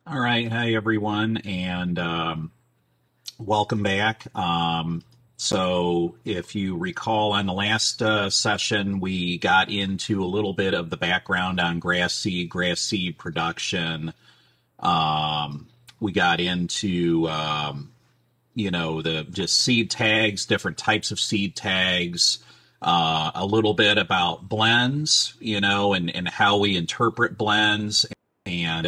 All right. Hi, everyone, and welcome back. So, if you recall, on the last session, we got into a little bit of the background on grass seed production. We got into, the just seed tags, different types of seed tags, a little bit about blends, and how we interpret blends and,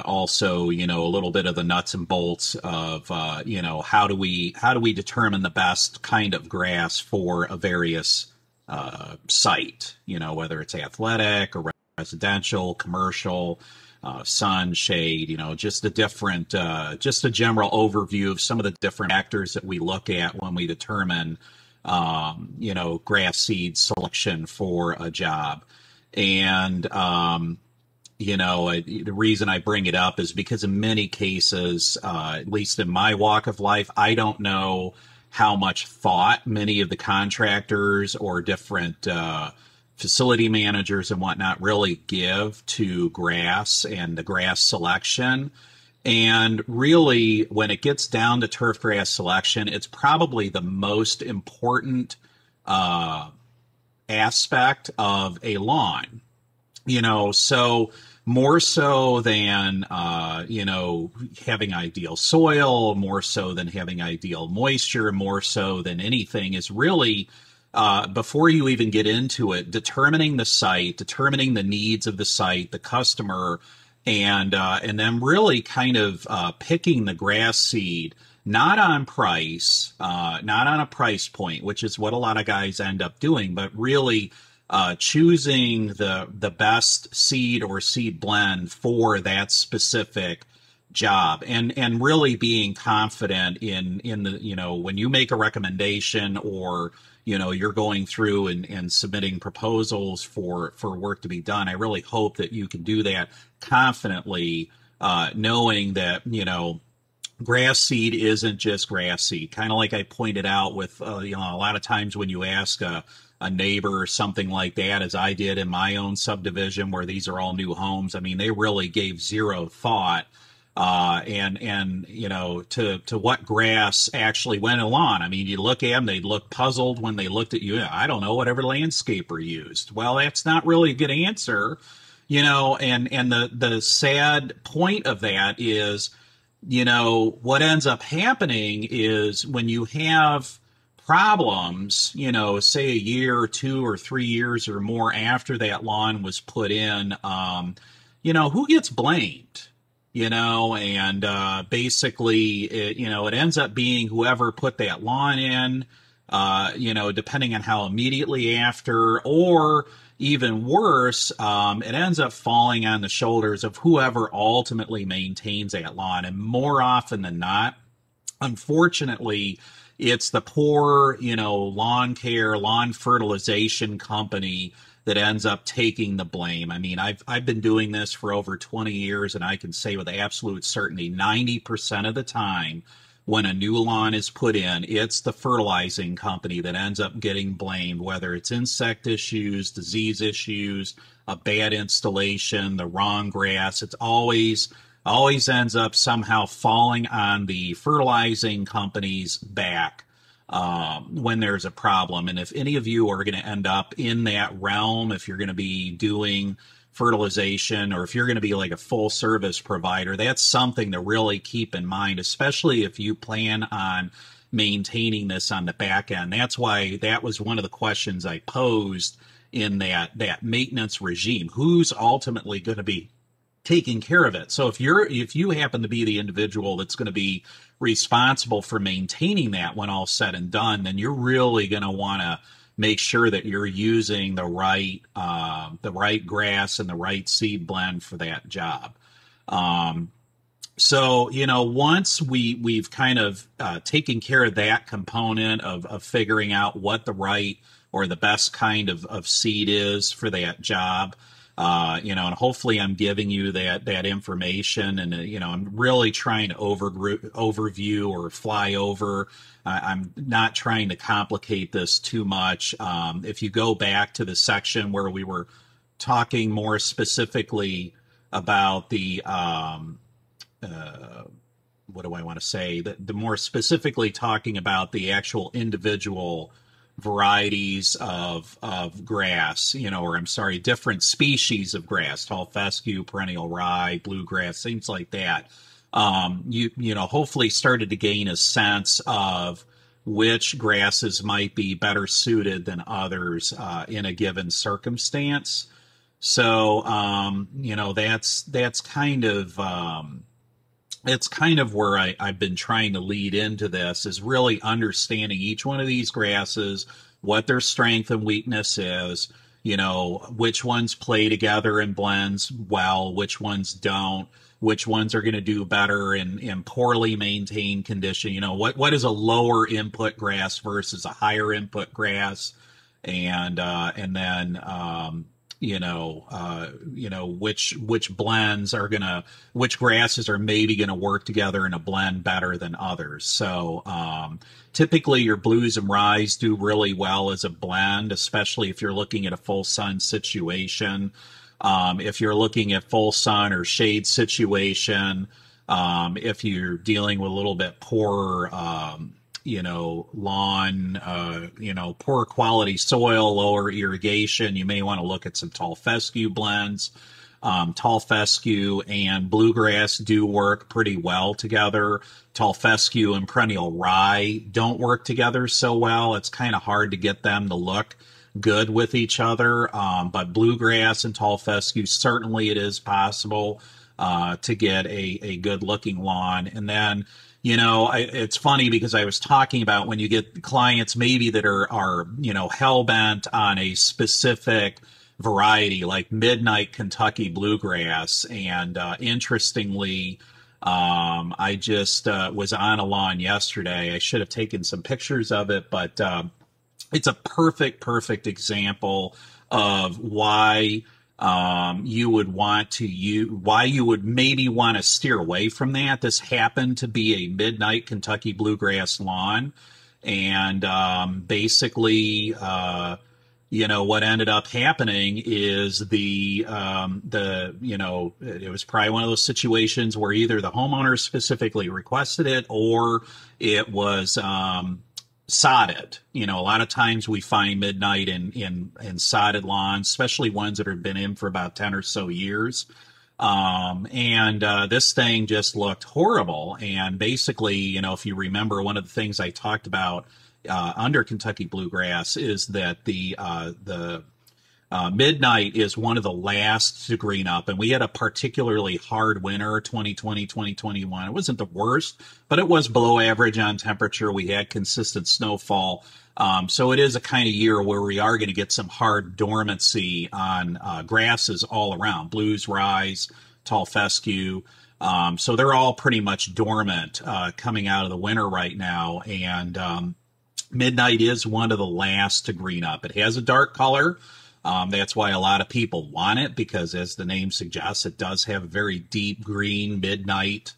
also a little bit of the nuts and bolts of how do we determine the best kind of grass for a various site, whether it's athletic or residential, commercial, sun, shade, just just a general overview of some of the different factors that we look at when we determine grass seed selection for a job. And the reason I bring it up is because in many cases, at least in my walk of life, I don't know how much thought many of the contractors or different facility managers and whatnot really give to grass and the grass selection. And really, when it gets down to turf grass selection, it's probably the most important aspect of a lawn. So more so than having ideal soil, more so than having ideal moisture, more so than anything is really before you even get into it, determining the site, determining the needs of the site, the customer, and then really kind of picking the grass seed. Not on price, not on a price point, which is what a lot of guys end up doing, but really choosing the best seed or seed blend for that specific job, and really being confident in the when you make a recommendation, or you're going through and submitting proposals for work to be done. I really hope that you can do that confidently, knowing that grass seed isn't just grass seed. Kind of like I pointed out with a lot of times when you ask a neighbor or something like that, as I did in my own subdivision where these are all new homes. I mean, they really gave zero thought to what grass actually went along. I mean, you look at them, they look puzzled when they looked at you. I don't know, whatever landscaper used. Well, that's not really a good answer, and the sad point of that is, what ends up happening is when you have problems, say a year or 2 or 3 years or more after that lawn was put in, who gets blamed? And basically, it ends up being whoever put that lawn in, depending on how immediately after, or even worse, it ends up falling on the shoulders of whoever ultimately maintains that lawn. And more often than not, unfortunately, it's the poor, lawn care, lawn fertilization company that ends up taking the blame. I mean, I've been doing this for over 20 years, and I can say with absolute certainty, 90% of the time when a new lawn is put in, it's the fertilizing company that ends up getting blamed, whether it's insect issues, disease issues, a bad installation, the wrong grass. It's always ends up somehow falling on the fertilizing company's back when there's a problem. And if any of you are going to end up in that realm, if you're going to be doing fertilization, or if you're going to be like a full service provider, that's something to really keep in mind, especially if you plan on maintaining this on the back end. That's why that was one of the questions I posed in that maintenance regime. Who's ultimately going to be taking care of it? So if you happen to be the individual that's going to be responsible for maintaining that when all said and done, then you're really going to want to make sure that you're using the right grass and the right seed blend for that job. So once we've kind of taken care of that component of figuring out what the right or the best kind of seed is for that job, and hopefully I'm giving you that information, and I'm really trying to overview or fly over. I'm not trying to complicate this too much. If you go back to the section where we were talking more specifically about the what do I want to say? The more specifically talking about the actual individual varieties of grass, or I'm sorry, different species of grass, tall fescue, perennial rye, bluegrass, things like that. Hopefully started to gain a sense of which grasses might be better suited than others in a given circumstance. So, that's kind of it's kind of where I've been trying to lead into this, is really understanding each one of these grasses, what their strength and weakness is, which ones play together in blends well, which ones don't, which ones are going to do better in poorly maintained condition. What is a lower input grass versus a higher input grass, and then which blends are gonna, which grasses are maybe gonna work together in a blend better than others. So typically your blues and ryes do really well as a blend, especially if you're looking at a full sun situation. If you're looking at full sun or shade situation, if you're dealing with a little bit poorer lawn, poor quality soil, lower irrigation, you may want to look at some tall fescue blends. Tall fescue and bluegrass do work pretty well together. Tall fescue and perennial rye don't work together so well. It's kind of hard to get them to look good with each other. But bluegrass and tall fescue, certainly it is possible to get a good looking lawn. And then, it's funny because I was talking about when you get clients maybe that are hell bent on a specific variety like Midnight Kentucky bluegrass. And interestingly, I just was on a lawn yesterday. I should have taken some pictures of it, but it's a perfect example of why you would why you would maybe want to steer away from that. This happened to be a Midnight Kentucky bluegrass lawn, and basically, what ended up happening is it was probably one of those situations where either the homeowner specifically requested it or it was sodded. A lot of times we find Midnight in sodded lawns, especially ones that have been in for about 10 or so years. This thing just looked horrible. And basically, if you remember, one of the things I talked about under Kentucky bluegrass is that the Midnight is one of the last to green up, and we had a particularly hard winter, 2020, 2021. It wasn't the worst, but it was below average on temperature. We had consistent snowfall. So it is a kind of year where we are going to get some hard dormancy on grasses all around, blues, ryes, tall fescue. So they're all pretty much dormant coming out of the winter right now. And Midnight is one of the last to green up. It has a dark color. That's why a lot of people want it, because as the name suggests, it does have a very deep green midnight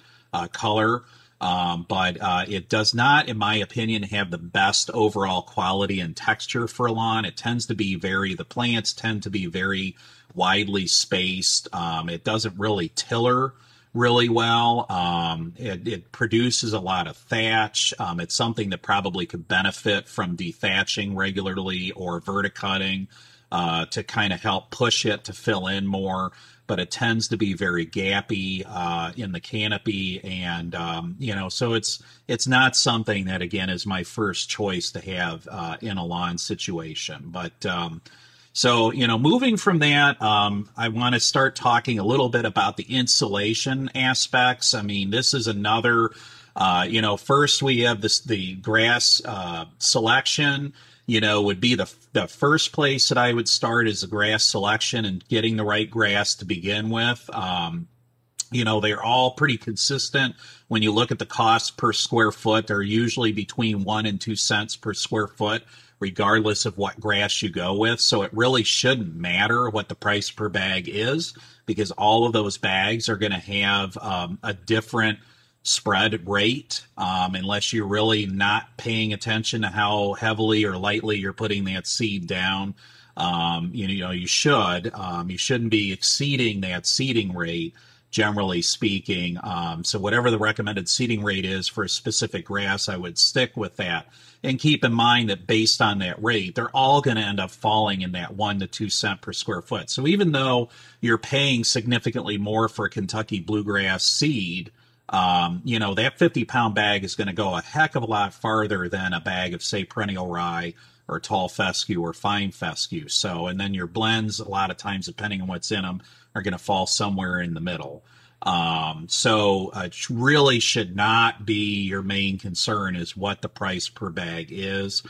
color. But it does not, in my opinion, have the best overall quality and texture for a lawn. It tends to be the plants tend to be very widely spaced. It doesn't really tiller really well. It produces a lot of thatch. It's something that probably could benefit from dethatching regularly or verticutting to kind of help push it to fill in more. But it tends to be very gappy in the canopy, and so it's not something that, again, is my first choice to have in a lawn situation. But so moving from that, I want to start talking a little bit about the insulation aspects. I mean, this is another. First we have the grass selection. Would be the first place that I would start is the grass selection and getting the right grass to begin with. They're all pretty consistent. When you look at the cost per square foot, they're usually between 1 and 2 cents per square foot, regardless of what grass you go with. So it really shouldn't matter what the price per bag is, because all of those bags are going to have a different spread rate, unless you're really not paying attention to how heavily or lightly you're putting that seed down. You should. You shouldn't be exceeding that seeding rate, generally speaking. So whatever the recommended seeding rate is for a specific grass, I would stick with that. And keep in mind that based on that rate, they're all going to end up falling in that 1 to 2 cent per square foot. So even though you're paying significantly more for a Kentucky bluegrass seed, that 50-pound bag is going to go a heck of a lot farther than a bag of, say, perennial rye or tall fescue or fine fescue. So, and then your blends, a lot of times, depending on what's in them, are going to fall somewhere in the middle. It really should not be your main concern is what the price per bag is.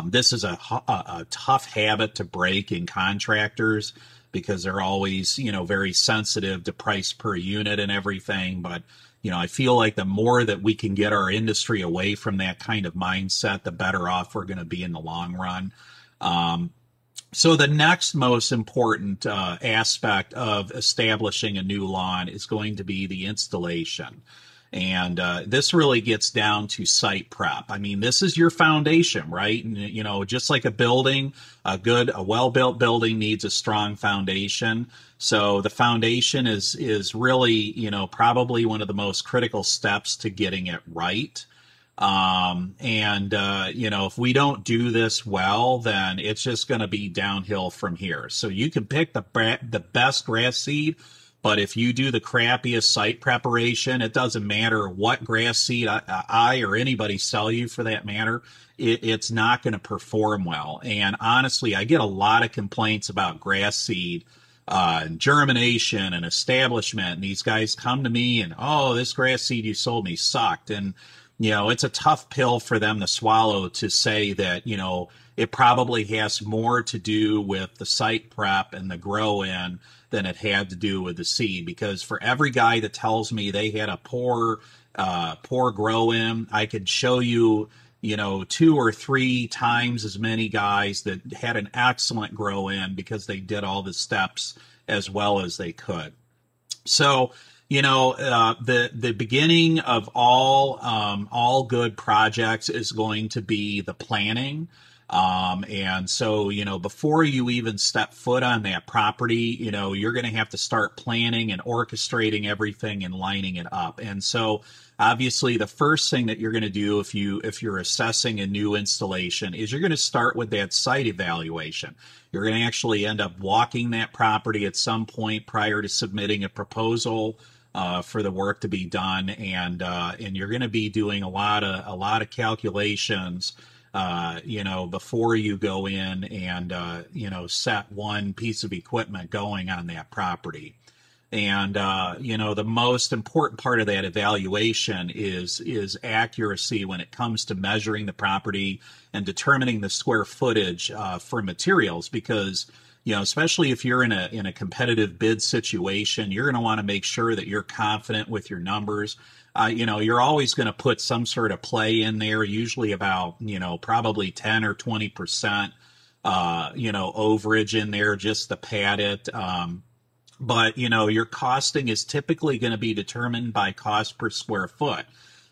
This is a tough habit to break in contractors because they're always, very sensitive to price per unit and everything. But, I feel like the more that we can get our industry away from that kind of mindset, the better off we're going to be in the long run. So the next most important aspect of establishing a new lawn is going to be the installation. And this really gets down to site prep. I mean, this is your foundation, right? And, just like a building, a well-built building needs a strong foundation. So the foundation is really, probably one of the most critical steps to getting it right. If we don't do this well, then it's just going to be downhill from here. So you can pick the best grass seed, but if you do the crappiest site preparation, it doesn't matter what grass seed I or anybody sell you for that matter, it's not going to perform well. And honestly, I get a lot of complaints about grass seed, and germination and establishment. And these guys come to me and, oh, this grass seed you sold me sucked. And it's a tough pill for them to swallow to say that, it probably has more to do with the site prep and the grow in than it had to do with the seed. Because for every guy that tells me they had a poor grow in, I could show you, 2 or 3 times as many guys that had an excellent grow in because they did all the steps as well as they could. So, the beginning of all good projects is going to be the planning. And so, before you even step foot on that property, you're going to have to start planning and orchestrating everything and lining it up. And so obviously the first thing that you're going to do if you're assessing a new installation is you're going to start with that site evaluation. You're going to actually end up walking that property at some point prior to submitting a proposal for the work to be done, and you're going to be doing a lot of calculations, before you go in and set one piece of equipment going on that property. And the most important part of that evaluation is accuracy when it comes to measuring the property and determining the square footage for materials, because especially if you're in a competitive bid situation, you're going to want to make sure that you're confident with your numbers. You're always going to put some sort of play in there, usually about, probably 10 or 20%, overage in there just to pad it. But your costing is typically going to be determined by cost per square foot.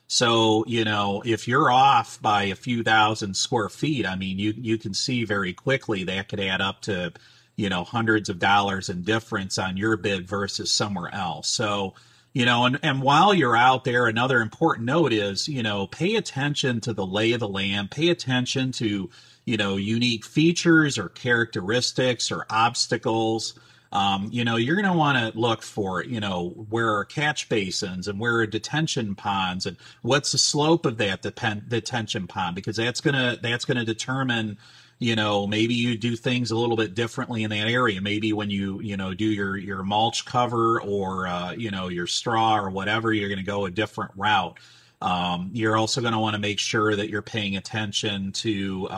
So, if you're off by a few thousand square feet, I mean, you can see very quickly that could add up to, hundreds of dollars in difference on your bid versus somewhere else. So, and while you're out there, another important note is, pay attention to the lay of the land, pay attention to, unique features or characteristics or obstacles. You're going to want to look for, where are catch basins and where are detention ponds and what's the slope of that detention pond, because that's going to determine, maybe you do things a little bit differently in that area. Maybe when you do your mulch cover or, your straw or whatever, you're going to go a different route. You're also going to want to make sure that you're paying attention to,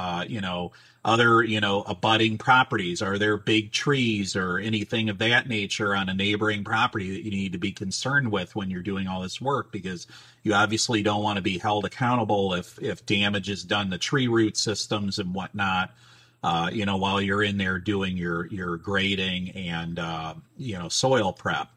other, abutting properties. Are there big trees or anything of that nature on a neighboring property that you need to be concerned with when you're doing all this work? Because you obviously don't want to be held accountable if damage is done to tree root systems and whatnot, while you're in there doing your grading and, soil prep.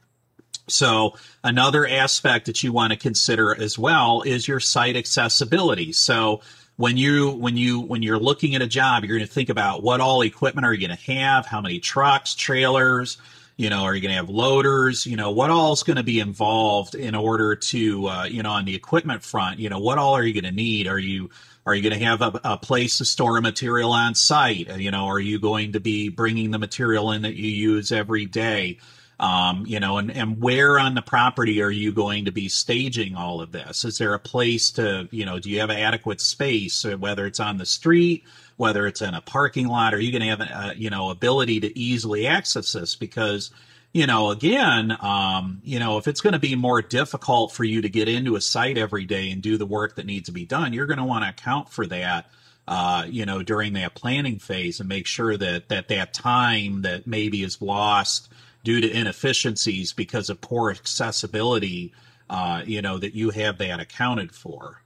So another aspect that you want to consider as well is your site accessibility. So when you're looking at a job, you're going to think about what all equipment are you going to have, how many trucks, trailers, are you going to have loaders, what all is going to be involved in order to, on the equipment front, what all are you going to need? Are you going to have a place to store a material on site? Are you going to be bringing the material in that you use every day? And where on the property are you going to be staging all of this? Is there a place to, do you have adequate space, whether it's on the street, whether it's in a parking lot? Are you going to have, ability to easily access this? Because, again, if it's going to be more difficult for you to get into a site every day and do the work that needs to be done, you're going to want to account for that, during that planning phase and make sure that time that maybe is lost due to inefficiencies because of poor accessibility, that you have that accounted for.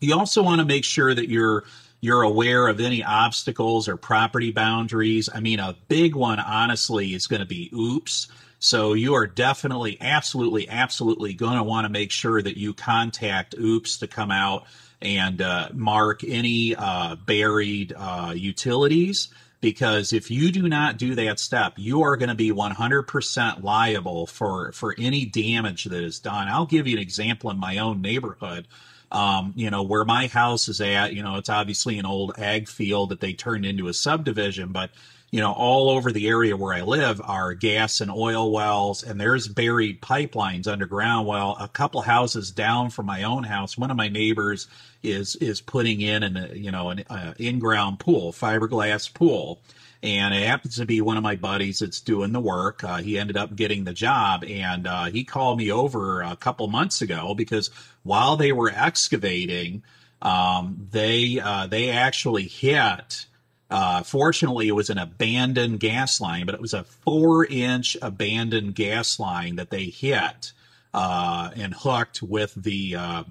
You also want to make sure that you're aware of any obstacles or property boundaries. I mean, a big one, honestly, is going to be OOPS. So you are definitely, absolutely going to want to make sure that you contact OOPS to come out and mark any buried utilities. Because if you do not do that step, you are going to be 100% liable for any damage that is done. I'll give you an example in my own neighborhood. Where my house is at, it's obviously an old ag field that they turned into a subdivision, but, all over the area where I live are gas and oil wells, and there's buried pipelines underground. Well, a couple houses down from my own house, one of my neighbors is putting in an in-ground pool, fiberglass pool. And it happens to be one of my buddies that's doing the work. He ended up getting the job, and he called me over a couple months ago because while they were excavating, they actually hit. Fortunately, it was an abandoned gas line, but it was a 4-inch abandoned gas line that they hit and hooked with the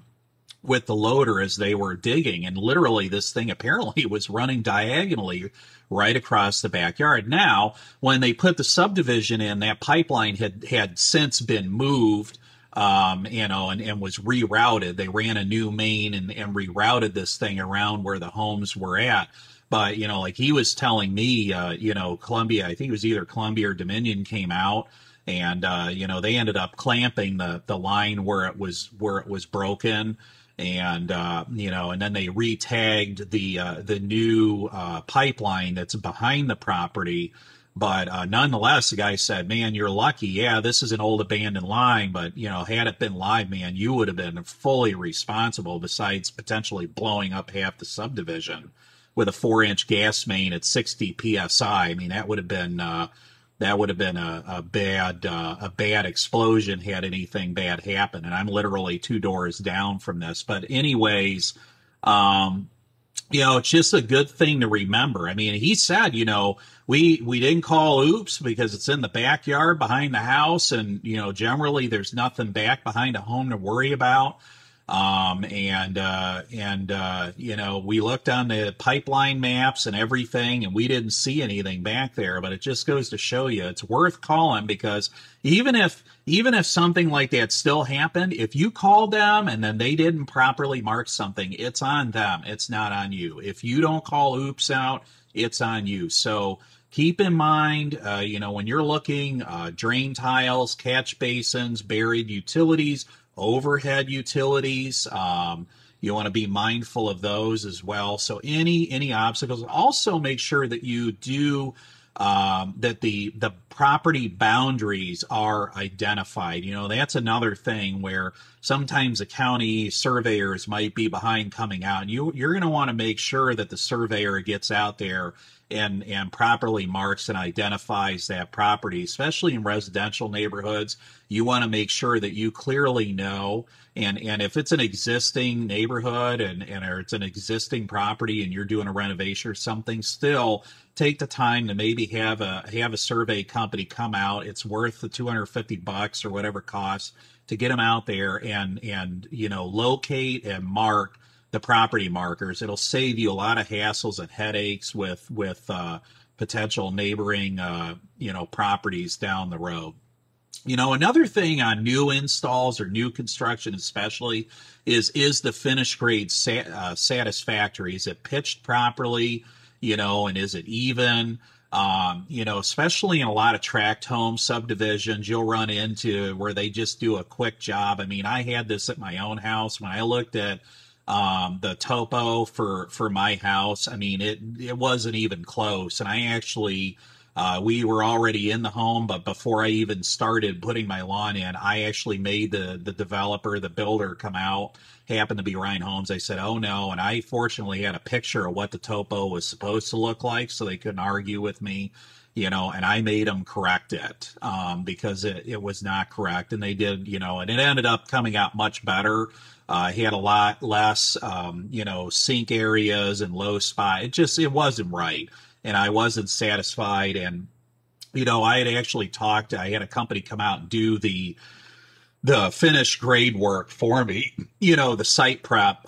loader as they were digging. And literally, this thing apparently was running diagonally right across the backyard. Now, when they put the subdivision in, that pipeline had since been moved, and was rerouted. They ran a new main and rerouted this thing around where the homes were at. But, like he was telling me, Columbia, I think it was either Columbia or Dominion came out and, they ended up clamping the line where it was broken. And, and then they re-tagged the new pipeline that's behind the property. But nonetheless, the guy said, man, you're lucky. Yeah, this is an old abandoned line, but, had it been live, man, you would have been fully responsible besides potentially blowing up half the subdivision with a 4-inch gas main at 60 PSI. I mean, that would have been a bad explosion had anything bad happen. And I'm literally 2 doors down from this. But anyways, it's just a good thing to remember. I mean, he said, we didn't call OOPS because it's in the backyard behind the house. And, generally there's nothing back behind a home to worry about. We looked on the pipeline maps and everything, and we didn't see anything back there, but it just goes to show you it's worth calling, because even if something like that still happened, if you called them and then they didn't properly mark something, it's on them. It's not on you. If you don't call OOPS out, it's on you. So keep in mind, when you're looking, drain tiles, catch basins, buried utilities, overhead utilities, you want to be mindful of those as well. So any obstacles. Also make sure that you do that the property boundaries are identified. That's another thing where sometimes the county surveyors might be behind coming out. And you're going to want to make sure that the surveyor gets out there and properly marks and identifies that property, especially in residential neighborhoods. You want to make sure that you clearly know, and if it's an existing neighborhood or it's an existing property and you're doing a renovation or something, still take the time to maybe have a survey company come out. It's worth the $250 or whatever it costs to get them out there and locate and mark the property markers. It'll save you a lot of hassles and headaches with potential neighboring properties down the road. Another thing on new installs or new construction, especially, is the finish grade satisfactory? Is it pitched properly? And is it even? Especially in a lot of tract home subdivisions, you'll run into where they just do a quick job. I mean, I had this at my own house when I looked at the topo for my house. I mean, it wasn't even close, and I actually we were already in the home, but before I even started putting my lawn in, I actually made the developer, the builder, come out. Happened to be Ryan Holmes. I said, "Oh no," and I fortunately had a picture of what the topo was supposed to look like, so they couldn't argue with me. And I made them correct it because it was not correct, and they did, and it ended up coming out much better. He had a lot less, sink areas and low spot. It wasn't right, and I wasn't satisfied. And I had actually I had a company come out and do the finished grade work for me, the site prep,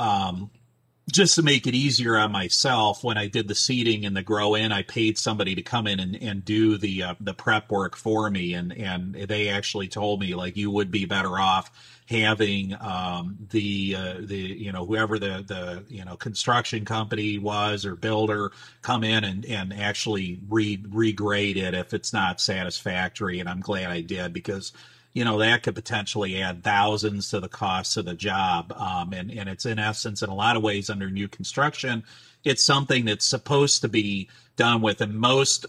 just to make it easier on myself. When I did the seeding and the grow in, I paid somebody to come in and do the prep work for me. And they actually told me, like, you would be better off having whoever the construction company was or builder come in and actually regrade it if it's not satisfactory. And I'm glad I did, because that could potentially add thousands to the cost of the job. And it's, in essence, in a lot of ways, under new construction, it's something that's supposed to be done with. In most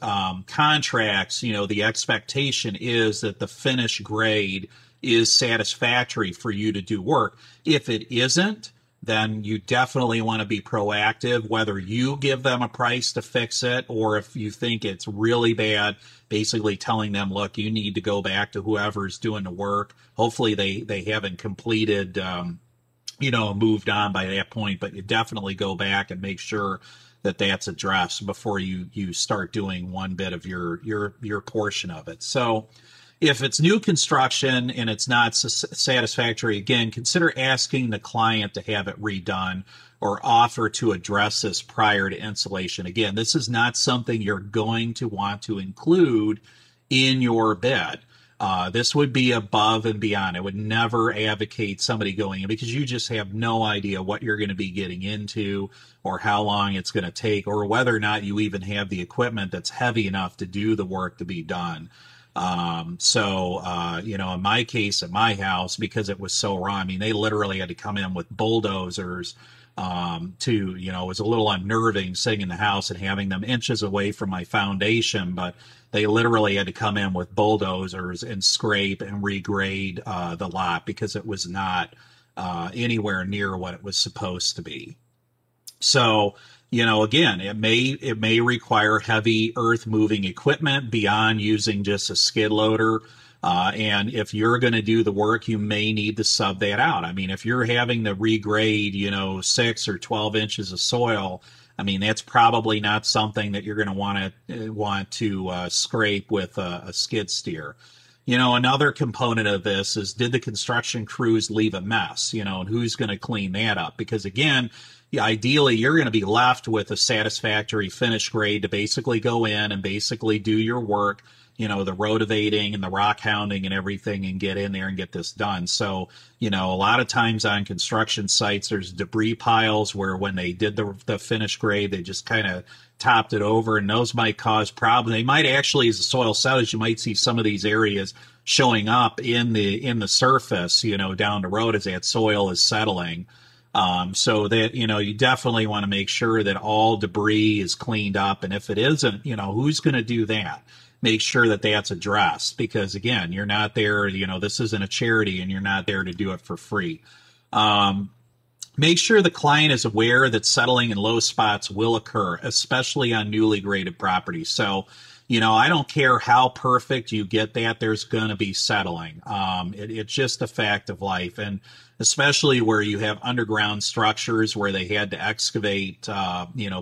contracts, the expectation is that the finish grade is satisfactory for you to do work. If it isn't, then you definitely want to be proactive, whether you give them a price to fix it, or if you think it's really bad, basically telling them, look, you need to go back to whoever's doing the work. Hopefully they haven't completed, moved on by that point, but you definitely go back and make sure that that's addressed before you start doing one bit of your portion of it. So if it's new construction and it's not satisfactory, again, consider asking the client to have it redone or offer to address this prior to installation. Again, this is not something you're going to want to include in your bid. This would be above and beyond. I would never advocate somebody going in, because you just have no idea what you're going to be getting into or how long it's going to take, or whether or not you even have the equipment that's heavy enough to do the work to be done. In my case, at my house, because it was so raw, I mean, they literally had to come in with bulldozers, it was a little unnerving sitting in the house and having them inches away from my foundation, but they literally had to come in with bulldozers and scrape and regrade, the lot, because it was not, anywhere near what it was supposed to be. So, again, it may require heavy earth moving equipment beyond using just a skid loader. And if you're going to do the work, you may need to sub that out. I mean, if you're having to regrade, 6 or 12 inches of soil, I mean, that's probably not something that you're going to want to scrape with a skid steer. Another component of this is, did the construction crews leave a mess? And who's going to clean that up? Because again, ideally, you're going to be left with a satisfactory finish grade to basically go in and basically do your work, the rotavating and the rock hounding and everything, and get in there and get this done. So, a lot of times on construction sites, there's debris piles where when they did the finish grade, they just kind of topped it over, and those might cause problems. They might actually, as the soil settles, you might see some of these areas showing up in the surface, down the road as that soil is settling. So that, you definitely want to make sure that all debris is cleaned up. And if it isn't, who's going to do that? Make sure that that's addressed, because again, you're not there, this isn't a charity and you're not there to do it for free. Make sure the client is aware that settling in low spots will occur, especially on newly graded properties. So, I don't care how perfect you get that, there's going to be settling. It's just a fact of life. And especially where you have underground structures where they had to excavate,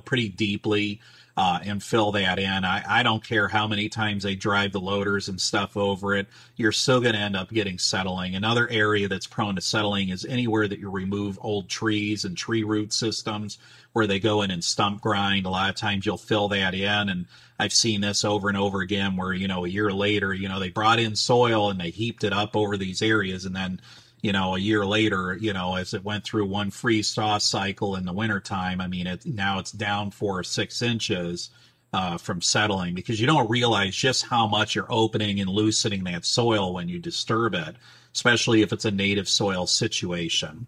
pretty deeply and fill that in. I don't care how many times they drive the loaders and stuff over it, you're still going to end up getting settling. Another area that's prone to settling is anywhere that you remove old trees and tree root systems where they go in and stump grind. A lot of times you'll fill that in, and I've seen this over and over again where, a year later, they brought in soil and they heaped it up over these areas, and then a year later, as it went through one freeze thaw cycle in the wintertime, I mean, now it's down 4 or 6 inches from settling, because you don't realize just how much you're opening and loosening that soil when you disturb it, especially if it's a native soil situation.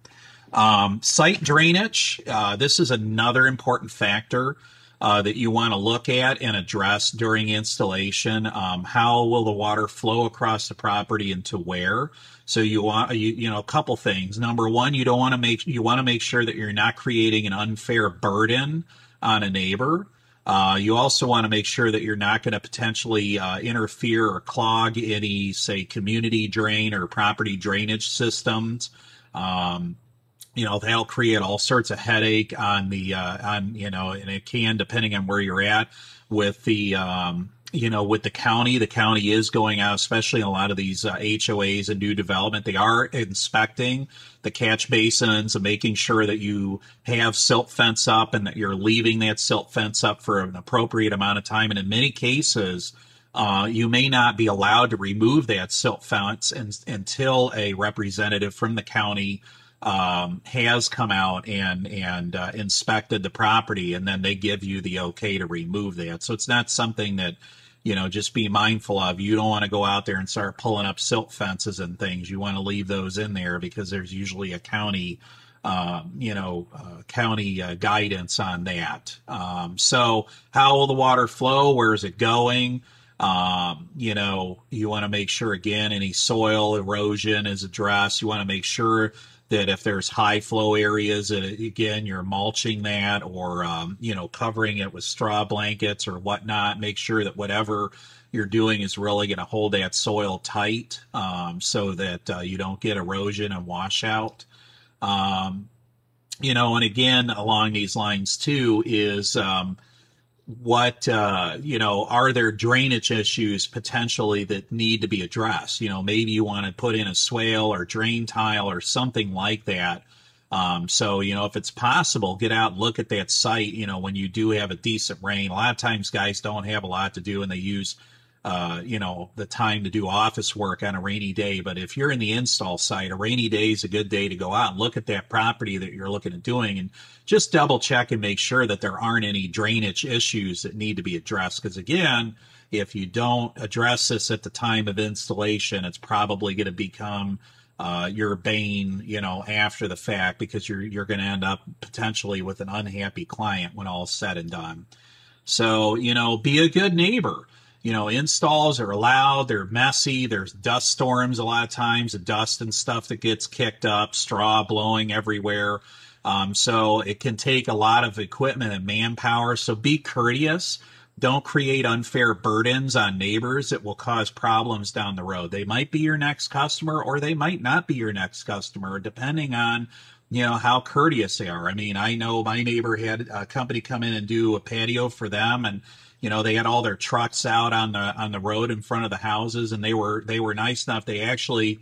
Site drainage, this is another important factor that you want to look at and address during installation. How will the water flow across the property and to where? So you want, a couple things. Number one, you want to make sure that you're not creating an unfair burden on a neighbor. You also want to make sure that you're not going to potentially interfere or clog any, say, community drain or property drainage systems. That'll create all sorts of headache on the, and it can, depending on where you're at with the, with the county. The county is going out, especially in a lot of these HOAs and new development. They are inspecting the catch basins and making sure that you have silt fence up and that you're leaving that silt fence up for an appropriate amount of time. And in many cases, you may not be allowed to remove that silt fence until a representative from the county has come out and inspected the property, and then they give you the okay to remove that. So it's not something that, just be mindful of. You don't want to go out there and start pulling up silt fences and things. You want to leave those in there because there's usually a county, county guidance on that. So how will the water flow? Where is it going? You want to make sure, again, any soil erosion is addressed. You want to make sure that if there's high flow areas, again, you're mulching that or, covering it with straw blankets or whatnot. Make sure that whatever you're doing is really going to hold that soil tight, so that you don't get erosion and washout. And again, along these lines too is, are there drainage issues potentially that need to be addressed? Maybe you want to put in a swale or drain tile or something like that. So, if it's possible, get out and look at that site, when you do have a decent rain. A lot of times guys don't have a lot to do and they use, the time to do office work on a rainy day. But if you're in the install site, a rainy day is a good day to go out and look at that property that you're looking at doing and just double check and make sure that there aren't any drainage issues that need to be addressed. Because again, if you don't address this at the time of installation, it's probably going to become your bane, after the fact, because you're going to end up potentially with an unhappy client when all is said and done. So, be a good neighbor. Installs are loud, they're messy, there's dust storms a lot of times, the dust and stuff that gets kicked up, straw blowing everywhere. So it can take a lot of equipment and manpower. So be courteous. Don't create unfair burdens on neighbors that will cause problems down the road. They might be your next customer or they might not be your next customer, depending on, how courteous they are. I mean, I know my neighbor had a company come in and do a patio for them, and they had all their trucks out on the road in front of the houses, and they were nice enough. They actually,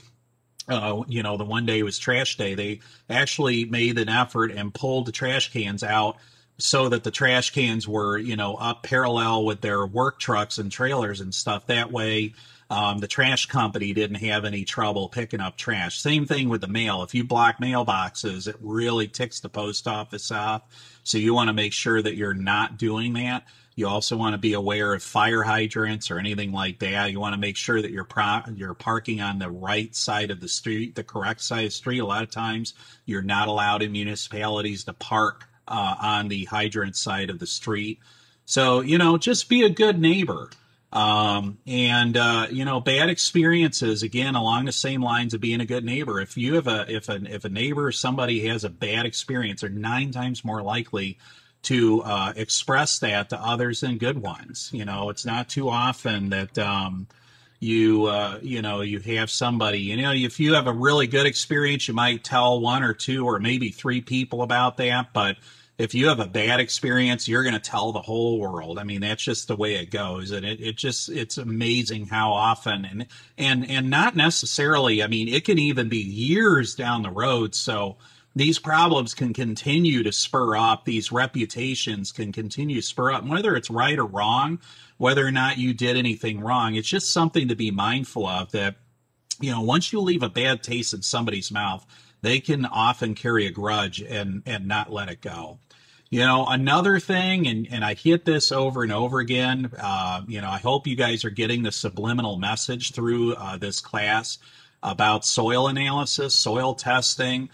the one day was trash day. They actually made an effort and pulled the trash cans out so that the trash cans were, up parallel with their work trucks and trailers and stuff. That way, the trash company didn't have any trouble picking up trash. Same thing with the mail. If you block mailboxes, it really ticks the post office off. So you want to make sure that you're not doing that. You also want to be aware of fire hydrants or anything like that. You want to make sure that you're parking on the right side of the street, the correct side of the street. A lot of times you're not allowed in municipalities to park on the hydrant side of the street. So, just be a good neighbor. Bad experiences, again, along the same lines of being a good neighbor. If you have if a neighbor or somebody has a bad experience, they're 9 times more likely to express that to others than good ones. It's not too often that, you have somebody, if you have a really good experience, you might tell one or two or maybe three people about that. But if you have a bad experience, you're going to tell the whole world. I mean, that's just the way it goes. And it's amazing how often and not necessarily, I mean, it can even be years down the road. So these problems can continue to spur up, these reputations can continue to spur up, and whether it's right or wrong, whether or not you did anything wrong, it's just something to be mindful of that, once you leave a bad taste in somebody's mouth, they can often carry a grudge and not let it go. Another thing, and I hit this over and over again, I hope you guys are getting the subliminal message through this class about soil analysis, soil testing.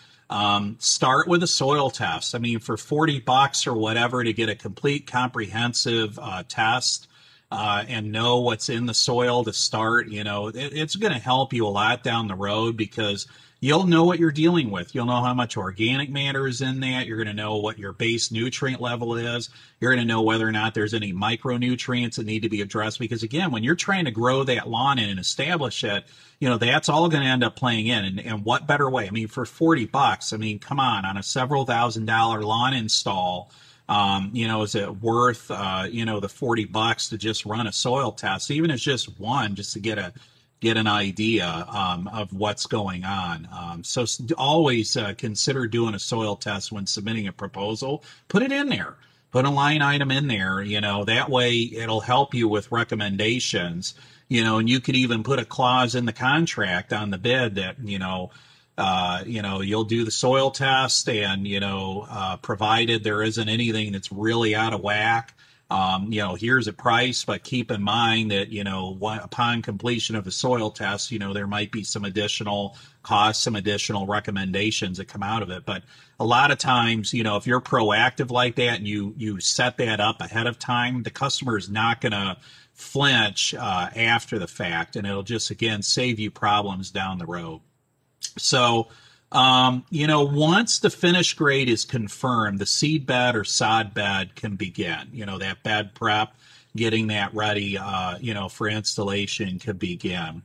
Start with a soil test. I mean, for $40 or whatever to get a complete comprehensive test and know what's in the soil to start, it's going to help you a lot down the road because you'll know what you're dealing with. You'll know how much organic matter is in that. You're going to know what your base nutrient level is. You're going to know whether or not there's any micronutrients that need to be addressed. Because again, when you're trying to grow that lawn in and establish it, that's all going to end up playing in. And what better way? I mean, for $40, I mean, come on a several $1,000 lawn install, is it worth, the $40 to just run a soil test, even if it's just one, just to get an idea of what's going on. So always consider doing a soil test when submitting a proposal. Put it in there. Put a line item in there. That way it'll help you with recommendations. And you could even put a clause in the contract on the bid that you'll do the soil test and provided there isn't anything that's really out of whack. Here's a price, but keep in mind that, upon completion of the soil test, there might be some additional costs, some additional recommendations that come out of it. But a lot of times, if you're proactive like that and you set that up ahead of time, the customer is not going to flinch after the fact, and it'll just, again, save you problems down the road. So, once the finish grade is confirmed, the seed bed or sod bed can begin. That bed prep, getting that ready, for installation can begin.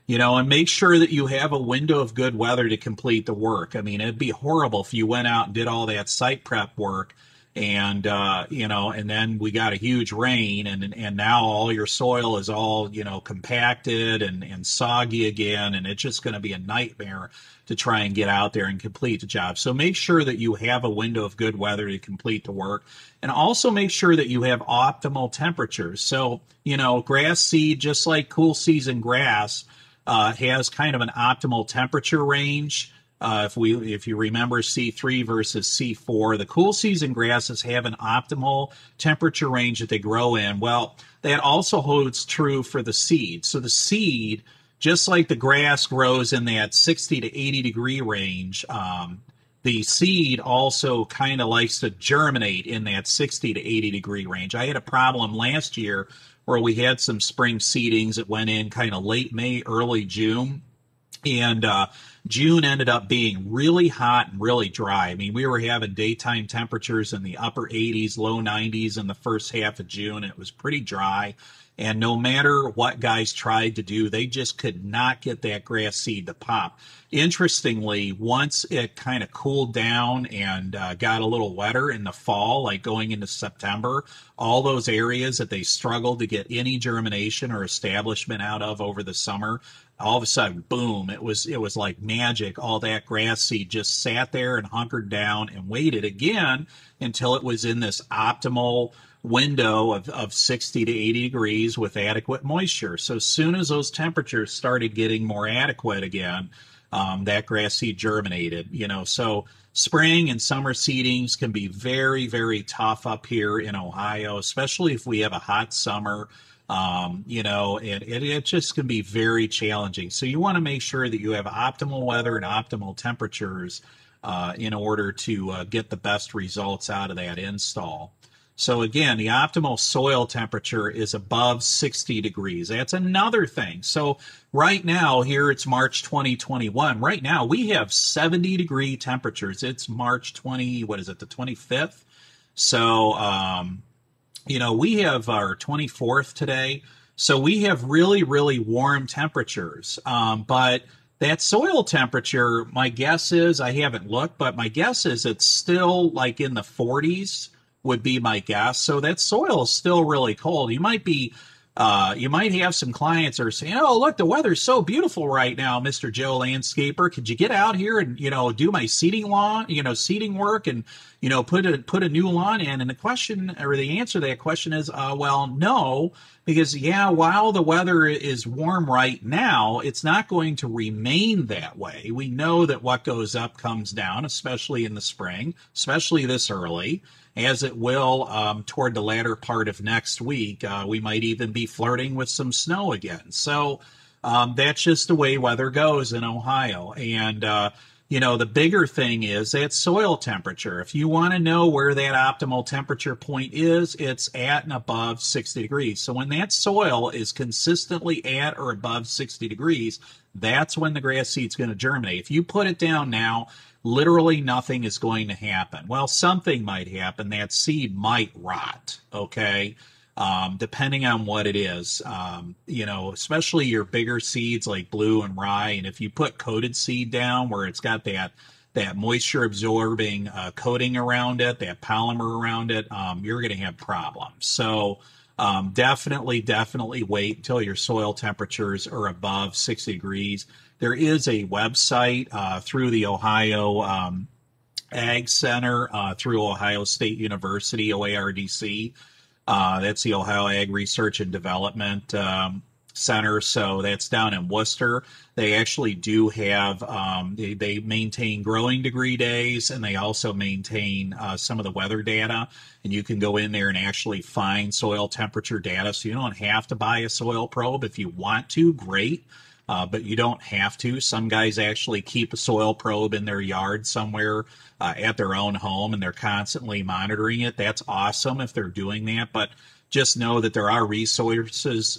And make sure that you have a window of good weather to complete the work. I mean, it'd be horrible if you went out and did all that site prep work and, and then we got a huge rain and now all your soil is all, compacted and soggy again. And it's just going to be a nightmare to try and get out there and complete the job. So make sure that you have a window of good weather to complete the work, and also make sure that you have optimal temperatures. So, grass seed, just like cool season grass, has kind of an optimal temperature range. If you remember C3 versus C4, the cool season grasses have an optimal temperature range that they grow in. Well, that also holds true for the seed. So the seed, just like the grass grows in that 60 to 80 degree range, the seed also kind of likes to germinate in that 60 to 80 degree range. I had a problem last year where we had some spring seedings that went in kind of late May, early June. And June ended up being really hot and really dry. I mean, we were having daytime temperatures in the upper 80s, low 90s in the first half of June. It was pretty dry. And no matter what guys tried to do, they just could not get that grass seed to pop. Interestingly, once it kind of cooled down and got a little wetter in the fall, like going into September, all those areas that they struggled to get any germination or establishment out of over the summer, all of a sudden, boom, it was like magic. All that grass seed just sat there and hunkered down and waited again until it was in this optimal window of 60 to 80 degrees with adequate moisture. So as soon as those temperatures started getting more adequate again, that grass seed germinated. So spring and summer seedings can be very, very tough up here in Ohio, especially if we have a hot summer. And it just can be very challenging. So you want to make sure that you have optimal weather and optimal temperatures in order to get the best results out of that install. So again, the optimal soil temperature is above 60 degrees. That's another thing. So right now, here it's March 2021. Right now, we have 70 degree temperatures. It's March the 25th? So, we have our 24th today. So we have really, really warm temperatures. But that soil temperature, my guess is, I haven't looked, but my guess is it's still like in the 40s would be my guess. So that soil is still really cold. You might have some clients that are saying, "Oh, look, the weather's so beautiful right now, Mr. Joe Landscaper. Could you get out here and do my seeding lawn, seeding work, and put a new lawn in?" And the question or the answer to that question is, well, no, because yeah, while the weather is warm right now, it's not going to remain that way. We know that what goes up comes down, especially in the spring, especially this early, as it will toward the latter part of next week. We might even be flirting with some snow again. So that's just the way weather goes in Ohio. And, the bigger thing is that soil temperature. If you want to know where that optimal temperature point is, it's at and above 60 degrees. So when that soil is consistently at or above 60 degrees, that's when the grass seed's going to germinate. If you put it down now, literally nothing is going to happen. Well, something might happen. That seed might rot, okay? Depending on what it is. Especially your bigger seeds like blue and rye. And if you put coated seed down where it's got that moisture absorbing coating around it, that polymer around it, you're going to have problems. So definitely wait until your soil temperatures are above 60 degrees. There is a website through the Ohio Ag Center, through Ohio State University, OARDC. That's the Ohio Ag Research and Development Center. So that's down in Worcester. They actually do have, they maintain growing degree days, and they also maintain some of the weather data. And you can go in there and actually find soil temperature data. So you don't have to buy a soil probe. If you want to, great. But you don't have to. Some guys actually keep a soil probe in their yard somewhere at their own home, and they're constantly monitoring it. That's awesome if they're doing that. But just know that there are resources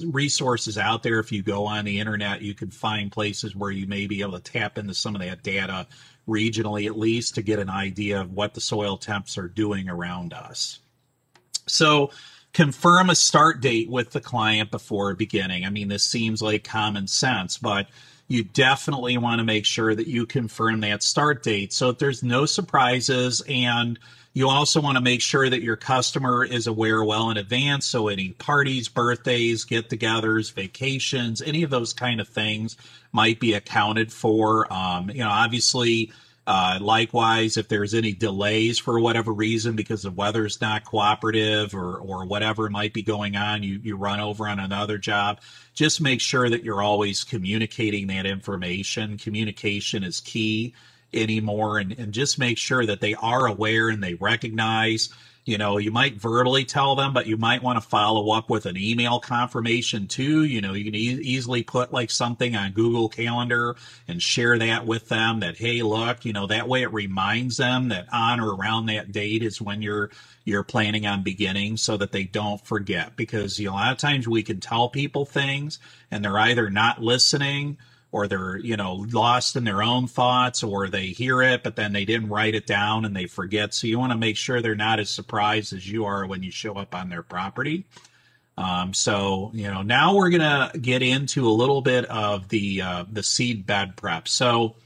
out there. If you go on the internet, you can find places where you may be able to tap into some of that data regionally, at least, to get an idea of what the soil temps are doing around us. So confirm a start date with the client before beginning. I mean, this seems like common sense, but you definitely want to make sure that you confirm that start date so that there's no surprises. And you also want to make sure that your customer is aware well in advance. So any parties, birthdays, get-togethers, vacations, any of those kind of things might be accounted for. Obviously, likewise, if there's any delays for whatever reason because the weather's not cooperative or whatever might be going on, you run over on another job, just make sure that you're always communicating that information. Communication is key anymore, and just make sure that they are aware and they recognize. You might verbally tell them, but you might want to follow up with an email confirmation too. You can easily put like something on Google Calendar and share that with them that, hey, look, that way it reminds them that on or around that date is when you're planning on beginning, so that they don't forget. Because a lot of times we can tell people things and they're either not listening, or they're, lost in their own thoughts, or they hear it, but then they didn't write it down and they forget. So you want to make sure they're not as surprised as you are when you show up on their property. Now we're going to get into a little bit of the seed bed prep. So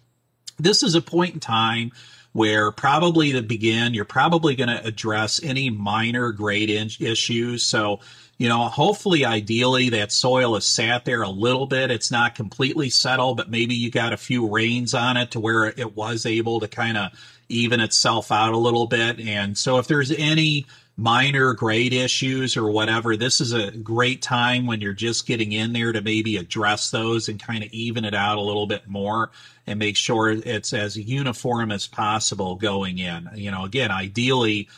this is a point in time where probably to begin, you're probably going to address any minor grade issues. So, hopefully, ideally, that soil has sat there a little bit. It's not completely settled, but maybe you got a few rains on it to where it was able to kind of even itself out a little bit. And so if there's any minor grade issues or whatever, this is a great time when you're just getting in there to maybe address those and kind of even it out a little bit more and make sure it's as uniform as possible going in. Again, ideally,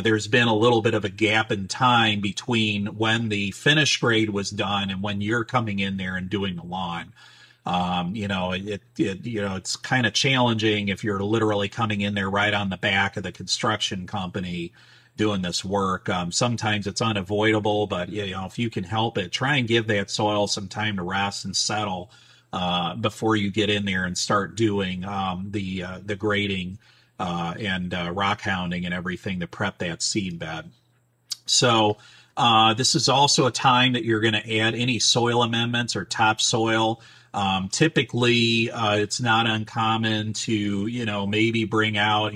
there's been a little bit of a gap in time between when the finish grade was done and when you're coming in there and doing the lawn. It's kind of challenging if you're literally coming in there right on the back of the construction company doing this work. Sometimes it's unavoidable, but if you can help it, try and give that soil some time to rest and settle before you get in there and start doing the grading and rock hounding and everything to prep that seed bed. So This is also a time that you're going to add any soil amendments or topsoil. Typically, it's not uncommon to, maybe bring out,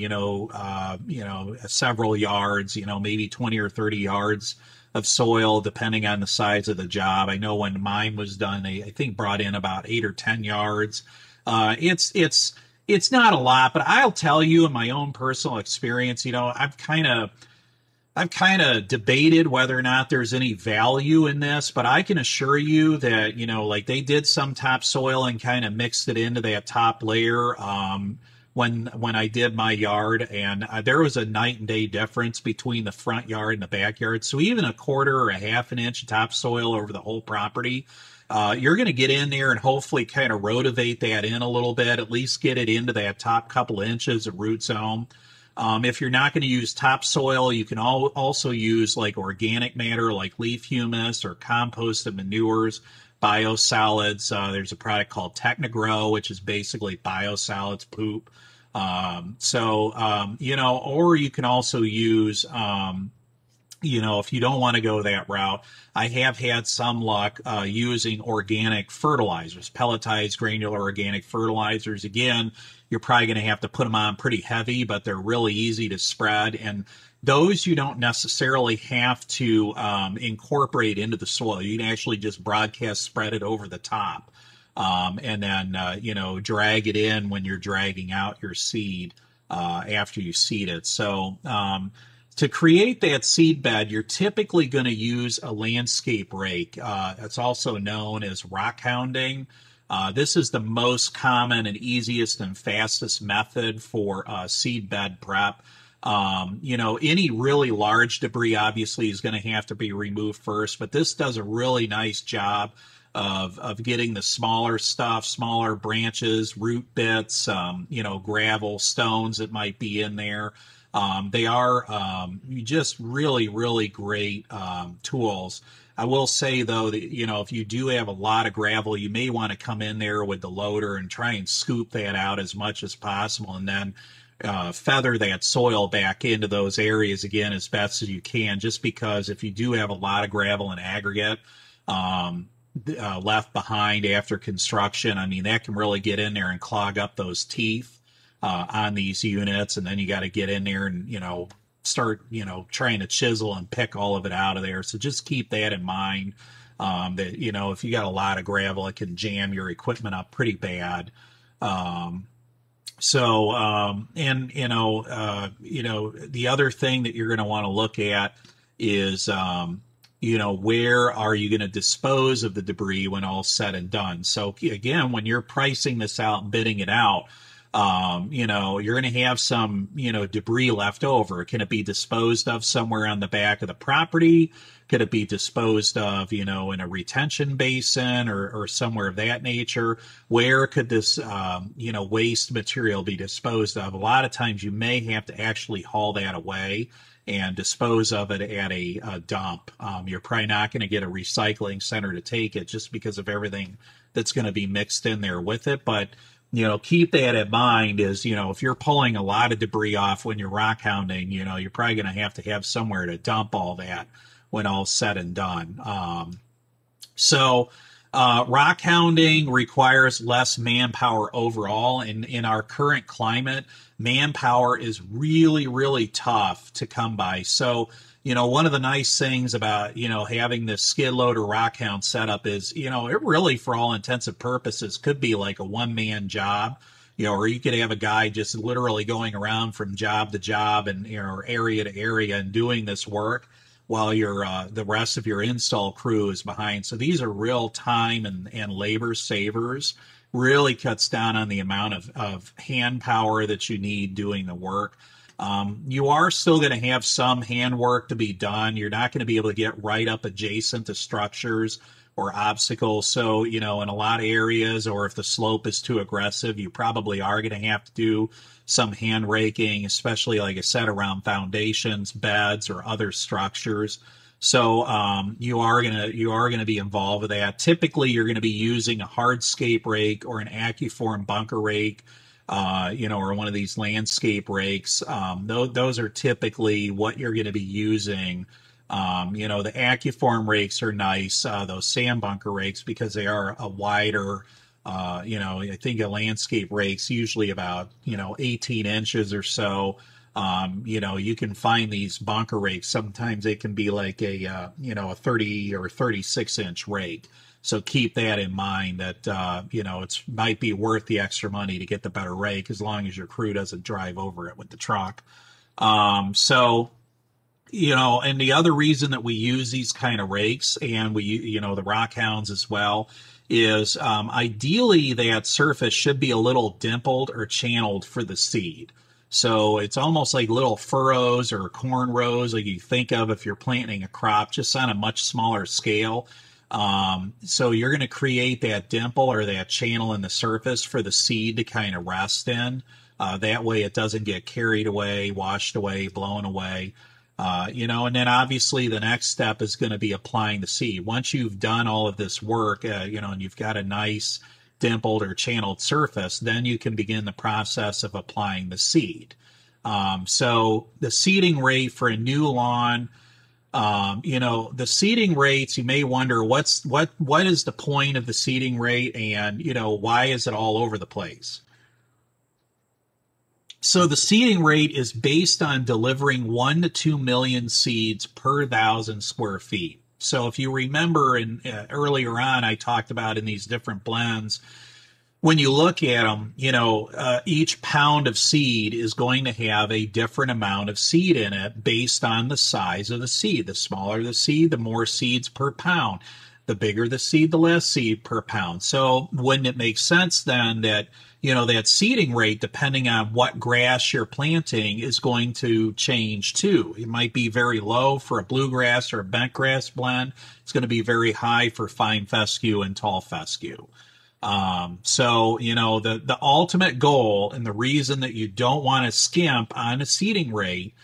several yards, maybe 20 or 30 yards of soil, depending on the size of the job. I know when mine was done, they, I think, brought in about 8 or 10 yards. It's not a lot, but I'll tell you in my own personal experience, I've kind of debated whether or not there's any value in this, but I can assure you that, like they did some topsoil and kind of mixed it into that top layer when I did my yard, and there was a night and day difference between the front yard and the backyard. So even a quarter or a half an inch topsoil over the whole property, you're going to get in there and hopefully kind of rotivate that in a little bit, at least get it into that top couple of inches of root zone. If you're not going to use topsoil, you can also use like organic matter, like leaf humus or composted manures, biosolids. There's a product called Technogrow, which is basically biosolids poop. Or you can also use, if you don't want to go that route, I have had some luck using organic fertilizers, pelletized granular organic fertilizers. Again, you're probably going to have to put them on pretty heavy, but they're really easy to spread. And those you don't necessarily have to incorporate into the soil. You can actually just broadcast spread it over the top. And then, drag it in when you're dragging out your seed after you seed it. So to create that seed bed, you're typically going to use a landscape rake. It's also known as rock hounding. This is the most common and easiest and fastest method for seed bed prep. Any really large debris obviously is going to have to be removed first, but this does a really nice job of getting the smaller stuff, smaller branches, root bits, gravel, stones that might be in there. They are just really, really great tools. I will say, though, that, if you do have a lot of gravel, you may want to come in there with the loader and try and scoop that out as much as possible, and then feather that soil back into those areas again as best as you can, just because if you do have a lot of gravel and aggregate left behind after construction, I mean, that can really get in there and clog up those teeth on these units, and then you got to get in there and, start, trying to chisel and pick all of it out of there. So just keep that in mind, that, if you got a lot of gravel, it can jam your equipment up pretty bad. The other thing that you're going to want to look at is, where are you going to dispose of the debris when all's said and done? So again, when you're pricing this out and bidding it out, you're going to have some, debris left over. Can it be disposed of somewhere on the back of the property? Could it be disposed of, in a retention basin or somewhere of that nature? Where could this, waste material be disposed of? A lot of times you may have to actually haul that away and dispose of it at a dump. You're probably not going to get a recycling center to take it just because of everything that's going to be mixed in there with it. But keep that in mind is, if you're pulling a lot of debris off when you're rock hounding, you're probably going to have somewhere to dump all that when all's said and done. Rock hounding requires less manpower overall. In our current climate, manpower is really, really tough to come by. So, one of the nice things about, having this skid loader rock hound setup is, it really, for all intents and purposes, could be like a one-man job, or you could have a guy just literally going around from job to job and, area to area and doing this work while the rest of your install crew is behind. So these are real time and labor savers. Really cuts down on the amount of hand power that you need doing the work. You are still going to have some handwork to be done. You're not going to be able to get right up adjacent to structures or obstacles. So, in a lot of areas, or if the slope is too aggressive, you probably are going to have to do some hand raking, especially, like I said, around foundations, beds, or other structures. So you are gonna be involved with that. Typically, you're going to be using a hardscape rake or an Accuform bunker rake, or one of these landscape rakes. Those are typically what you're going to be using The Accuform rakes are nice, those sand bunker rakes, because they are a wider, I think a landscape rake's usually about, 18 inches or so. You can find these bunker rakes. Sometimes they can be like a 30 or 36 inch rake. So keep that in mind that, it might be worth the extra money to get the better rake as long as your crew doesn't drive over it with the truck. And the other reason that we use these kind of rakes, and the Rockhounds as well, is ideally that surface should be a little dimpled or channeled for the seed. So it's almost like little furrows or corn rows like you think of if you're planting a crop, just on a much smaller scale. So you're going to create that dimple or that channel in the surface for the seed to kind of rest in. That way it doesn't get carried away, washed away, blown away. And then obviously the next step is going to be applying the seed. Once you've done all of this work, and you've got a nice dimpled or channeled surface, then you can begin the process of applying the seed. So the seeding rate for a new lawn, the seeding rates, you may wonder what is the point of the seeding rate, and, why is it all over the place? So the seeding rate is based on delivering 1 to 2 million seeds per 1,000 square feet. So if you remember earlier on, I talked about in these different blends, when you look at them, each pound of seed is going to have a different amount of seed in it based on the size of the seed. The smaller the seed, the more seeds per pound. The bigger the seed, the less seed per pound. So wouldn't it make sense then that, that seeding rate, depending on what grass you're planting, is going to change too? It might be very low for a bluegrass or a bentgrass blend. It's going to be very high for fine fescue and tall fescue. The ultimate goal, and the reason that you don't want to skimp on a seeding rate,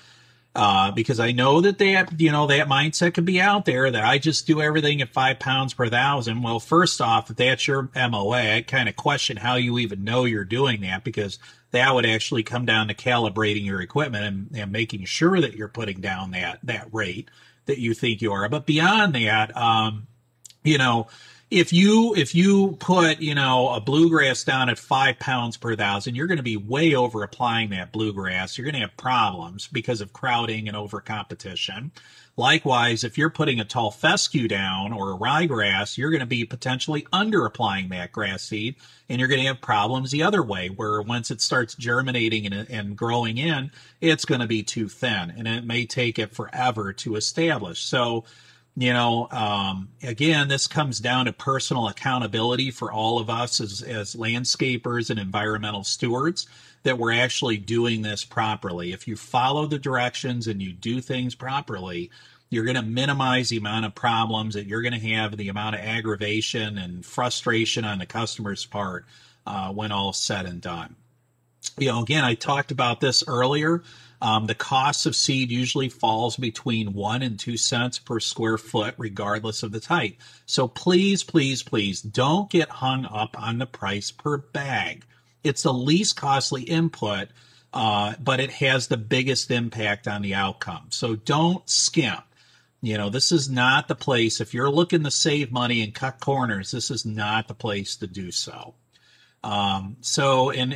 because I know that that mindset could be out there that I just do everything at 5 pounds per 1,000. Well, first off, if that's your MOA, I kind of question how you even know you're doing that, because that would actually come down to calibrating your equipment and making sure that you're putting down that rate that you think you are. But beyond that, if you put, a bluegrass down at 5 pounds per 1,000, you're going to be way over applying that bluegrass. You're going to have problems because of crowding and over competition. Likewise, if you're putting a tall fescue down or a ryegrass, you're going to be potentially under applying that grass seed, and you're going to have problems the other way, where once it starts germinating and growing in, it's going to be too thin, and it may take it forever to establish. So, again, this comes down to personal accountability for all of us as landscapers and environmental stewards, that we're actually doing this properly. If you follow the directions and you do things properly, you're going to minimize the amount of problems that you're going to have, the amount of aggravation and frustration on the customer's part when all's said and done. Again, I talked about this earlier. The cost of seed usually falls between 1 and 2 cents per square foot, regardless of the type. So please, please, please don't get hung up on the price per bag. It's the least costly input, but it has the biggest impact on the outcome. So don't skimp. This is not the place. If you're looking to save money and cut corners, this is not the place to do so. And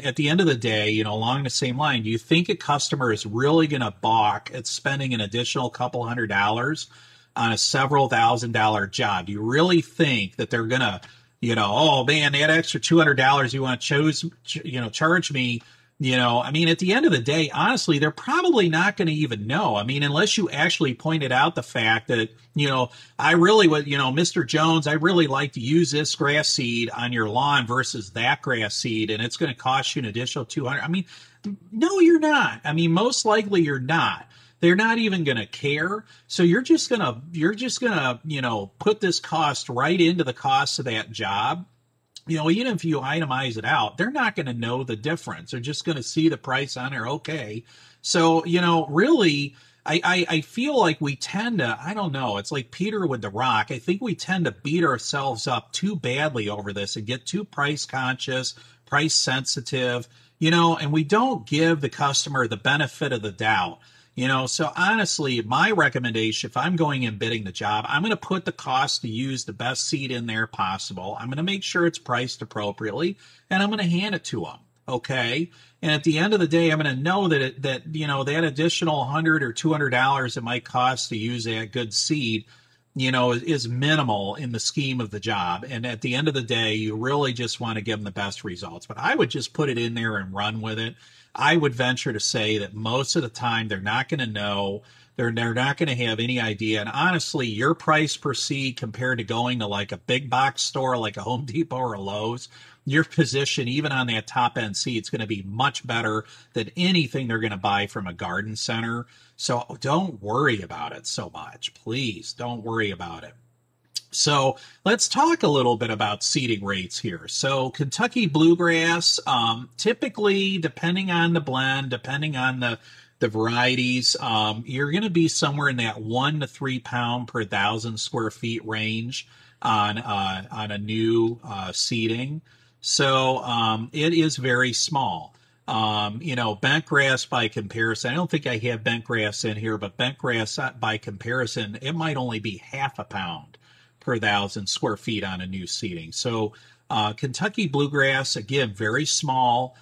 at the end of the day, along the same line, do you think a customer is really going to balk at spending an additional couple $100 on a several $1,000 job? Do you really think that they're going to, oh man, that extra $200 you want to charge me? At the end of the day, honestly, they're probably not going to even know. Unless you actually pointed out the fact that, I really would, Mr. Jones, I really like to use this grass seed on your lawn versus that grass seed, and it's going to cost you an additional $200. No, you're not. Most likely you're not. They're not even going to care. So you're just going to, put this cost right into the cost of that job. Even if you itemize it out, they're not going to know the difference. They're just going to see the price on there. Okay. So, really, I feel like we tend to, I don't know, it's like Peter with the rock. I think we tend to beat ourselves up too badly over this and get too price conscious, price sensitive, and we don't give the customer the benefit of the doubt. So honestly, my recommendation, if I'm going and bidding the job, I'm going to put the cost to use the best seed in there possible. I'm going to make sure it's priced appropriately, and I'm going to hand it to them. Okay. And at the end of the day, I'm going to know that that additional $100 or $200 it might cost to use that good seed, is minimal in the scheme of the job. And at the end of the day, you really just want to give them the best results. But I would just put it in there and run with it. I would venture to say that most of the time they're not going to know. They're not going to have any idea. And honestly, your price per seed compared to going to like a big box store like a Home Depot or a Lowe's, your position, even on that top end seed, is going to be much better than anything they're going to buy from a garden center. So don't worry about it so much. Please don't worry about it. So let's talk a little bit about seeding rates here. So Kentucky Bluegrass, typically, depending on the blend, depending on the varieties, you're going to be somewhere in that 1 to 3 pound per 1,000 square feet range on a new seeding. So it is very small. Bentgrass by comparison, I don't think I have bentgrass in here, but bentgrass by comparison, it might only be half a pound per 1,000 square feet on a new seeding. So Kentucky Bluegrass, again, very small,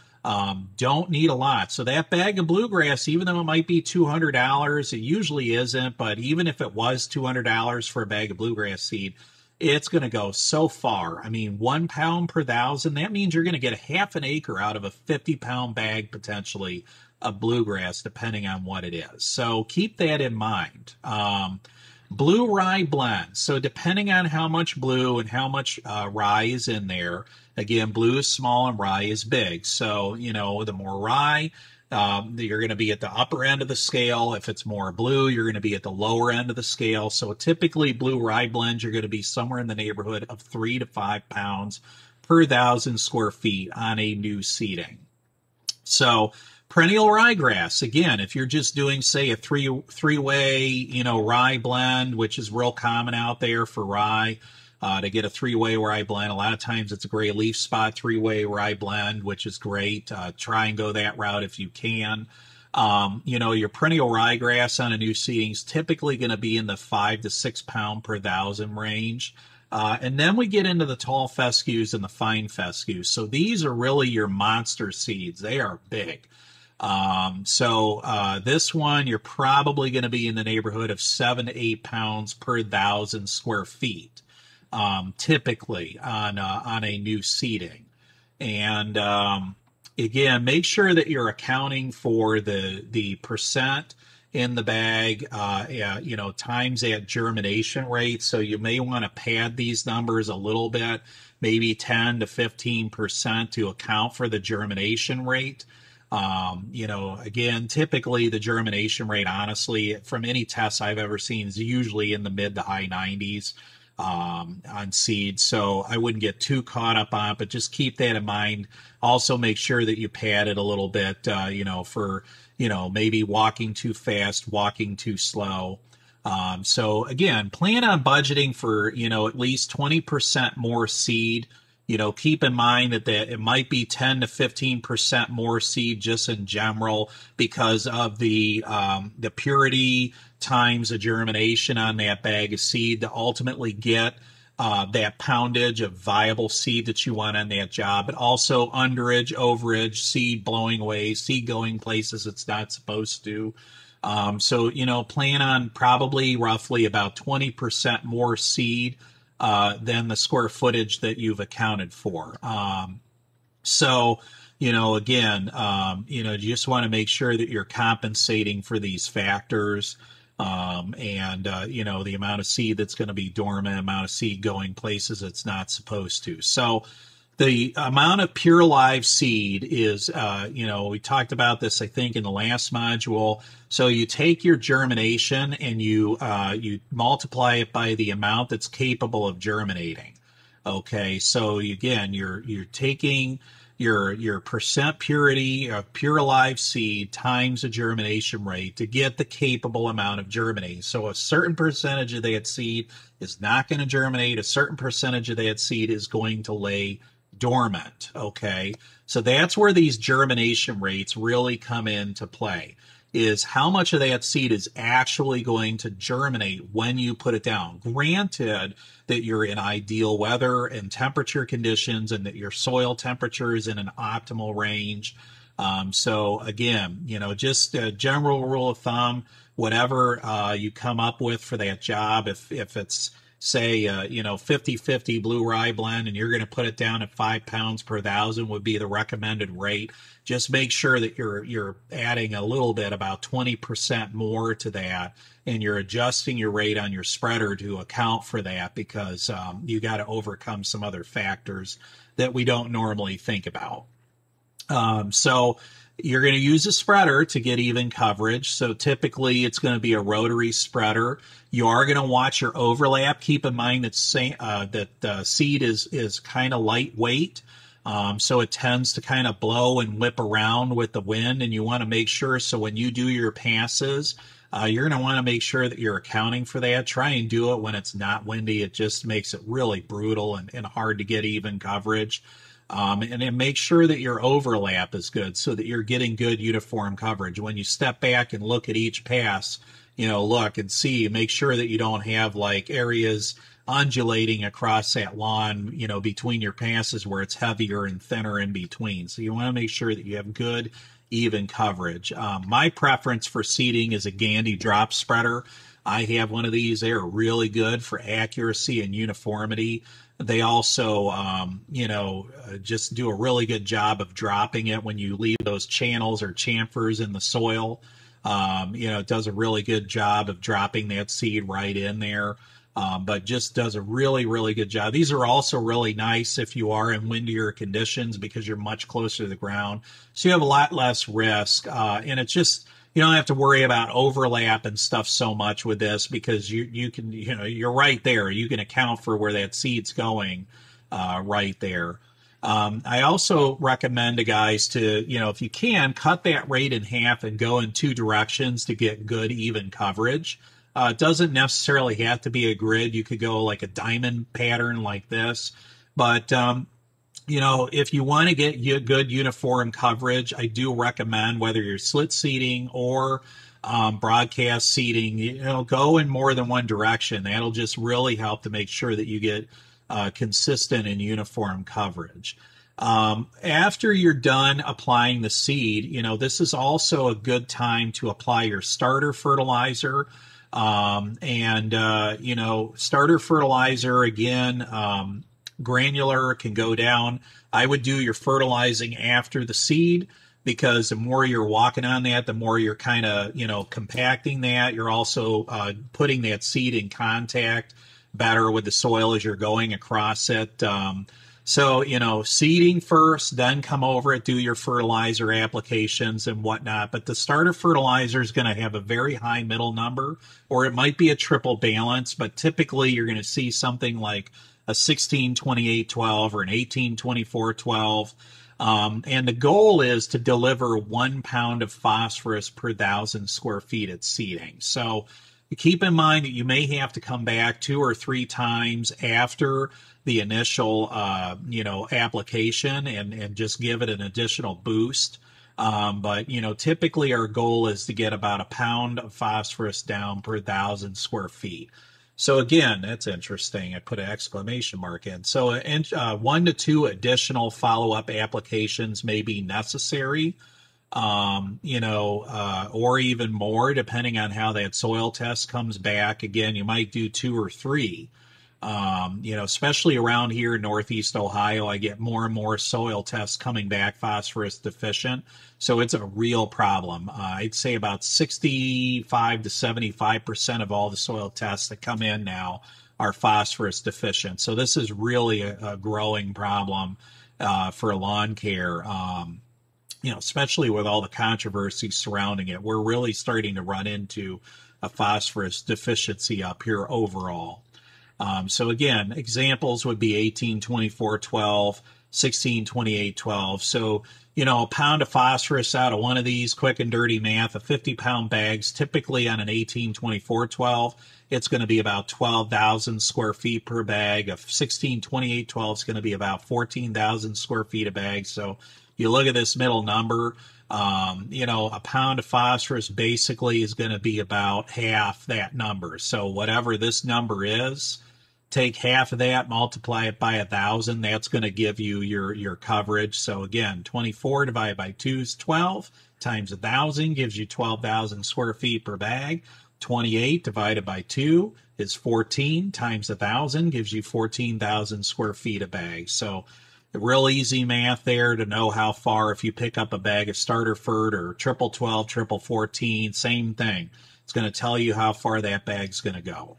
don't need a lot. So that bag of bluegrass, even though it might be $200, it usually isn't, but even if it was $200 for a bag of bluegrass seed, it's going to go so far. I mean, 1 pound per 1,000, that means you're going to get a half an acre out of a 50-pound bag, potentially, of bluegrass, depending on what it is. So keep that in mind. Blue rye blend. So depending on how much blue and how much rye is in there, again, blue is small and rye is big. So, the more rye, you're going to be at the upper end of the scale. If it's more blue, you're going to be at the lower end of the scale. So typically blue rye blends, you're going to be somewhere in the neighborhood of 3 to 5 pounds per 1,000 square feet on a new seeding. So perennial ryegrass, again, if you're just doing, say, a three-way, rye blend, which is real common out there for rye, to get a three-way rye blend. A lot of times it's a gray leaf spot three-way rye blend, which is great. Try and go that route if you can. Your perennial ryegrass on a new seeding is typically going to be in the 5 to 6 pound per 1,000 range. And then we get into the tall fescues and the fine fescues. So these are really your monster seeds. They are big. This one, you're probably going to be in the neighborhood of 7 to 8 pounds per 1,000 square feet, typically on a new seeding. And again, make sure that you're accounting for the percent in the bag, times that germination rate. So you may want to pad these numbers a little bit, maybe 10 to 15% to account for the germination rate. Again, typically the germination rate, honestly, from any tests I've ever seen, is usually in the mid to high 90s on seeds. So I wouldn't get too caught up on it, but just keep that in mind. Also make sure that you pad it a little bit, for, maybe walking too fast, walking too slow. So again, plan on budgeting for, at least 20% more seed. Keep in mind that it might be 10 to 15% more seed just in general because of the purity times the germination on that bag of seed to ultimately get that poundage of viable seed that you want on that job, but also underage, overage, seed blowing away, seed going places it's not supposed to. Plan on probably roughly about 20% more seed than the square footage that you've accounted for. You just want to make sure that you're compensating for these factors, the amount of seed that's going to be dormant, amount of seed going places it's not supposed to. So the amount of pure live seed is, we talked about this, I think, in the last module. So you take your germination and you multiply it by the amount that's capable of germinating. Okay, so again, you're taking your percent purity of pure live seed times the germination rate to get the capable amount of germinating. So a certain percentage of that seed is not going to germinate. A certain percentage of that seed is going to lay dormant. Okay, so that's where these germination rates really come into play. is how much of that seed is actually going to germinate when you put it down. Granted that you're in ideal weather and temperature conditions and that your soil temperature is in an optimal range. So again, just a general rule of thumb, whatever you come up with for that job, if it's say 50-50 blue rye blend and you're going to put it down at 5 pounds per thousand would be the recommended rate. Just make sure that you're adding a little bit, about 20% more to that, and you're adjusting your rate on your spreader to account for that, because you got to overcome some other factors that we don't normally think about. So you're going to use a spreader to get even coverage. So typically it's going to be a rotary spreader. You are going to watch your overlap. Keep in mind that seed is kind of lightweight. So it tends to kind of blow and whip around with the wind, and you want to make sure, so when you do your passes, you're going to want to make sure that you're accounting for that. Try and do it when it's not windy. It just makes it really brutal and hard to get even coverage. And then make sure that your overlap is good so that you're getting good uniform coverage. When you step back and look at each pass, look and see, make sure that you don't have like areas undulating across that lawn, between your passes where it's heavier and thinner in between. So you want to make sure that you have good, even coverage. My preference for seeding is a Gandy drop spreader. I have one of these. They are really good for accuracy and uniformity. They also, just do a really good job of dropping it when you leave those channels or chamfers in the soil. It does a really good job of dropping that seed right in there. But just does a really, really good job. These are also really nice if you are in windier conditions because you're much closer to the ground. So you have a lot less risk. And it's just, you don't have to worry about overlap and stuff so much with this because you can, you're right there. You can account for where that seed's going right there. I also recommend to guys to, if you can, cut that rate in half and go in 2 directions to get good, even coverage. It doesn't necessarily have to be a grid. You could go like a diamond pattern like this. But, if you want to get good uniform coverage, I do recommend, whether you're slit seeding or broadcast seeding, go in more than one direction. That'll just really help to make sure that you get consistent and uniform coverage. After you're done applying the seed, this is also a good time to apply your starter fertilizer. Starter fertilizer, again, granular can go down. I would do your fertilizing after the seed because the more you're walking on that, the more you're kind of, compacting that. You're also putting that seed in contact better with the soil as you're going across it. So, seeding first, then come over it, do your fertilizer applications and whatnot. But the starter fertilizer is going to have a very high middle number, or it might be a triple balance, but typically you're going to see something like a 16-28-12 or an 18-24-12. And the goal is to deliver 1 pound of phosphorus per 1,000 square feet at seeding. So keep in mind that you may have to come back 2 or 3 times after the initial, application and just give it an additional boost. But typically our goal is to get about 1 pound of phosphorus down per 1,000 square feet. So again, that's interesting. I put an exclamation mark in. So 1 to 2 additional follow-up applications may be necessary, or even more, depending on how that soil test comes back. Again, you might do 2 or 3. Especially around here in Northeast Ohio, I get more and more soil tests coming back phosphorus deficient. So it's a real problem. I'd say about 65 to 75% of all the soil tests that come in now are phosphorus deficient. So this is really a growing problem for lawn care. Especially with all the controversy surrounding it, we're really starting to run into a phosphorus deficiency up here overall. So again, examples would be 18-24-12, 16-28-12. So, a pound of phosphorus out of one of these, quick and dirty math, of 50-pound bags, typically on an 18-24-12, it's going to be about 12,000 square feet per bag. Of 16-28-12 is going to be about 14,000 square feet a bag. So you look at this middle number, You know, a pound of phosphorus basically is going to be about half that number. So whatever this number is, take half of that, multiply it by 1,000. That's going to give you your coverage. So again, 24 divided by 2 is 12 times 1,000 gives you 12,000 square feet per bag. 28 divided by 2 is 14 times 1,000 gives you 14,000 square feet a bag. So real easy math there to know how far, if you pick up a bag of starter fert or triple 12, triple 14, same thing. It's going to tell you how far that bag's going to go.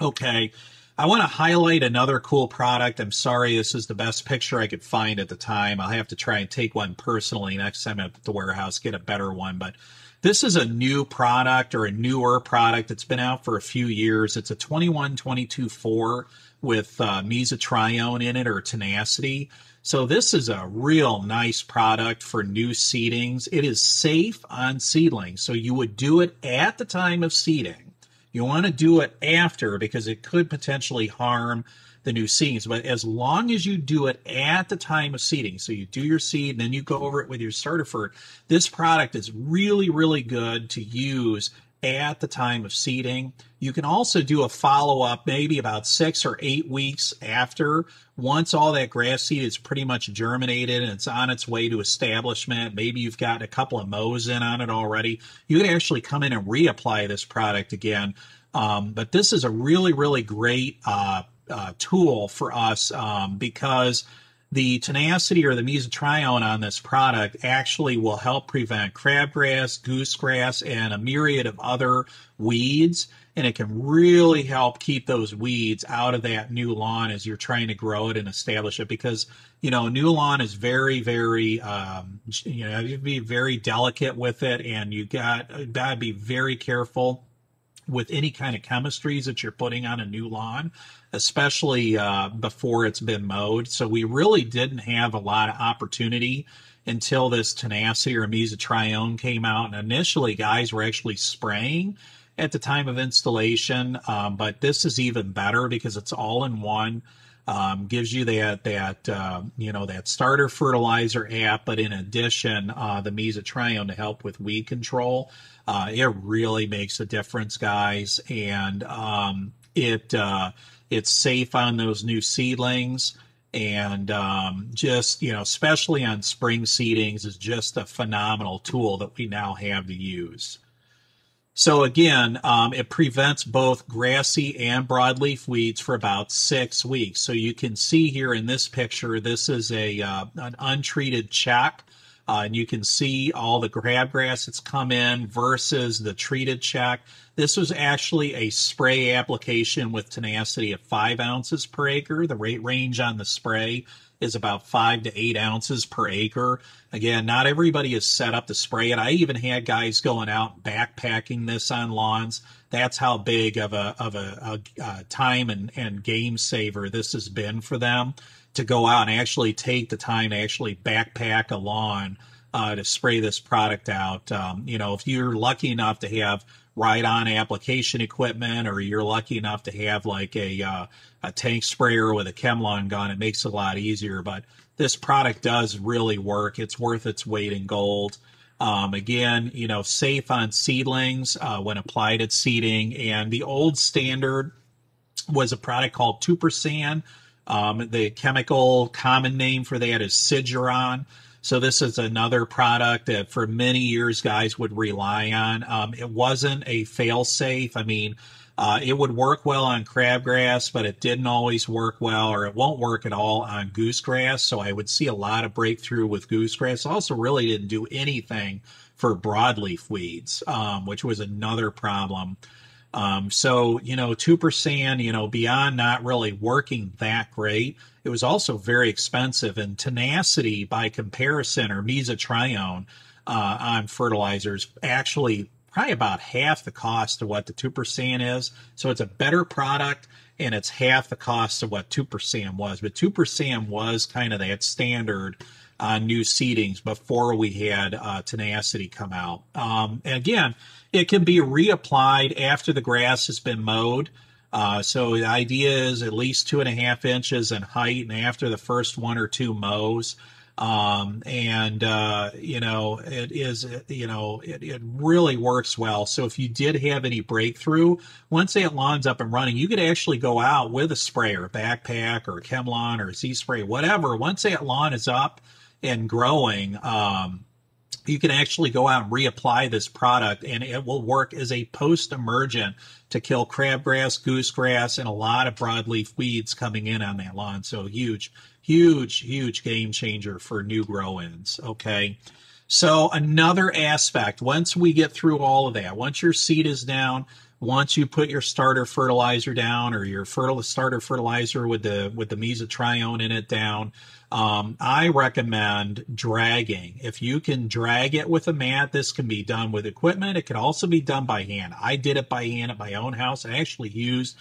Okay. I want to highlight another cool product. I'm sorry, this is the best picture I could find at the time. I'll have to try and take one personally next time I'm at the warehouse, get a better one. But this is a new product, or a newer product. It's been out for a few years. It's a 21-22-4 with mesotrione in it, or tenacity. So this is a real nice product for new seedings. It is safe on seedlings. So you would do it at the time of seeding. You want to do it after, because it could potentially harm the new seedings. But as long as you do it at the time of seeding, so you do your seed and then you go over it with your starter fert, this product is really, really good to use at the time of seeding. You can also do a follow-up maybe about 6 or 8 weeks after, once all that grass seed is pretty much germinated and it's on its way to establishment. Maybe you've got a couple of mows in on it already. You can actually come in and reapply this product again. But this is a really, really great tool for us because the tenacity, or the mesotrione on this product, actually will help prevent crabgrass, goosegrass, and a myriad of other weeds. And it can really help keep those weeds out of that new lawn as you're trying to grow it and establish it. Because, you know, new lawn is very, very, you know, you have to be very delicate with it, and you got to be very careful with any kind of chemistries that you're putting on a new lawn, especially before it's been mowed. So we really didn't have a lot of opportunity until this tenacity, or mesotrione, came out. And initially, guys were actually spraying at the time of installation, but this is even better because it's all in one. Gives you that you know, that starter fertilizer app, but in addition, the mesotrione to help with weed control. It really makes a difference, guys, and it's safe on those new seedlings, and just, you know, especially on spring seedings, is just a phenomenal tool that we now have to use. So again, it prevents both grassy and broadleaf weeds for about 6 weeks. So you can see here in this picture, this is an untreated check. And you can see all the crabgrass that's come in versus the treated check. This was actually a spray application with tenacity of 5 ounces per acre. The rate range on the spray is about 5 to 8 ounces per acre. Again, not everybody is set up to spray it. I even had guys going out backpacking this on lawns. That's how big of a time and game saver this has been for them, to go out and actually take the time to actually backpack a lawn to spray this product out. You know, if you're lucky enough to have ride-on application equipment, or you're lucky enough to have like a tank sprayer with a ChemLawn gun, it makes it a lot easier. But this product does really work. It's worth its weight in gold. Again, you know, safe on seedlings when applied at seeding. And the old standard was a product called 2%. The chemical common name for that is Siduron. So this is another product that for many years guys would rely on. It wasn't a fail-safe. I mean, it would work well on crabgrass, but it didn't always work well, or it won't work at all on goosegrass. So I would see a lot of breakthrough with goosegrass. Also really didn't do anything for broadleaf weeds, which was another problem. So, you know, 2%, you know, beyond not really working that great, it was also very expensive. And tenacity, by comparison, or mesotrione on fertilizers, actually probably about half the cost of what the 2% is. So it's a better product, and it's half the cost of what 2% was. But 2% was kind of that standard on new seedings before we had tenacity come out. And again, it can be reapplied after the grass has been mowed. So the idea is at least 2.5 inches in height, and after the first 1 or 2 mows. It is, it really works well. So if you did have any breakthrough, once that lawn's up and running, you could actually go out with a sprayer, backpack or a ChemLawn or a Z-Spray, whatever. Once that lawn is up and growing, you can actually go out and reapply this product, and it will work as a post-emergent to kill crabgrass, goosegrass, and a lot of broadleaf weeds coming in on that lawn. So huge, huge, huge game changer for new grow-ins. Okay. So another aspect, once we get through all of that, once your seed is down, once you put your starter fertilizer down, or your starter fertilizer with the mesotrione in it down, I recommend dragging. If you can drag it with a mat, this can be done with equipment. It can also be done by hand. I did it by hand at my own house. I actually used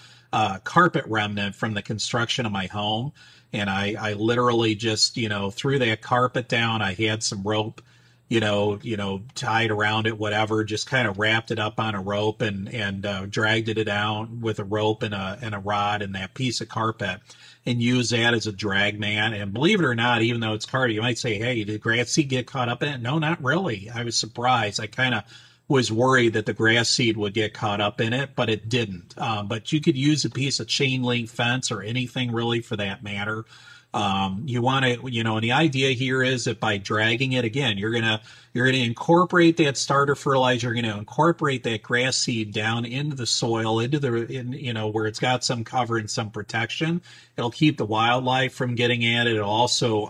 carpet remnant from the construction of my home, and I literally just, threw that carpet down. I had some rope, tied around it, whatever, just kind of wrapped it up on a rope and dragged it down with a rope and a rod and that piece of carpet, and use that as a drag mat. And believe it or not, even though it's carpet, you might say, hey, did grass seed get caught up in it? No, not really. I was surprised. I kind of was worried that the grass seed would get caught up in it, but it didn't. But you could use a piece of chain link fence or anything really for that matter. You want to, and the idea here is that by dragging it, again, you're gonna incorporate that starter fertilizer. You're gonna incorporate that grass seed down into the soil, where it's got some cover and some protection. It'll keep the wildlife from getting at it. It'll also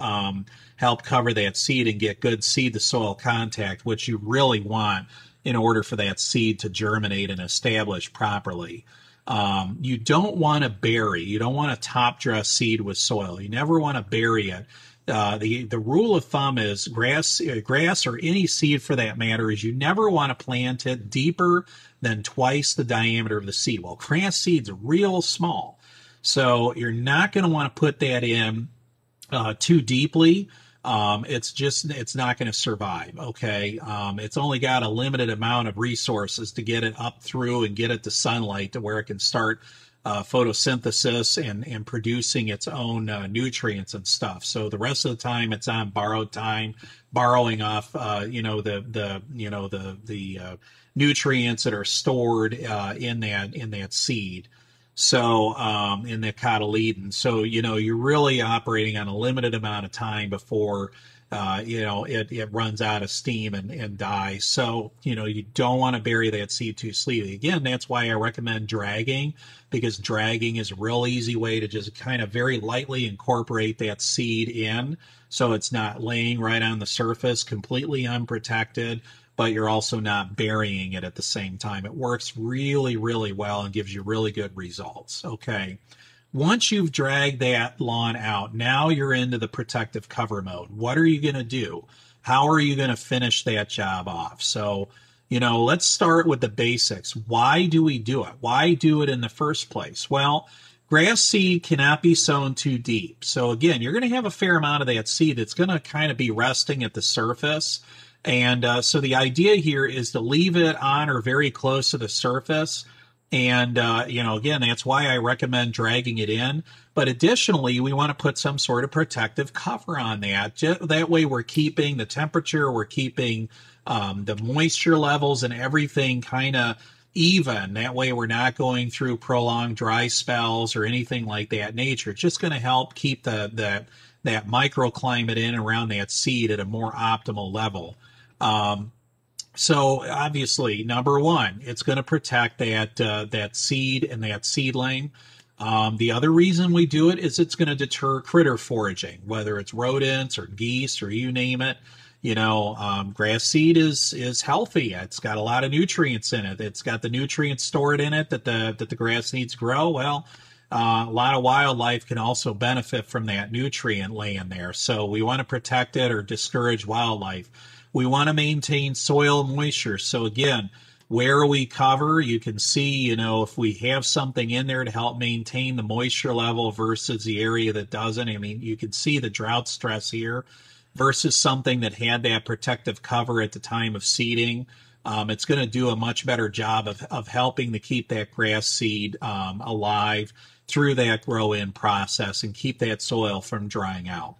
help cover that seed and get good seed to soil contact, which you really want in order for that seed to germinate and establish properly. You don't want to bury. You don't want to top dress seed with soil. You never want to bury it. The rule of thumb is grass or any seed for that matter is you never want to plant it deeper than twice the diameter of the seed. Well, grass seed's real small, so you're not going to want to put that in too deeply. It's not going to survive. Okay. It's only got a limited amount of resources to get it up through and get it to sunlight to where it can start photosynthesis and producing its own nutrients and stuff. So the rest of the time it's on borrowed time, borrowing off the nutrients that are stored in that seed. So, in the cotyledon. So, you're really operating on a limited amount of time before, it runs out of steam and dies. So, you don't want to bury that seed too sleepy. Again, that's why I recommend dragging, because dragging is a real easy way to just kind of very lightly incorporate that seed in. So it's not laying right on the surface, completely unprotected, but you're also not burying it at the same time. It works really, really well and gives you really good results. Okay. Once you've dragged that lawn out, now you're into the protective cover mode. What are you going to do? How are you going to finish that job off? So, let's start with the basics. Why do we do it? Why do it in the first place? Well, grass seed cannot be sown too deep. So again, you're going to have a fair amount of that seed that's going to kind of be resting at the surface. And so the idea here is to leave it on or very close to the surface. And, again, that's why I recommend dragging it in. But additionally, we want to put some sort of protective cover on that. That way we're keeping the temperature, we're keeping the moisture levels and everything kind of even. That way we're not going through prolonged dry spells or anything like that nature. It's just going to help keep that microclimate in around that seed at a more optimal level. So obviously, number one, it's going to protect that seed and that seedling. The other reason we do it is it's going to deter critter foraging, whether it's rodents or geese or you name it. Grass seed is healthy. It's got a lot of nutrients in it. It's got the nutrients stored in it that the grass needs to grow. Well, a lot of wildlife can also benefit from that nutrient laying there. So we want to protect it or discourage wildlife. We want to maintain soil moisture. So again, where we cover, you can see, if we have something in there to help maintain the moisture level versus the area that doesn't. I mean, you can see the drought stress here versus something that had that protective cover at the time of seeding. It's going to do a much better job of helping to keep that grass seed alive through that grow-in process and keep that soil from drying out.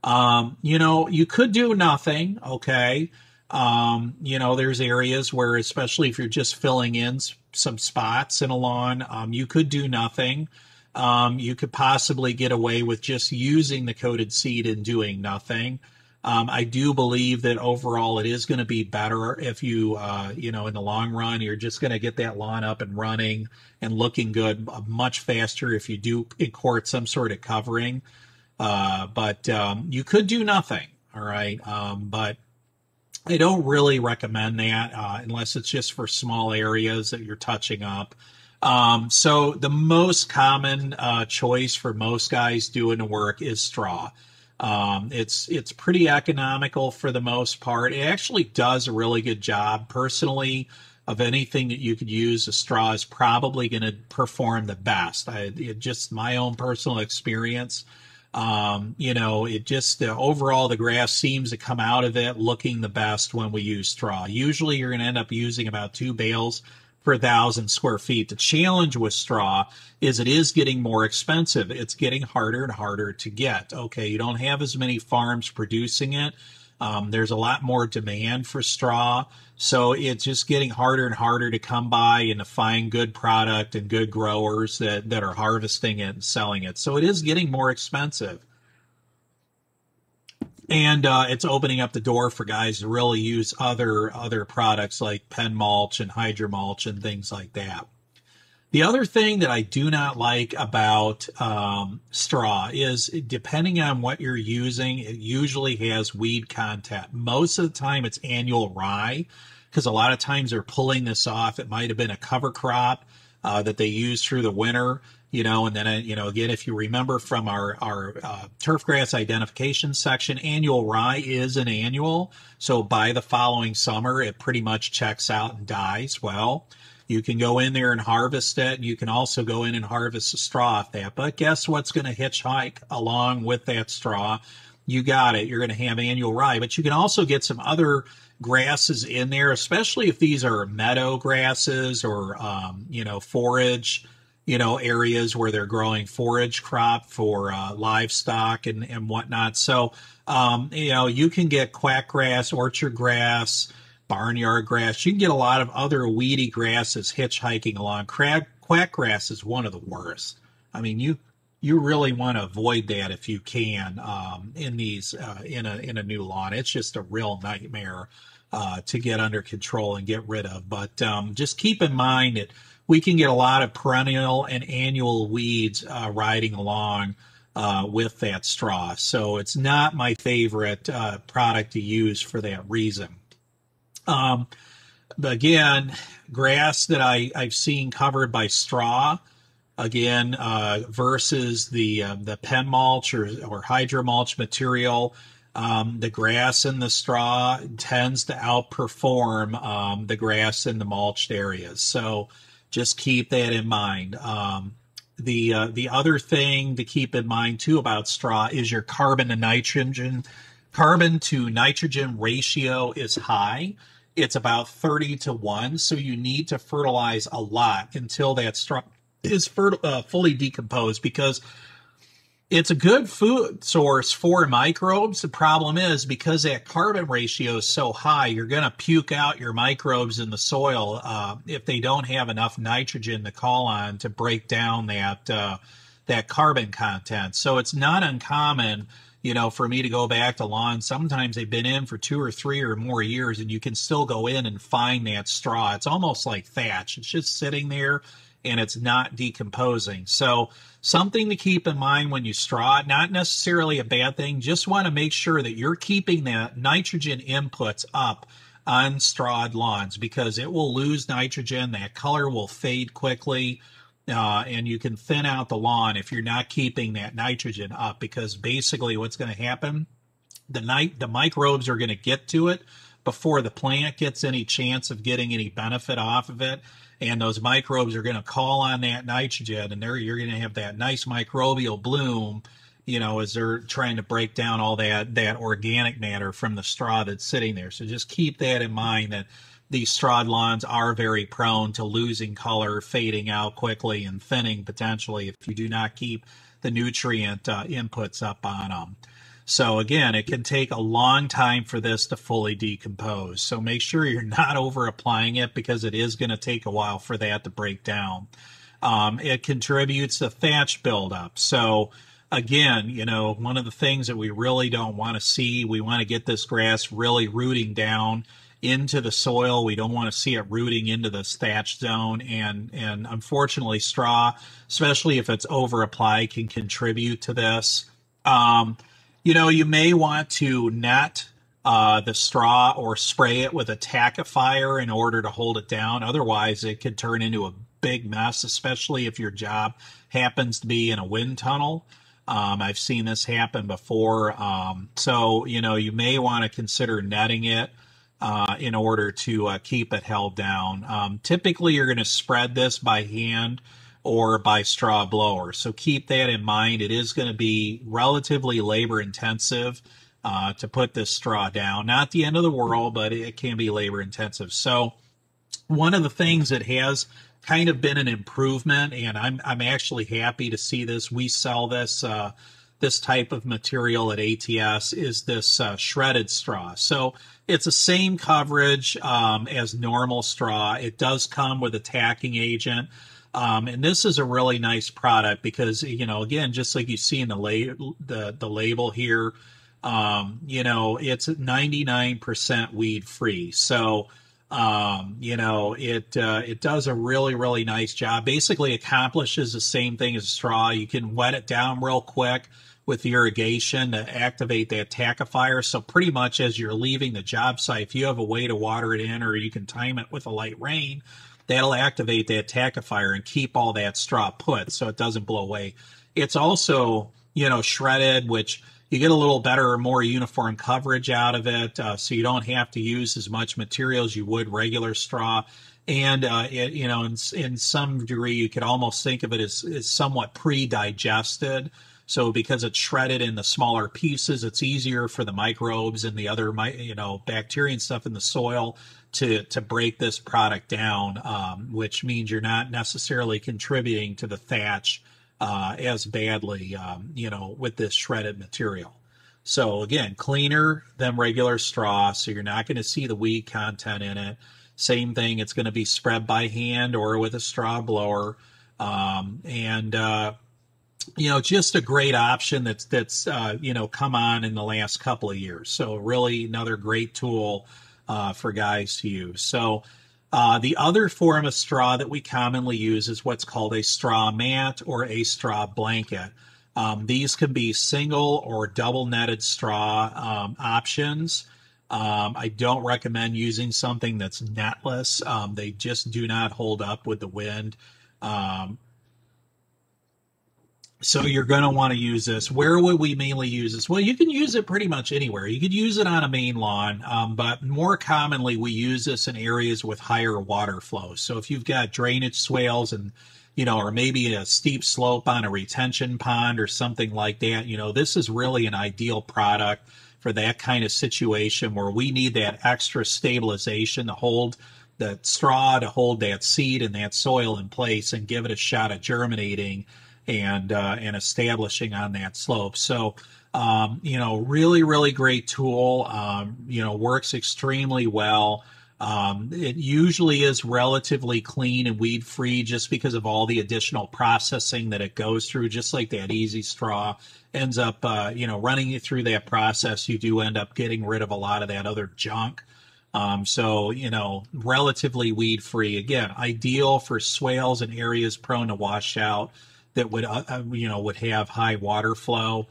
You could do nothing, okay? There's areas where, especially if you're just filling in some spots in a lawn, you could do nothing. You could possibly get away with just using the coated seed and doing nothing. I do believe that overall it is going to be better if in the long run, you're just going to get that lawn up and running and looking good much faster if you do incord some sort of covering. But you could do nothing, all right? But I don't really recommend that unless it's just for small areas that you're touching up. So the most common choice for most guys doing the work is straw. It's pretty economical for the most part. It actually does a really good job. Personally, of anything that you could use, a straw is probably going to perform the best. Just my own personal experience. It just overall the grass seems to come out of it looking the best when we use straw. Usually you're going to end up using about 2 bales per 1,000 square feet. The challenge with straw is it is getting more expensive. It's getting harder and harder to get. Okay, you don't have as many farms producing it. There's a lot more demand for straw. So it's just getting harder and harder to come by and to find good product and good growers that are harvesting it and selling it. So it is getting more expensive. And it's opening up the door for guys to really use other products like pen mulch and hydro mulch and things like that. The other thing that I do not like about straw is, depending on what you're using, it usually has weed content. Most of the time it's annual rye, because a lot of times they're pulling this off. It might have been a cover crop that they used through the winter, and then, again, if you remember from our turfgrass identification section, annual rye is an annual. So by the following summer, it pretty much checks out and dies. Well, you can go in there and harvest it. You can also go in and harvest the straw off that. But guess what's going to hitchhike along with that straw? You got it. You're going to have annual rye. But you can also get some other grasses in there, especially if these are meadow grasses or, forage, areas where they're growing forage crop for livestock and whatnot. So, you can get quackgrass, orchard grass, barnyard grass. You can get a lot of other weedy grasses hitchhiking along. Quackgrass is one of the worst. I mean, you really want to avoid that if you can in a new lawn. It's just a real nightmare to get under control and get rid of. But just keep in mind that we can get a lot of perennial and annual weeds riding along with that straw. So it's not my favorite product to use for that reason. But again, grass that I've seen covered by straw, again, versus the pen mulch or hydro mulch material, the grass in the straw tends to outperform the grass in the mulched areas. So just keep that in mind. The other thing to keep in mind too about straw is your carbon to nitrogen ratio is high. It's about 30-1, so you need to fertilize a lot until that straw is fully decomposed, because it's a good food source for microbes. The problem is, because that carbon ratio is so high, you're going to puke out your microbes in the soil if they don't have enough nitrogen to call on to break down that carbon content. So it's not uncommon, for me to go back to lawns. Sometimes they've been in for 2 or 3 or more years, and you can still go in and find that straw. It's almost like thatch. It's just sitting there and it's not decomposing. So something to keep in mind when you straw, not necessarily a bad thing. Just want to make sure that you're keeping the nitrogen inputs up on strawed lawns, because it will lose nitrogen. That color will fade quickly. And you can thin out the lawn if you're not keeping that nitrogen up, because basically what's going to happen, the microbes are going to get to it before the plant gets any chance of getting any benefit off of it. And those microbes are going to call on that nitrogen, and you're going to have that nice microbial bloom, as they're trying to break down all that organic matter from the straw that's sitting there. So just keep that in mind, that these strawed lawns are very prone to losing color, fading out quickly, and thinning potentially if you do not keep the nutrient inputs up on them. So again, it can take a long time for this to fully decompose. So make sure you're not over applying it because it is going to take a while for that to break down. It contributes to thatch buildup. So again, you know, one of the things that we really don't want to see, we want to get this grass really rooting down into the soil. We don't want to see it rooting into this thatch zone. And unfortunately, straw, especially if it's over applied, can contribute to this. You know, you may want to net the straw or spray it with a tackifier in order to hold it down. Otherwise, it could turn into a big mess, especially if your job happens to be in a wind tunnel. I've seen this happen before. So, you know, you may want to consider netting it in order to keep it held down. Typically, you're going to spread this by hand or by straw blower. So keep that in mind. It is going to be relatively labor intensive to put this straw down. Not the end of the world, but it can be labor intensive. So one of the things that has kind of been an improvement, and I'm actually happy to see this. We sell this this type of material at ATS, is this shredded straw. So it's the same coverage as normal straw. It does come with a tacking agent. And this is a really nice product because, you know, again, just like you see in the label here, you know, it's 99% weed free. So, you know, it does a really, really nice job. Basically accomplishes the same thing as straw. You can wet it down real quick with irrigation to activate that tackifier. So pretty much as you're leaving the job site, if you have a way to water it in, or you can time it with a light rain, that'll activate that tackifier and keep all that straw put so it doesn't blow away. It's also, you know, shredded, which you get a little better or more uniform coverage out of it, so you don't have to use as much material as you would regular straw. And, you know, in some degree, you could almost think of it as somewhat pre-digested. So because it's shredded in the smaller pieces, it's easier for the microbes and the other, you know, bacteria and stuff in the soil to break this product down, which means you're not necessarily contributing to the thatch as badly, you know, with this shredded material. So again, cleaner than regular straw, so you're not going to see the weed content in it. Same thing, it's going to be spread by hand or with a straw blower. You know, just a great option that's you know, come on in the last couple of years. So really another great tool for guys to use. So the other form of straw that we commonly use is what's called a straw mat or a straw blanket. These can be single or double netted straw options. I don't recommend using something that's netless. They just do not hold up with the wind. So you're going to want to use this. Where would we mainly use this? Well, you can use it pretty much anywhere. You could use it on a main lawn, but more commonly we use this in areas with higher water flow. So if you've got drainage swales and, you know, or maybe a steep slope on a retention pond or something like that, you know, this is really an ideal product for that kind of situation where we need that extra stabilization to hold the straw, to hold that seed and that soil in place and give it a shot at germinating and establishing on that slope. So, you know, really, really great tool. You know, works extremely well. It usually is relatively clean and weed free just because of all the additional processing that it goes through. Just like that easy straw ends up, you know, running you through that process, you do end up getting rid of a lot of that other junk. So, you know, relatively weed free. Again, ideal for swales and areas prone to washout that would, you know, would have high water flow.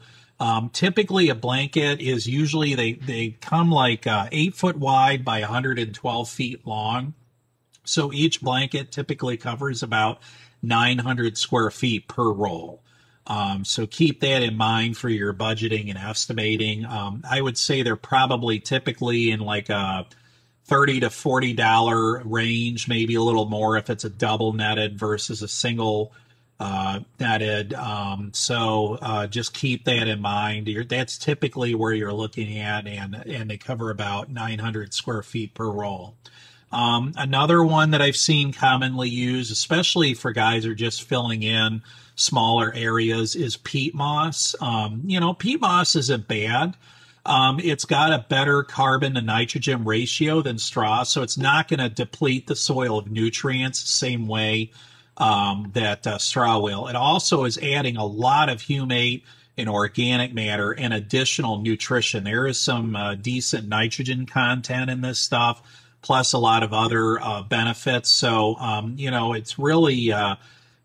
Typically a blanket is usually, they come like 8 foot wide by 112 feet long. So each blanket typically covers about 900 square feet per roll. So keep that in mind for your budgeting and estimating. I would say they're probably typically in like a $30 to $40 range, maybe a little more if it's a double netted versus a single netted. So just keep that in mind. That's typically where you're looking at, and they cover about 900 square feet per roll. Another one that I've seen commonly used, especially for guys who are just filling in smaller areas is peat moss. Peat moss isn't bad. It's got a better carbon to nitrogen ratio than straw, so it's not going to deplete the soil of nutrients the same way that straw will. It also is adding a lot of humate and organic matter and additional nutrition. There is some decent nitrogen content in this stuff, plus a lot of other benefits. So, it's really, a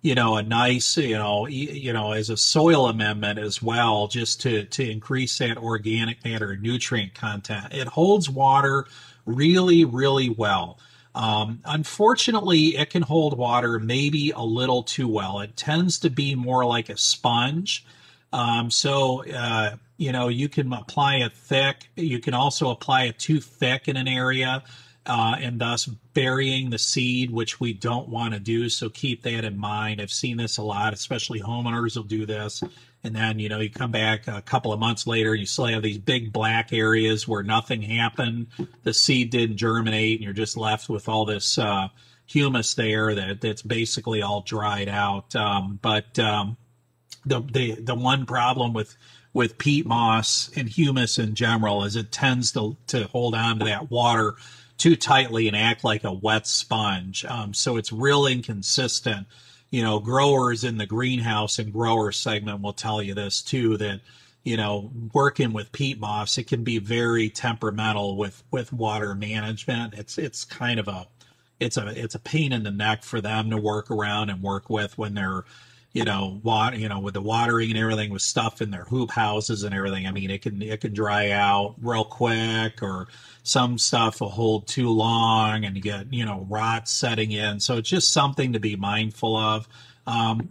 nice, as a soil amendment as well, just to increase that organic matter and nutrient content. It holds water really, really well. Unfortunately, it can hold water maybe a little too well. It tends to be more like a sponge. You can apply it thick. You can also apply it too thick in an area, and thus burying the seed, which we don't want to do. So keep that in mind. I've seen this a lot, especially homeowners will do this. And then, you come back a couple of months later, you still have these big black areas where nothing happened. The seed didn't germinate, and you're just left with all this, humus there that's basically all dried out. The one problem with peat moss and humus in general is it tends to hold on to that water too tightly and act like a wet sponge. So it's real inconsistent. Growers in the greenhouse and grower segment will tell you this too, that, working with peat moss, it can be very temperamental with water management. It's kind of it's a pain in the neck for them to work around and work with when they're, with the watering and everything, with stuff in their hoop houses and everything. I mean, it can dry out real quick, or some stuff will hold too long and you get, rot setting in. So it's just something to be mindful of.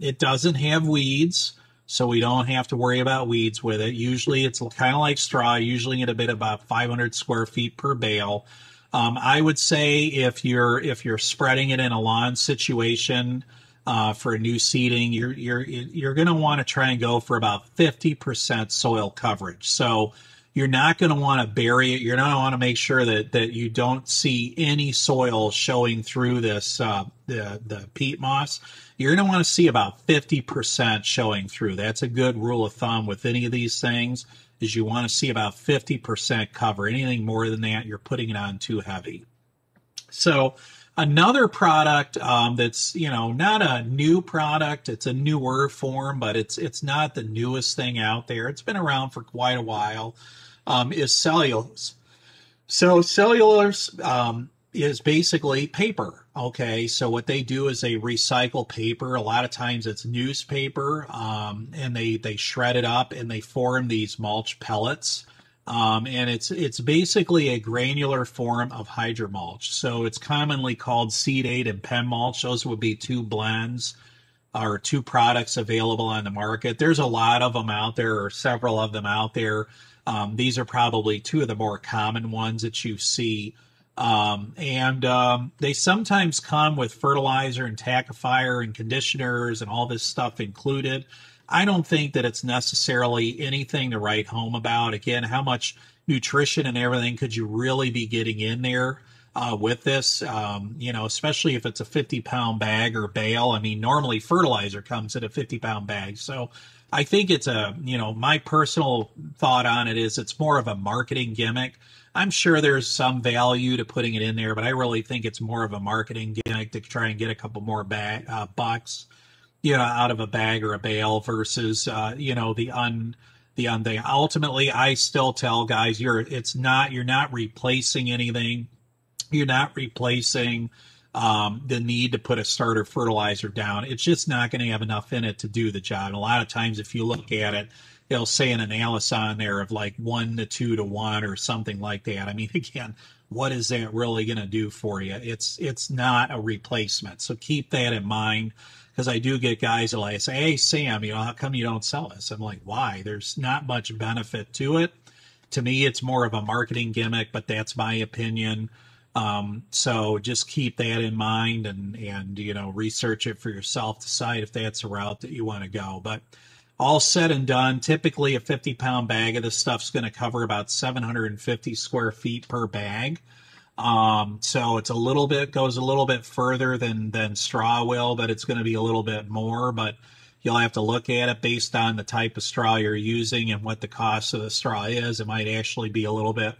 It doesn't have weeds, so we don't have to worry about weeds with it. Usually it's kind of like straw, usually at about 500 square feet per bale. I would say if you're spreading it in a lawn situation, for a new seeding, you're going to want to try and go for about 50% soil coverage. So you're not going to want to bury it. You're going to want to make sure that you don't see any soil showing through this the peat moss. You're going to want to see about 50% showing through. That's a good rule of thumb with any of these things, is you want to see about 50% cover. Anything more than that, you're putting it on too heavy. So another product that's, not a new product, it's a newer form, but it's not the newest thing out there. It's been around for quite a while, is cellulose. So cellulose is basically paper. Okay, so what they do is they recycle paper. A lot of times it's newspaper, and they shred it up and they form these mulch pellets. And it's basically a granular form of hydromulch. So it's commonly called seed aid and pen mulch. Those would be two blends or two products available on the market. There's a lot of them out there, or several of them out there. These are probably two of the more common ones that you see. They sometimes come with fertilizer and tackifier and conditioners and all this stuff included. I don't think that it's necessarily anything to write home about. Again, how much nutrition and everything could you really be getting in there with this? Especially if it's a 50-pound bag or bale. I mean, normally fertilizer comes in a 50-pound bag. So I think it's my personal thought on it is it's more of a marketing gimmick. I'm sure there's some value to putting it in there, but I really think it's more of a marketing gimmick to try and get a couple more bucks, out of a bag or a bale versus, the thing. Ultimately, I still tell guys, you're not replacing anything. You're not replacing the need to put a starter fertilizer down. It's just not going to have enough in it to do the job. And a lot of times, if you look at it, it'll say an analysis on there of like 1 to 2 to 1 or something like that. I mean, again, what is that really going to do for you? It's not a replacement. So keep that in mind, because I do get guys that like say, hey, Sam, how come you don't sell this? I'm like, why? There's not much benefit to it. To me, it's more of a marketing gimmick, but that's my opinion. So just keep that in mind and research it for yourself, decide if that's a route that you want to go. But all said and done, typically a 50-pound bag of this stuff's going to cover about 750 square feet per bag. So it's goes a little bit further than straw will, but it's going to be a little bit more. But You'll have to look at it based on the type of straw you're using and what the cost of the straw is. It might actually be a little bit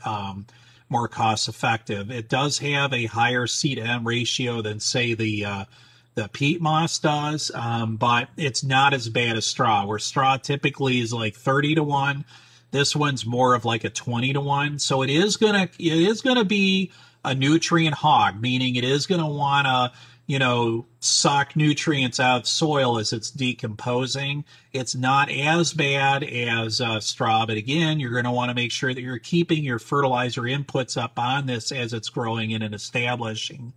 more cost effective. It does have a higher C/N ratio than, say, the peat moss does, but it's not as bad as straw, where straw typically is like 30-1. This one's more of like a 20-1. So it is gonna be a nutrient hog, meaning it is gonna wanna, suck nutrients out of the soil as it's decomposing. It's not as bad as straw, but again, you're going to want to make sure that you're keeping your fertilizer inputs up on this as it's growing in and establishing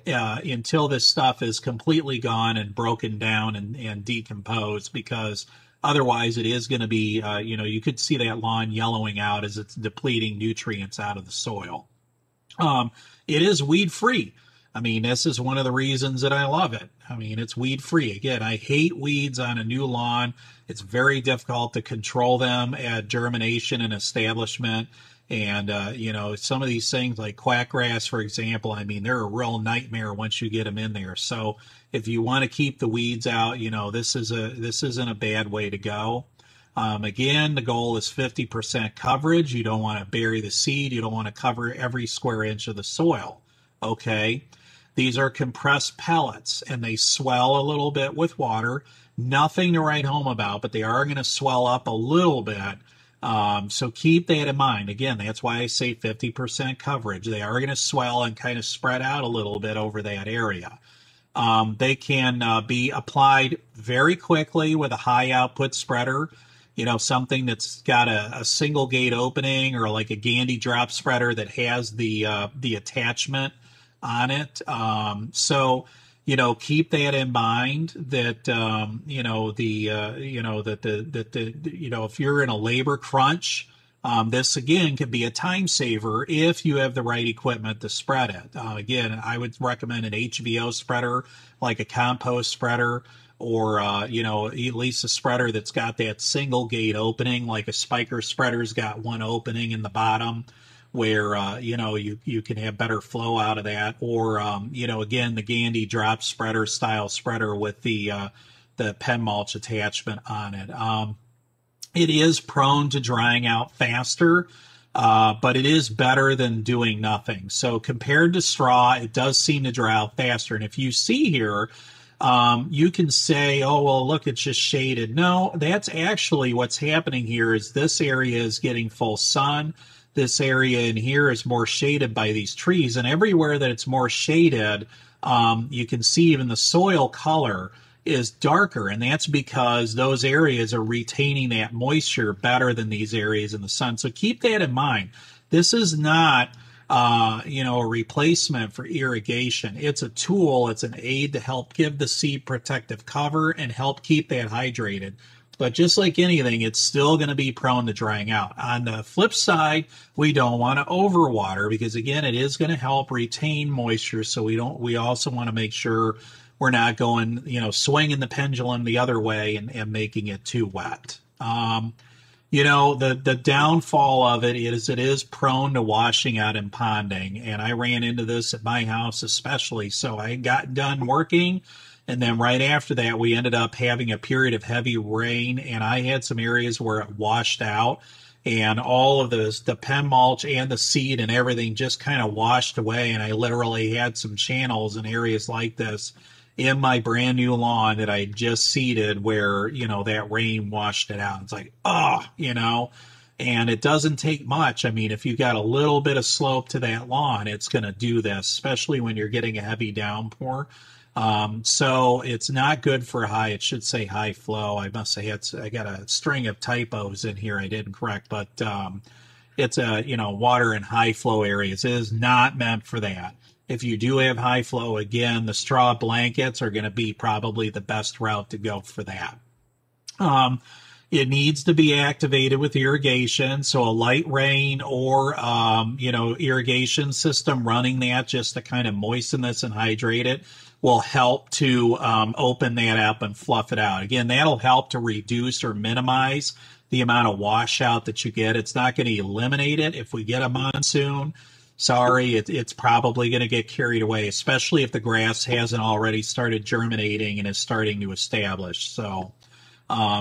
until this stuff is completely gone and broken down and decomposed, because otherwise it is going to be, you could see that lawn yellowing out as it's depleting nutrients out of the soil. It is weed free. I mean, this is one of the reasons that I love it. I mean, it's weed free. Again, I hate weeds on a new lawn. It's very difficult to control them at germination and establishment. And, some of these things like quackgrass, for example, I mean, they're a real nightmare once you get them in there. So if you want to keep the weeds out, this isn't a bad way to go. Again, the goal is 50% coverage. You don't want to bury the seed. You don't want to cover every square inch of the soil. Okay. These are compressed pellets, and they swell a little bit with water. Nothing to write home about, but they are going to swell up a little bit. So keep that in mind. Again, that's why I say 50% coverage. They are going to swell and kind of spread out a little bit over that area. They can be applied very quickly with a high output spreader. Something that's got a single gate opening, or like a Gandy drop spreader that has the attachment on it. So keep that in mind, that if you're in a labor crunch, this again could be a time saver if you have the right equipment to spread it. Again, I would recommend an HVO spreader, like a compost spreader, or at least a spreader that's got that single gate opening, like a spiker spreader's got one opening in the bottom, where you can have better flow out of that. Or again, the Gandy drop spreader style spreader with the pen mulch attachment on it. It is prone to drying out faster, but it is better than doing nothing. So compared to straw, it does seem to dry out faster. And if you see here, you can say, oh, well, look, it's just shaded. No, that's actually what's happening here. Is this area is getting full sun. This area in here is more shaded by these trees, and everywhere that it's more shaded, you can see even the soil color is darker, and that's because those areas are retaining that moisture better than these areas in the sun. So keep that in mind. This is not a replacement for irrigation. It's a tool. It's an aid to help give the seed protective cover and help keep that hydrated. But just like anything, it's still going to be prone to drying out. On the flip side, we don't want to overwater, because again, it is going to help retain moisture. So we also want to make sure we're not going, swinging the pendulum the other way and making it too wet. The downfall of it is prone to washing out and ponding. And I ran into this at my house especially. So I got done working, and then right after that, we ended up having a period of heavy rain, and I had some areas where it washed out, and all of the pen mulch and the seed and everything just kind of washed away. And I literally had some channels in areas like this in my brand new lawn that I just seeded where, that rain washed it out. It's like, and it doesn't take much. I mean, if you've got a little bit of slope to that lawn, it's going to do this, especially when you're getting a heavy downpour. So it's not good for it should say high flow. I must say I got a string of typos in here I didn't correct, but it's water in high flow areas. It is not meant for that. If you do have high flow, again, the straw blankets are going to be probably the best route to go for that. It needs to be activated with irrigation, so a light rain or, irrigation system running that just to kind of moisten this and hydrate it will help to open that up and fluff it out. Again, that'll help to reduce or minimize the amount of washout that you get. It's not going to eliminate it. If we get a monsoon, sorry, it's probably going to get carried away, especially if the grass hasn't already started germinating and is starting to establish. So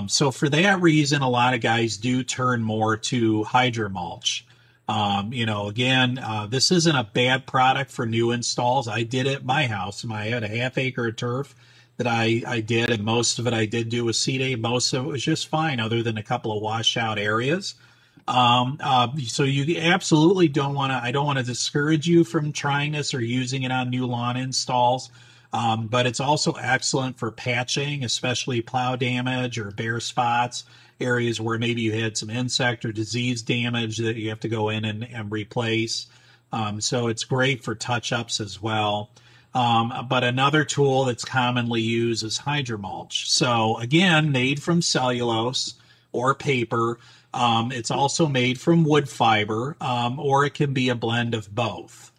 So for that reason, a lot of guys do turn more to hydromulch. Again, this isn't a bad product for new installs. I did it at my house. I had a half acre of turf that I did, and most of it I did do with seed aid. Most of it was just fine, other than a couple of washout areas. So you absolutely don't want to, I don't want to discourage you from trying this or using it on new lawn installs. But it's also excellent for patching, especially plow damage or bare spots, areas where maybe you had some insect or disease damage that you have to go in and replace. So it's great for touch-ups as well. But another tool that's commonly used is hydromulch. So again, made from cellulose or paper. It's also made from wood fiber, or it can be a blend of both.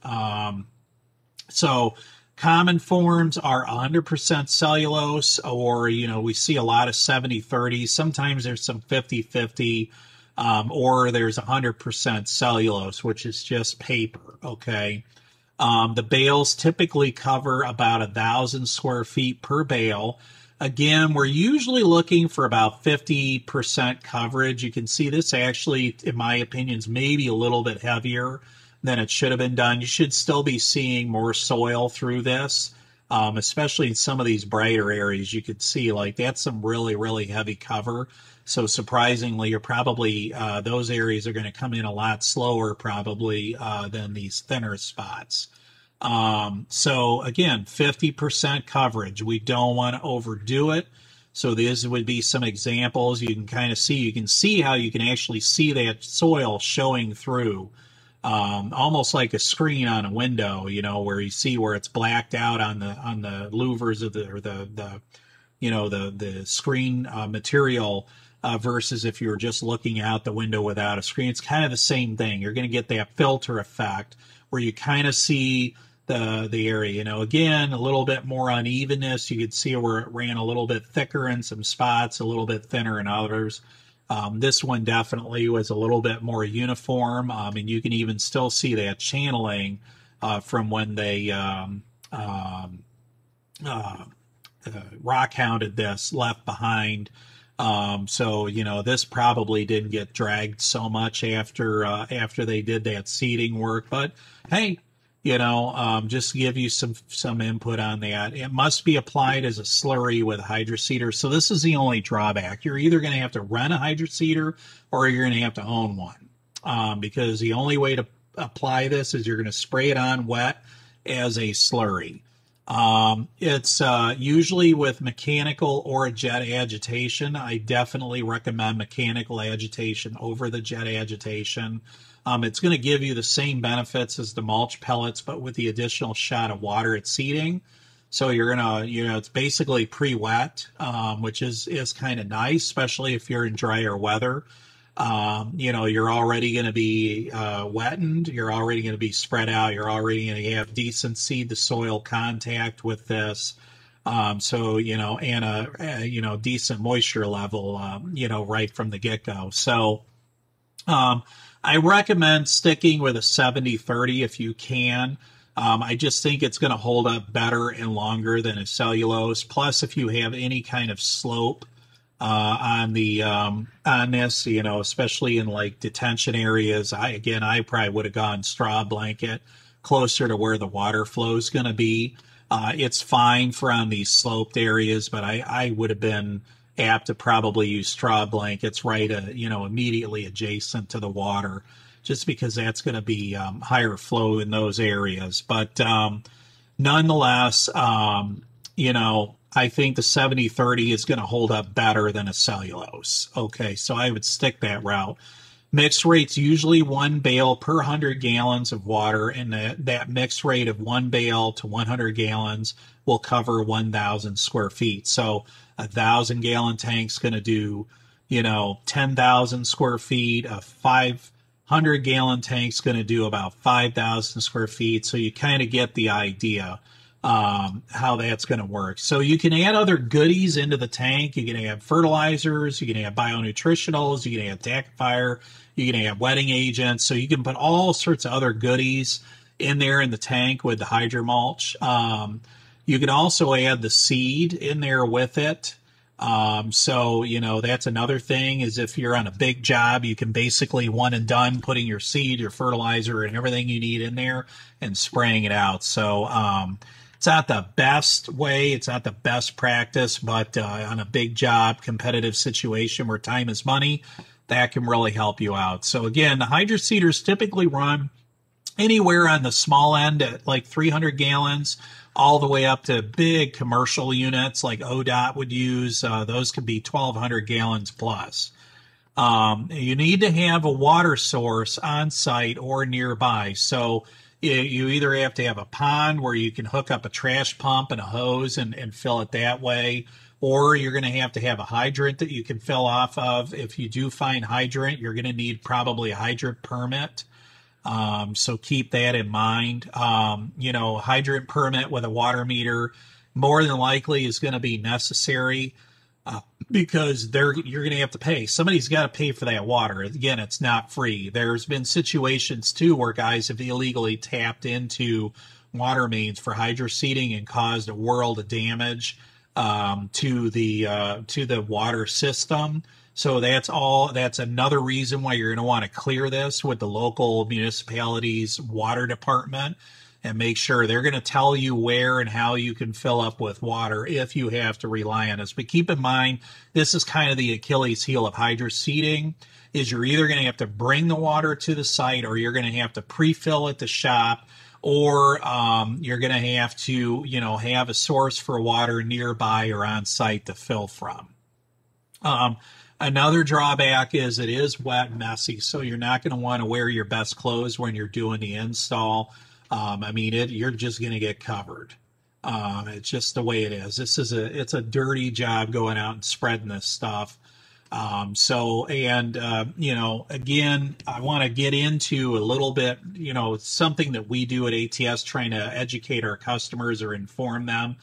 So common forms are 100% cellulose, or, we see a lot of 70-30. Sometimes there's some 50-50, or there's 100% cellulose, which is just paper, okay? The bales typically cover about 1,000 square feet per bale. Again, we're usually looking for about 50% coverage. You can see this actually, in my opinion, is maybe a little bit heavier than it should have been done. You should still be seeing more soil through this, especially in some of these brighter areas. You could see like that's some really, really heavy cover. So surprisingly, you're probably, those areas are going to come in a lot slower probably than these thinner spots. So again, 50% coverage. We don't want to overdo it. So these would be some examples. You can kind of see, you can see how you can actually see that soil showing through, almost like a screen on a window, where you see where it's blacked out on the louvers of the screen material, versus if you were just looking out the window without a screen. It's kind of the same thing. You're going to get that filter effect where you kind of see the area, again, a little bit more unevenness. You could see where it ran a little bit thicker in some spots, a little bit thinner in others. This one definitely was a little bit more uniform, and you can even still see that channeling from when they rock hounded this left behind. So this probably didn't get dragged so much after they did that seeding work, but hey, just to give you some input on that. It must be applied as a slurry with a hydroseeder. So this is the only drawback. You're either going to have to rent a hydroseeder or you're going to have to own one, because the only way to apply this is you're going to spray it on wet as a slurry. It's usually with mechanical or jet agitation. I definitely recommend mechanical agitation over the jet agitation. It's going to give you the same benefits as the mulch pellets, but with the additional shot of water at seeding. So you're going to, it's basically pre-wet, which is kind of nice, especially if you're in drier weather. You're already going to be wettened. You're already going to be spread out. You're already going to have decent seed to soil contact with this. And a decent moisture level, right from the get-go. So, I recommend sticking with a 70-30 if you can. I just think it's going to hold up better and longer than a cellulose. Plus, if you have any kind of slope on this, especially in like detention areas, I probably would have gone straw blanket closer to where the water flow is going to be. It's fine for on these sloped areas, but I would have been apt to probably use straw blankets right, immediately adjacent to the water, just because that's going to be higher flow in those areas. But nonetheless, I think the 70-30 is going to hold up better than a cellulose. Okay, so I would stick that route. Mix rate's usually 1 bale per 100 gallons of water, and that mix rate of 1 bale to 100 gallons will cover 1,000 square feet. So a 1,000-gallon tank's going to do, 10,000 square feet. A 500-gallon tank's going to do about 5,000 square feet. So you kind of get the idea how that's going to work. So you can add other goodies into the tank. You can add fertilizers, you can add bionutritionals, you can add tackifier, you can add wetting agents. So you can put all sorts of other goodies in there in the tank with the hydromulch. You can also add the seed in there with it. So, that's another thing is if you're on a big job, you can basically one and done putting your seed, your fertilizer, and everything you need in there and spraying it out. So, it's not the best way, it's not the best practice, but on a big job, competitive situation where time is money, that can really help you out. So again, the hydro seeders typically run anywhere on the small end at like 300 gallons all the way up to big commercial units like ODOT would use. Those could be 1,200 gallons plus. You need to have a water source on site or nearby. So you either have to have a pond where you can hook up a trash pump and a hose and fill it that way, or you're going to have a hydrant that you can fill off of. If you do find hydrant, you're going to need probably a hydrant permit. So keep that in mind. Hydrant permit with a water meter more than likely is going to be necessary because you're going to have to pay. Somebody's got to pay for that water. Again, it's not free. There's been situations too where guys have illegally tapped into water mains for hydro seeding and caused a world of damage to the water system. So that's another reason why you're going to want to clear this with the local municipality's water department and make sure they're going to tell you where and how you can fill up with water if you have to rely on us. But keep in mind, this is kind of the Achilles heel of hydro seeding, is you're either going to have to bring the water to the site or you're going to have to pre-fill at the shop, or you're going to have to, have a source for water nearby or on site to fill from. Another drawback is it is wet and messy, so you're not going to want to wear your best clothes when you're doing the install. You're just going to get covered. It's just the way it is. It's a dirty job going out and spreading this stuff. Again, I want to get into a little bit, something that we do at ATS, trying to educate our customers or inform them.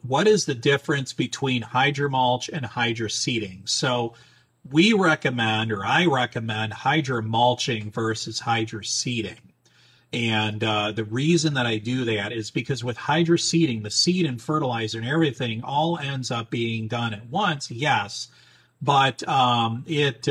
What is the difference between hydro mulch and hydro seeding? So I recommend hydro mulching versus hydro seeding. And the reason that I do that is because with hydro seeding, the seed and fertilizer and everything all ends up being done at once, yes, but it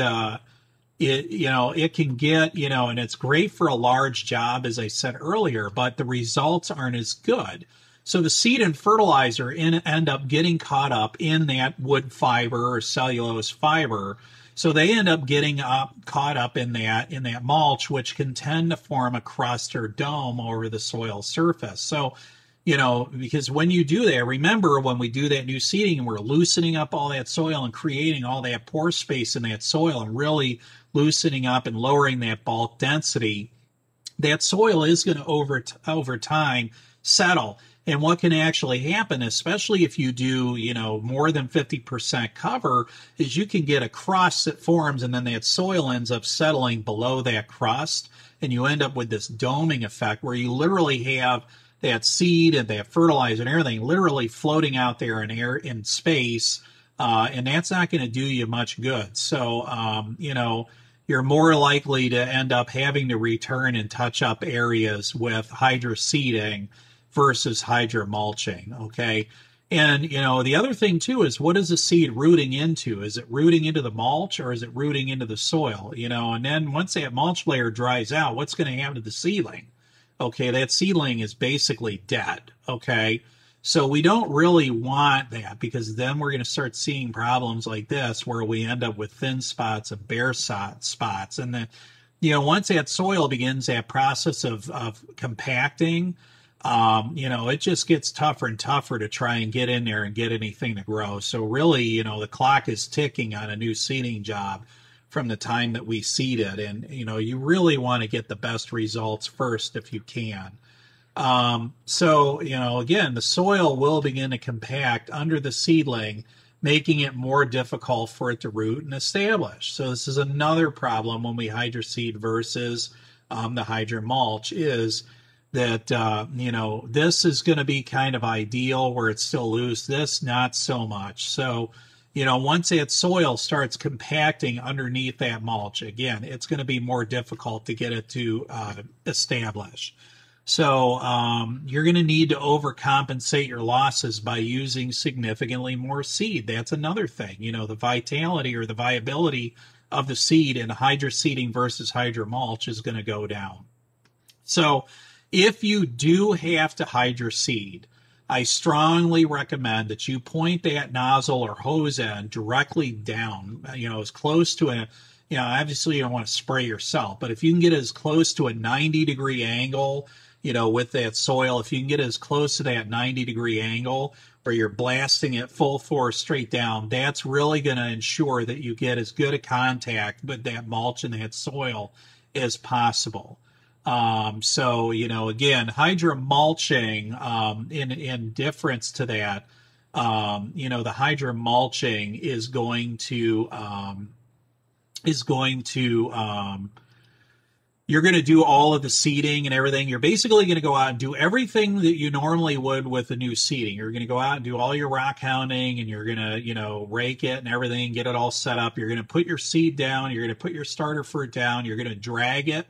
can get, and it's great for a large job, as I said earlier, but the results aren't as good. So the seed and fertilizer end up getting caught up in that wood fiber or cellulose fiber. So they end up getting caught up in that mulch, which can tend to form a crust or dome over the soil surface. So, because when you do that, remember when we do that new seeding and we're loosening up all that soil and creating all that pore space in that soil and really loosening up and lowering that bulk density, that soil is going to over time settle. And what can actually happen, especially if you do, more than 50% cover, is you can get a crust that forms and then that soil ends up settling below that crust. And you end up with this doming effect where you literally have that seed and that fertilizer and everything literally floating out there in air, in space. And that's not going to do you much good. So, you're more likely to end up having to return and touch up areas with hydro seeding versus hydro mulching, okay? And, the other thing, too, is what is the seed rooting into? Is it rooting into the mulch or is it rooting into the soil? And then once that mulch layer dries out, what's going to happen to the seedling? Okay, that seedling is basically dead, okay? So we don't really want that because then we're going to start seeing problems like this where we end up with thin spots and bare spots. And then, once that soil begins that process of compacting, it just gets tougher and tougher to try and get in there and get anything to grow. So really, the clock is ticking on a new seeding job from the time that we seed it. And, you really want to get the best results first if you can. Again, the soil will begin to compact under the seedling, making it more difficult for it to root and establish. So this is another problem when we hydro seed versus the hydro mulch is that, this is going to be kind of ideal where it's still loose. This, not so much. So, once that soil starts compacting underneath that mulch, again, it's going to be more difficult to get it to establish. So you're going to need to overcompensate your losses by using significantly more seed. That's another thing. You know, the vitality or the viability of the seed in hydroseeding versus hydromulch is going to go down. So if you do have to hydroseed, I strongly recommend that you point that nozzle or hose end directly down, you know, as close to a, you know, obviously you don't want to spray yourself, but if you can get as close to a 90-degree angle, you know, with that soil, if you can get as close to that 90-degree angle where you're blasting it full force straight down, that's really going to ensure that you get as good a contact with that mulch and that soil as possible. So, you know, again, hydromulching, in difference to that, you know, the hydromulching is going to, you're going to do all of the seeding and everything. You're basically going to go out and do everything that you normally would with the new seeding. You're going to go out and do all your rock hounding, and you're going to, you know, rake it and everything, get it all set up. You're going to put your seed down. You're going to put your starter fruit down. You're going to drag it.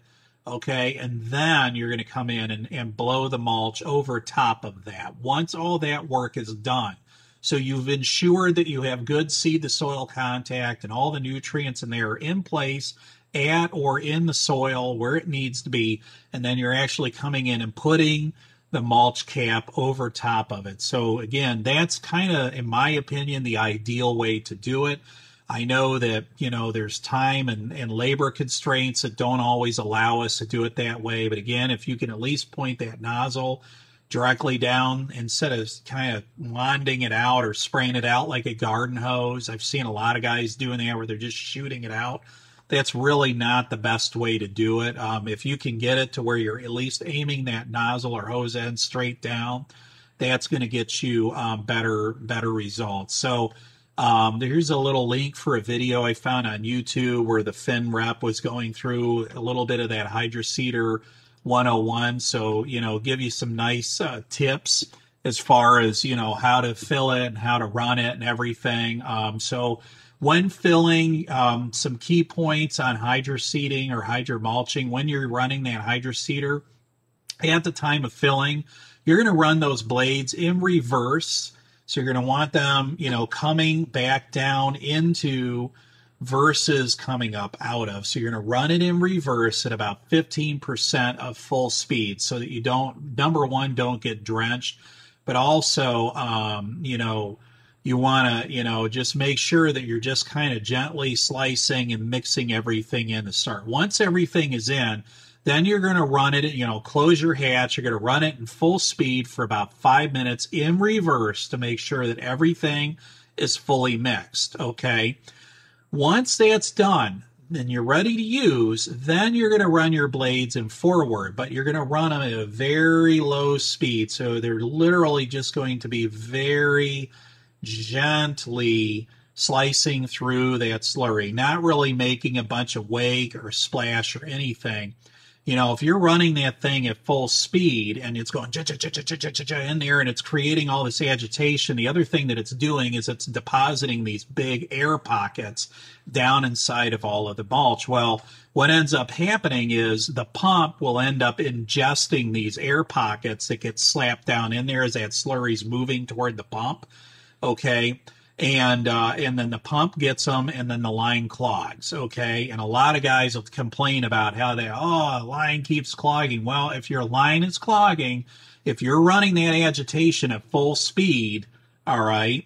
Okay. And then you're going to come in and blow the mulch over top of that. Once all that work is done, so you've ensured that you have good seed to soil contact and all the nutrients in there are in place at or in the soil where it needs to be, and then you're actually coming in and putting the mulch cap over top of it. So again, that's kind of, in my opinion, the ideal way to do it. I know that, you know, there's time and labor constraints that don't always allow us to do it that way, but again, if you can at least point that nozzle directly down instead of kind of wanding it out or spraying it out like a garden hose. I've seen a lot of guys doing that where they're just shooting it out. That's really not the best way to do it. If you can get it to where you're at least aiming that nozzle or hose end straight down, that's going to get you better results. So here's a little link for a video I found on YouTube where the Finn rep was going through a little bit of that Hydroseeder 101. So, you know, give you some nice tips as far as, you know, how to fill it and how to run it and everything. So when filling, some key points on hydroseeding or hydromulching, when you're running that hydroseeder, at the time of filling, you're going to run those blades in reverse. So you're going to want them, you know, coming back down into versus coming up out of. So you're going to run it in reverse at about 15% of full speed so that you don't, number one, don't get drenched, but also, you know, you want to, you know, just make sure that you're just kind of gently slicing and mixing everything in to start. Once everything is in, then you're going to run it, you know, close your hatch. You're going to run it in full speed for about 5 minutes in reverse to make sure that everything is fully mixed, okay? Once that's done, and you're ready to use, then you're going to run your blades in forward, but you're going to run them at a very low speed. So they're literally just going to be very gently slicing through that slurry, not really making a bunch of wake or splash or anything. You know, if you're running that thing at full speed and it's going in there and it's creating all this agitation, the other thing that it's doing is it's depositing these big air pockets down inside of all of the mulch. Well, what ends up happening is the pump will end up ingesting these air pockets that get slapped down in there as that slurry's moving toward the pump. Okay. And then the pump gets them, and then the line clogs, okay? And a lot of guys will complain about how the line keeps clogging. Well, if your line is clogging, if you're running that agitation at full speed, all right,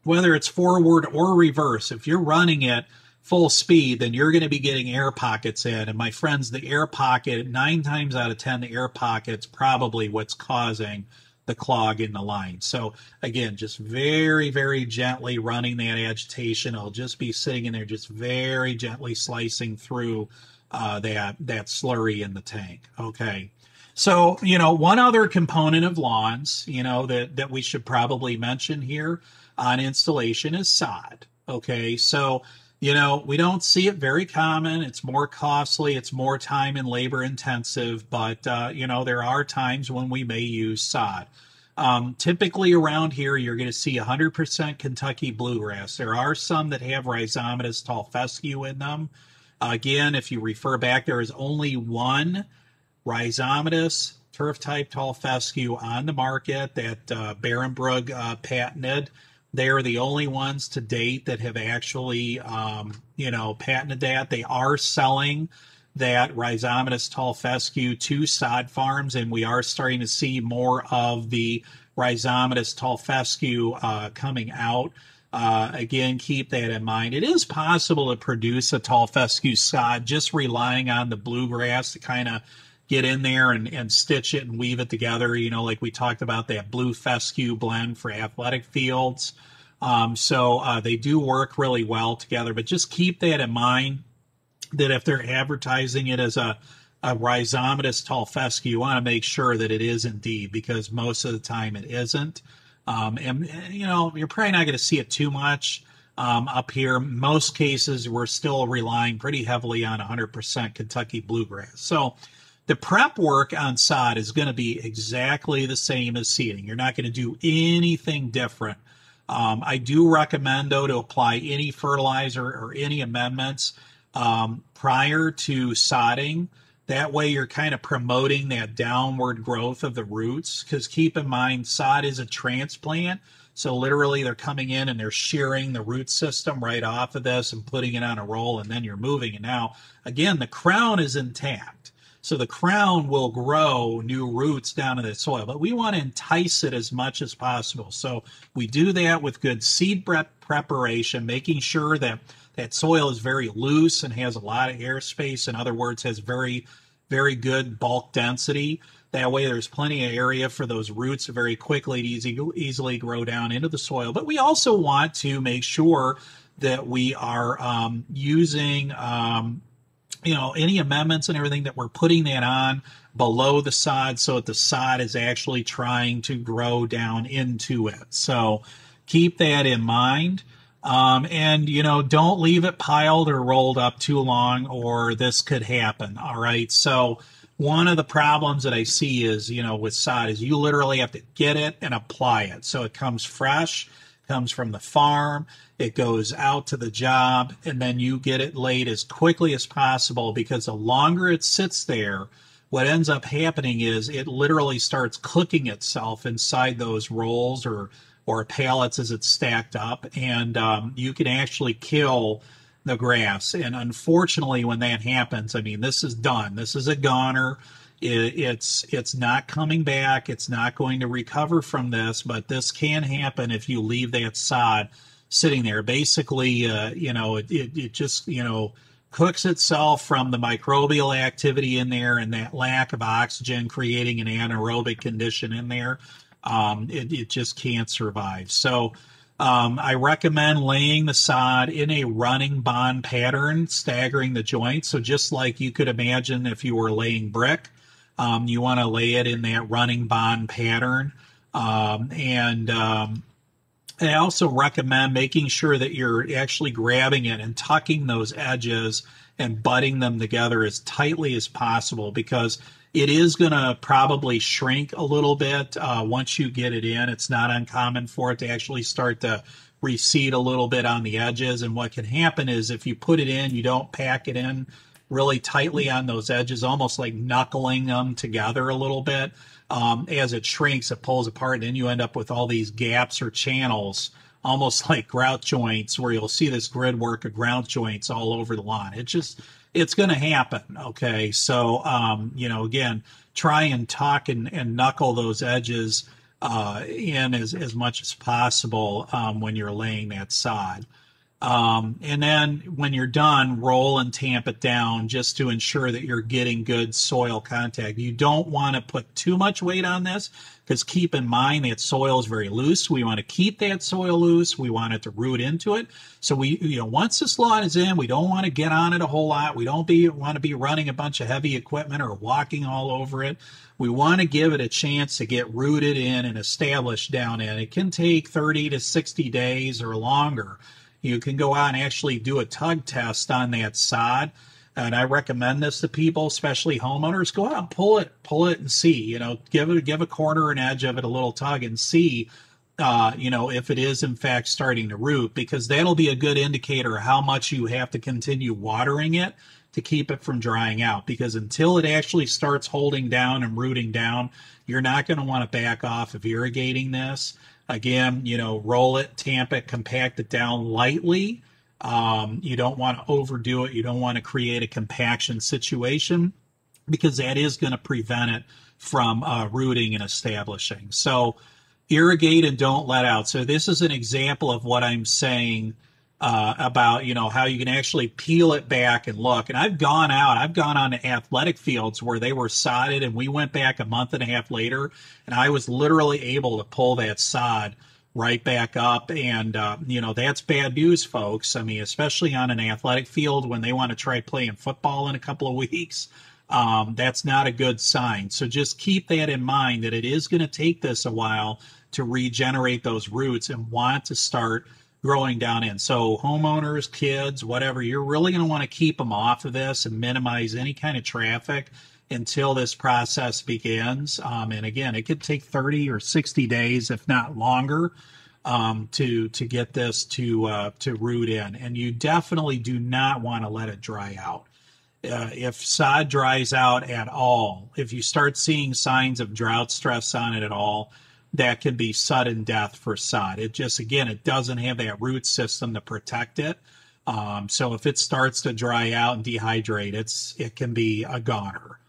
whether it's forward or reverse, if you're running it full speed, then you're going to be getting air pockets in. And my friends, the air pocket, 9 times out of 10, the air pocket's probably what's causing the clog in the line. So again, just very, very gently running that agitation. I'll just be sitting in there, just very gently slicing through that slurry in the tank. Okay. So, you know, one other component of lawns, you know, that we should probably mention here on installation is sod. Okay. So, you know, we don't see it very common. It's more costly. It's more time and labor intensive. But, you know, there are times when we may use sod. Typically around here, you're going to see 100% Kentucky bluegrass. There are some that have Rhizomatous tall fescue in them. Again, if you refer back, there is only one Rhizomatous turf type tall fescue on the market that Barenbrug patented. They're the only ones to date that have actually, patented that. They are selling that rhizomatous tall fescue to sod farms, and we are starting to see more of the rhizomatous tall fescue coming out. Again, keep that in mind. It is possible to produce a tall fescue sod just relying on the bluegrass to kind of get in there and stitch it and weave it together, like we talked about that blue fescue blend for athletic fields. So they do work really well together, but just keep that in mind that if they're advertising it as a rhizomatous tall fescue, you want to make sure that it is indeed, because most of the time it isn't. You're probably not going to see it too much up here. Most cases, we're still relying pretty heavily on 100% Kentucky bluegrass. So the prep work on sod is going to be exactly the same as seeding. You're not going to do anything different. I do recommend, though, to apply any fertilizer or any amendments prior to sodding. That way you're kind of promoting that downward growth of the roots, because keep in mind, sod is a transplant. So literally they're coming in and they're shearing the root system right off of this and putting it on a roll, and then you're moving. And now, again, the crown is intact. So the crown will grow new roots down in the soil, but we want to entice it as much as possible. So we do that with good seed preparation, making sure that that soil is very loose and has a lot of airspace. In other words, has very, very good bulk density. That way there's plenty of area for those roots to very quickly easily grow down into the soil. But we also want to make sure that we are using any amendments and everything, that we're putting that on below the sod so that the sod is actually trying to grow down into it. So keep that in mind. Don't leave it piled or rolled up too long, or this could happen. All right. So one of the problems that I see is, with sod is you literally have to get it and apply it. So it comes fresh, comes from the farm, it goes out to the job, and then you get it laid as quickly as possible, because the longer it sits there, what ends up happening is it literally starts cooking itself inside those rolls or pallets as it's stacked up, and you can actually kill the grass. And unfortunately, when that happens, I mean, this is done. This is a goner. It's not coming back. It's not going to recover from this, but this can happen if you leave that sod sitting there. Basically, it just, cooks itself from the microbial activity in there and that lack of oxygen, creating an anaerobic condition in there. It just can't survive. So I recommend laying the sod in a running bond pattern, staggering the joints. So just like you could imagine if you were laying brick, you want to lay it in that running bond pattern. I also recommend making sure that you're actually grabbing it and tucking those edges and butting them together as tightly as possible, because it is going to probably shrink a little bit once you get it in. It's not uncommon for it to actually start to recede a little bit on the edges. And what can happen is if you put it in, you don't pack it in really tightly on those edges, almost like knuckling them together a little bit. As it shrinks, it pulls apart, and then you end up with all these gaps or channels, almost like grout joints, where you'll see this grid work of grout joints all over the lawn. It's going to happen. Okay. So, again, try and tuck and knuckle those edges in as much as possible when you're laying that sod. And then when you're done, roll and tamp it down just to ensure that you're getting good soil contact. You don't want to put too much weight on this, because keep in mind that soil is very loose. We want to keep that soil loose. We want it to root into it. So once this lawn is in, we don't want to get on it a whole lot. We don't want to be running a bunch of heavy equipment or walking all over it. We want to give it a chance to get rooted in and established down in. It can take 30 to 60 days or longer. You can go out and actually do a tug test on that sod. And I recommend this to people, especially homeowners. Go out and pull it and see, give a corner and edge of it a little tug and see if it is in fact starting to root, because that'll be a good indicator of how much you have to continue watering it to keep it from drying out. Because until it actually starts holding down and rooting down, you're not going to want to back off of irrigating this. Again, roll it, tamp it, compact it down lightly. You don't want to overdo it. You don't want to create a compaction situation, because that is going to prevent it from rooting and establishing. So irrigate and don't let out. So this is an example of what I'm saying about, how you can actually peel it back and look. And I've gone on to athletic fields where they were sodded, and we went back a month and a half later, and I was literally able to pull that sod right back up. And, that's bad news, folks. I mean, especially on an athletic field when they want to try playing football in a couple of weeks. That's not a good sign. So just keep that in mind, that it is going to take this a while to regenerate those roots and want to start growing down in. So homeowners, kids, whatever, you're really going to want to keep them off of this and minimize any kind of traffic until this process begins. And again, it could take 30 or 60 days, if not longer, to get this to root in. And you definitely do not want to let it dry out. If sod dries out at all, if you start seeing signs of drought stress on it at all, that can be sudden death for sod. It just, again, it doesn't have that root system to protect it. So if it starts to dry out and dehydrate, it can be a goner.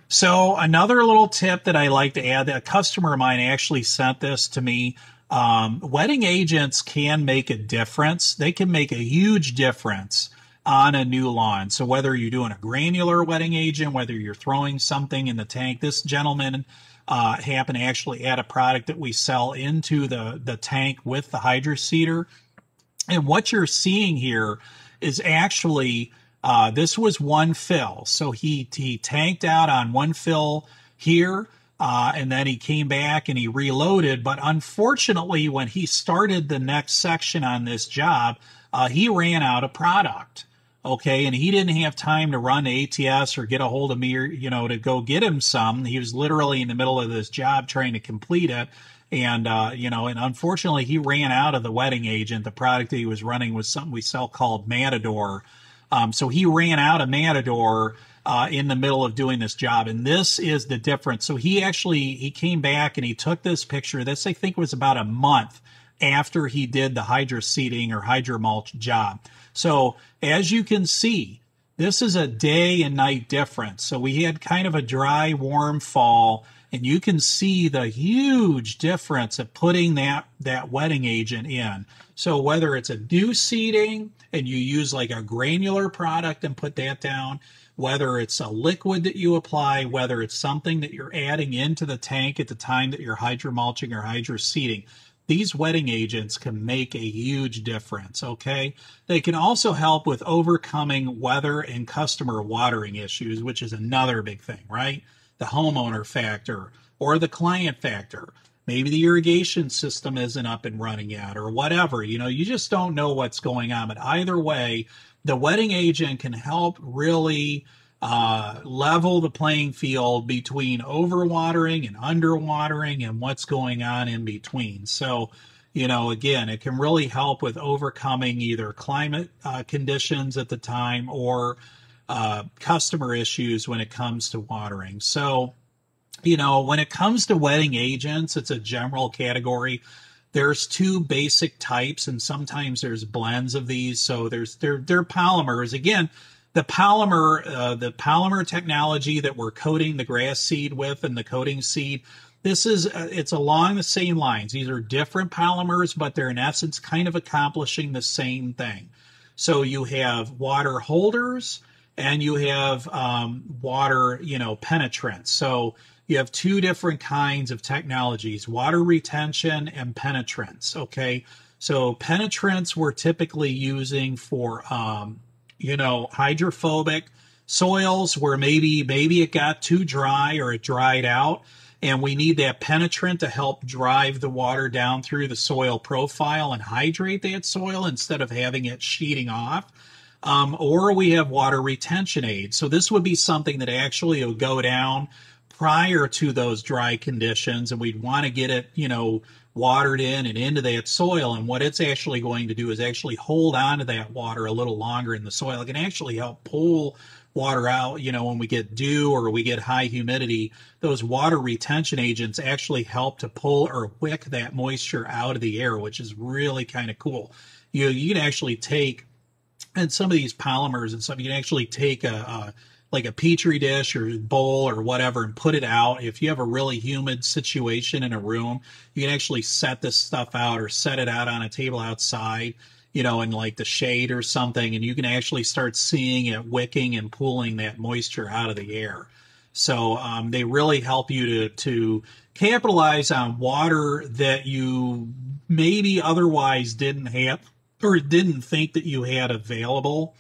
So another little tip that I like to add, that a customer of mine actually sent this to me. Wetting agents can make a difference. They can make a huge difference on a new lawn. So whether you're doing a granular wetting agent, whether you're throwing something in the tank, this gentleman happened to actually add a product that we sell into the tank with the hydroseeder. And what you're seeing here is actually, this was one fill. So he tanked out on one fill here, and then he came back and he reloaded. But unfortunately, when he started the next section on this job, he ran out of product. Okay, and he didn't have time to run to ATS or get a hold of me, or, to go get him some. He was literally in the middle of this job trying to complete it. And, and unfortunately, he ran out of the wetting agent. The product that he was running was something we sell called Matador. So he ran out of Matador in the middle of doing this job. And this is the difference. So he came back and he took this picture. This, I think, was about a month after he did the hydroseeding or hydromulch job. So as you can see, this is a day and night difference. So we had kind of a dry, warm fall, and you can see the huge difference of putting that wetting agent in. So whether it's a new seeding and you use like a granular product and put that down, whether it's a liquid that you apply, whether it's something that you're adding into the tank at the time that you're hydromulching or hydroseeding, these wetting agents can make a huge difference, okay? They can also help with overcoming weather and customer watering issues, which is another big thing, right? The homeowner factor or the client factor. Maybe the irrigation system isn't up and running yet or whatever. You just don't know what's going on. But either way, the wetting agent can help really level the playing field between overwatering and underwatering and what's going on in between. So, again, it can really help with overcoming either climate conditions at the time or customer issues when it comes to watering. So, when it comes to wetting agents, it's a general category. There's two basic types, and sometimes there's blends of these. So they're polymers. Again, the polymer technology that we're coating the grass seed with and the coating seed, it's along the same lines. These are different polymers, but they're in essence kind of accomplishing the same thing. So you have water holders and you have water, penetrants. So you have two different kinds of technologies, water retention and penetrants, okay? So penetrants we're typically using for hydrophobic soils where maybe it got too dry or it dried out, and we need that penetrant to help drive the water down through the soil profile and hydrate that soil instead of having it sheeting off. Or we have water retention aids. So this would be something that actually will go down prior to those dry conditions, and we'd want to get it, watered in and into that soil. And what it's actually going to do is actually hold on to that water a little longer in the soil. It can actually help pull water out. You know, when we get dew or we get high humidity, those water retention agents actually help to pull or wick that moisture out of the air, which is really kind of cool. You can actually take, and some of these polymers and stuff, you can actually take like a petri dish or bowl or whatever and put it out. If you have a really humid situation in a room, you can actually set this stuff out or set it out on a table outside, you know, in like the shade or something, and you can actually start seeing it wicking and pulling that moisture out of the air. So they really help you to capitalize on water that you maybe otherwise didn't have or didn't think that you had available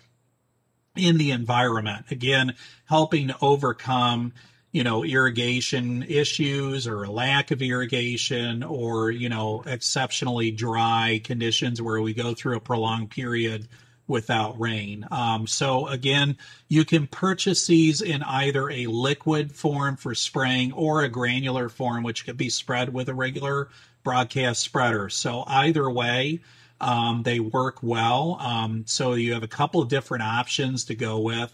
in the environment. Again, helping to overcome, you know, irrigation issues or a lack of irrigation, or, you know, exceptionally dry conditions where we go through a prolonged period without rain. So again, you can purchase these in either a liquid form for spraying or a granular form, which could be spread with a regular broadcast spreader. So either way, they work well. So you have a couple of different options to go with.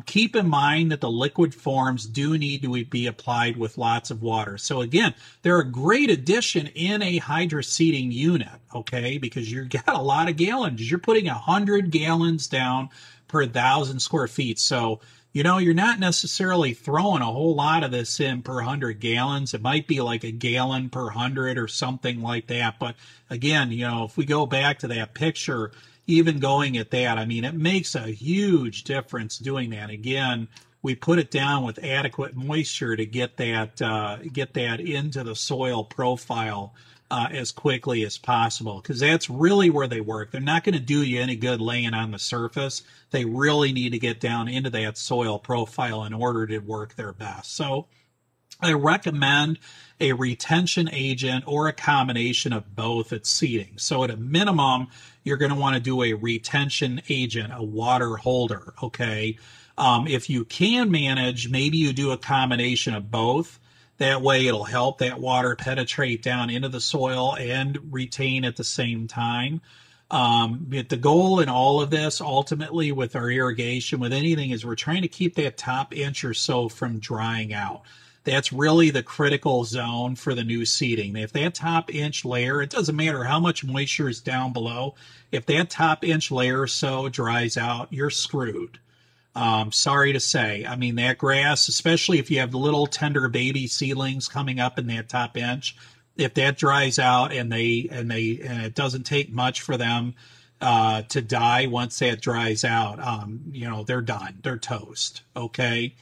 Keep in mind that the liquid forms do need to be applied with lots of water. So again, they're a great addition in a hydroseeding unit, okay, because you've got a lot of gallons. You're putting 100 gallons down per 1,000 square feet. So, you know, you're not necessarily throwing a whole lot of this in per 100 gallons. It might be like a gallon per 100 or something like that. But again, you know, if we go back to that picture, even going at that, I mean, it makes a huge difference doing that. Again, we put it down with adequate moisture to get that into the soil profile as quickly as possible, because that's really where they work. They're not going to do you any good laying on the surface. They really need to get down into that soil profile in order to work their best. So I recommend a retention agent or a combination of both at seeding. So at a minimum, you're going to want to do a retention agent, a water holder, okay? If you can manage, maybe you do a combination of both. That way it'll help that water penetrate down into the soil and retain at the same time. But the goal in all of this, ultimately with our irrigation, with anything, is we're trying to keep that top inch or so from drying out. That's really the critical zone for the new seeding. If that top inch layer, it doesn't matter how much moisture is down below, if that top inch layer or so dries out, you're screwed. Sorry to say. I mean, that grass, especially if you have little tender baby seedlings coming up in that top inch, if that dries out and it doesn't take much for them to die once that dries out, you know, they're done. They're toast. Okay.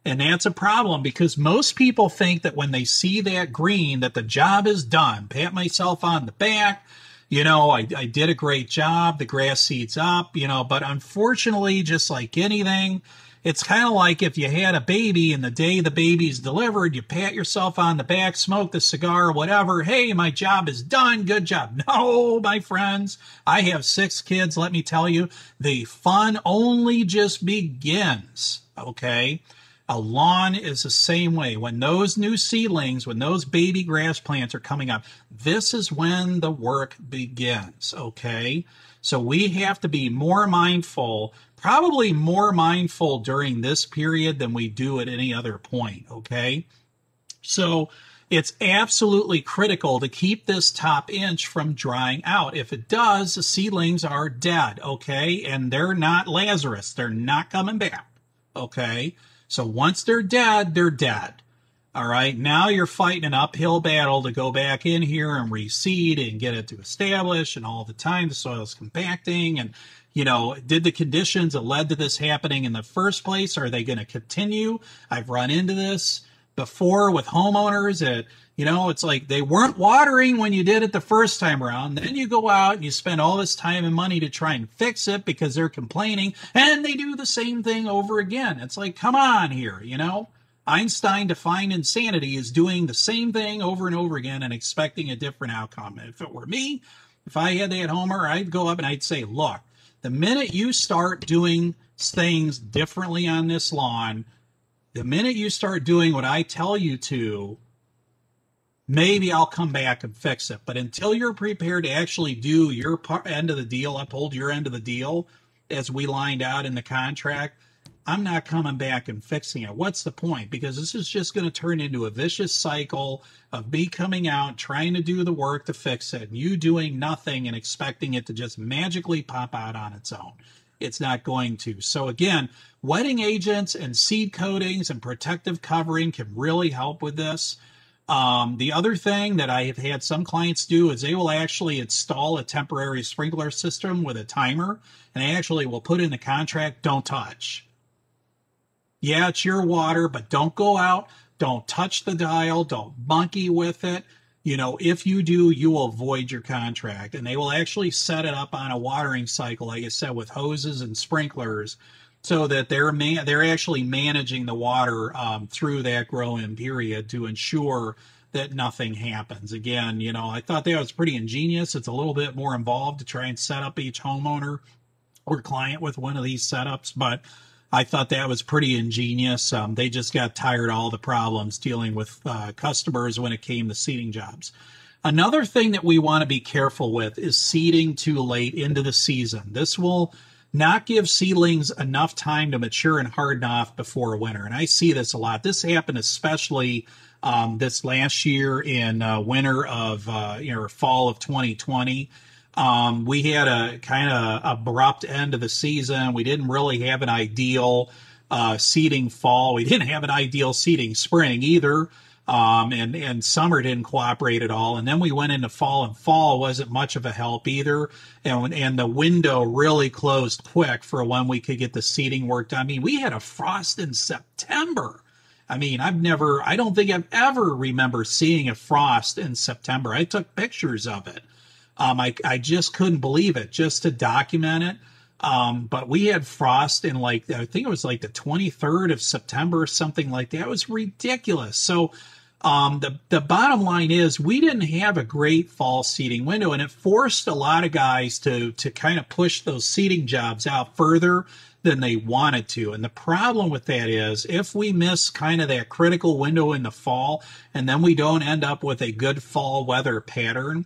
And that's a problem, because most people think that when they see that green, that the job is done. Pat myself on the back. You know, I did a great job. The grass seeds up, you know, but unfortunately, just like anything, it's kind of like if you had a baby and the day the baby's delivered, you pat yourself on the back, smoke the cigar, whatever. Hey, my job is done. Good job. No, my friends, I have 6 kids. Let me tell you, the fun only just begins. Okay. A lawn is the same way. When those new seedlings, when those baby grass plants are coming up, this is when the work begins, okay? So we have to be more mindful, probably more mindful during this period than we do at any other point, okay? So it's absolutely critical to keep this top inch from drying out. If it does, the seedlings are dead, okay? And they're not Lazarus. They're not coming back, okay? So once they're dead, they're dead. All right, now you're fighting an uphill battle to go back in here and reseed and get it to establish, and all the time the soil's compacting. And, you know, did the conditions that led to this happening in the first place, are they going to continue? I've run into this before with homeowners that, you know, it's like they weren't watering when you did it the first time around. Then you go out and you spend all this time and money to try and fix it because they're complaining, and they do the same thing over again. It's like, come on here, you know. Einstein defined insanity as doing the same thing over and over again and expecting a different outcome. If it were me, if I had that homer, I'd go up and I'd say, look, the minute you start doing things differently on this lawn, the minute you start doing what I tell you to, maybe I'll come back and fix it. But until you're prepared to actually do your end of the deal, uphold your end of the deal as we lined out in the contract, I'm not coming back and fixing it. What's the point? Because this is just going to turn into a vicious cycle of me coming out, trying to do the work to fix it, and you doing nothing and expecting it to just magically pop out on its own. It's not going to. So again, wetting agents and seed coatings and protective covering can really help with this. The other thing that I have had some clients do is they will actually install a temporary sprinkler system with a timer, and they actually will put in the contract, don't touch. Yeah, it's your water, but don't go out, don't touch the dial, don't monkey with it. You know, if you do, you will void your contract. And they will actually set it up on a watering cycle, like I said, with hoses and sprinklers, so that they're actually managing the water through that grow-in period to ensure that nothing happens. Again, you know, I thought that was pretty ingenious. It's a little bit more involved to try and set up each homeowner or client with one of these setups, but I thought that was pretty ingenious. They just got tired of all the problems dealing with customers when it came to seeding jobs. Another thing that we want to be careful with is seeding too late into the season. This will not give seedlings enough time to mature and harden off before winter. And I see this a lot. This happened especially this last year in winter of, fall of 2020. We had a kind of abrupt end of the season. We didn't really have an ideal seeding fall. We didn't have an ideal seeding spring either. And summer didn't cooperate at all. And then we went into fall, and fall wasn't much of a help either. And the window really closed quick for when we could get the seeding work done. I mean, we had a frost in September. I mean, I don't think I've ever remember seeing a frost in September. I took pictures of it. I just couldn't believe it, just to document it. But we had frost in I think it was like the 23rd of September or something like that. It was ridiculous. So the bottom line is we didn't have a great fall seeding window, and it forced a lot of guys to kind of push those seeding jobs out further than they wanted to. And the problem with that is if we miss kind of that critical window in the fall, and then we don't end up with a good fall weather pattern,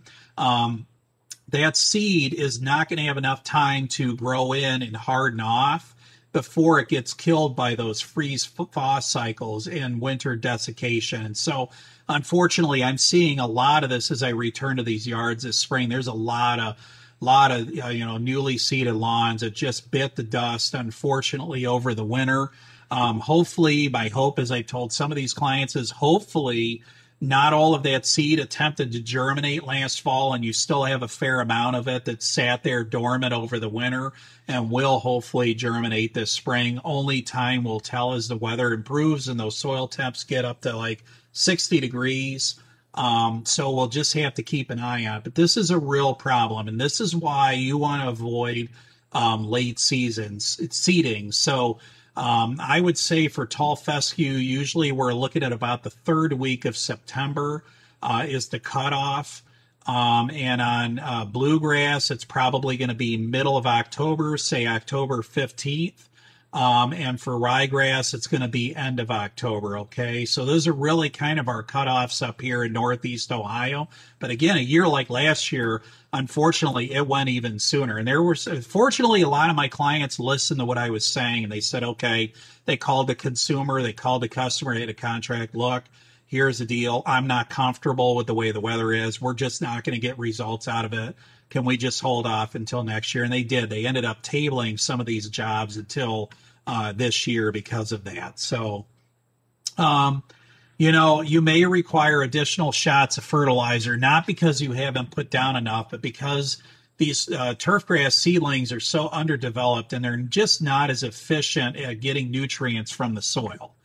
that seed is not going to have enough time to grow in and harden off before it gets killed by those freeze-thaw cycles and winter desiccation. So unfortunately, I'm seeing a lot of this as I return to these yards this spring. There's a lot of newly seeded lawns that just bit the dust, unfortunately, over the winter. Hopefully, my hope, as I told some of these clients, is hopefully not all of that seed attempted to germinate last fall, and you still have a fair amount of it that sat there dormant over the winter and will hopefully germinate this spring. Only time will tell as the weather improves and those soil temps get up to like 60 degrees. So we'll just have to keep an eye on it. But this is a real problem, and this is why you want to avoid late seasons seeding. So I would say for tall fescue, usually we're looking at about the third week of September is the cutoff. And on bluegrass, it's probably going to be middle of October, say October 15th. And for ryegrass, it's going to be end of October, okay? So those are really kind of our cutoffs up here in Northeast Ohio. But again, a year like last year, unfortunately, it went even sooner. And fortunately, a lot of my clients listened to what I was saying, and they said, okay, they called the consumer, they called the customer, they had a contract. Look, here's the deal. I'm not comfortable with the way the weather is. We're just not going to get results out of it. Can we just hold off until next year? And they did. They ended up tabling some of these jobs until this year because of that. So, you may require additional shots of fertilizer, not because you haven't put down enough, but because these turfgrass seedlings are so underdeveloped and they're just not as efficient at getting nutrients from the soil.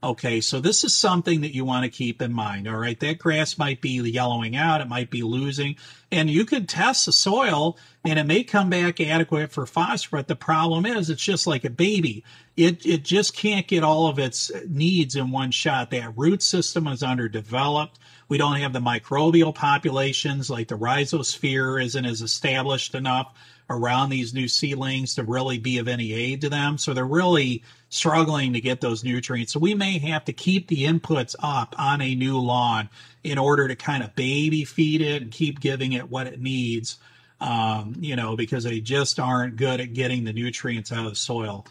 Okay, so this is something that you want to keep in mind, all right? That grass might be yellowing out, it might be losing, and you could test the soil, and it may come back adequate for phosphorus. The problem is it's just like a baby. It just can't get all of its needs in one shot. That root system is underdeveloped. We don't have the microbial populations, like the rhizosphere isn't as established enough around these new seedlings to really be of any aid to them. So they're really struggling to get those nutrients. So we may have to keep the inputs up on a new lawn in order to kind of baby feed it and keep giving it what it needs, because they just aren't good at getting the nutrients out of the soil.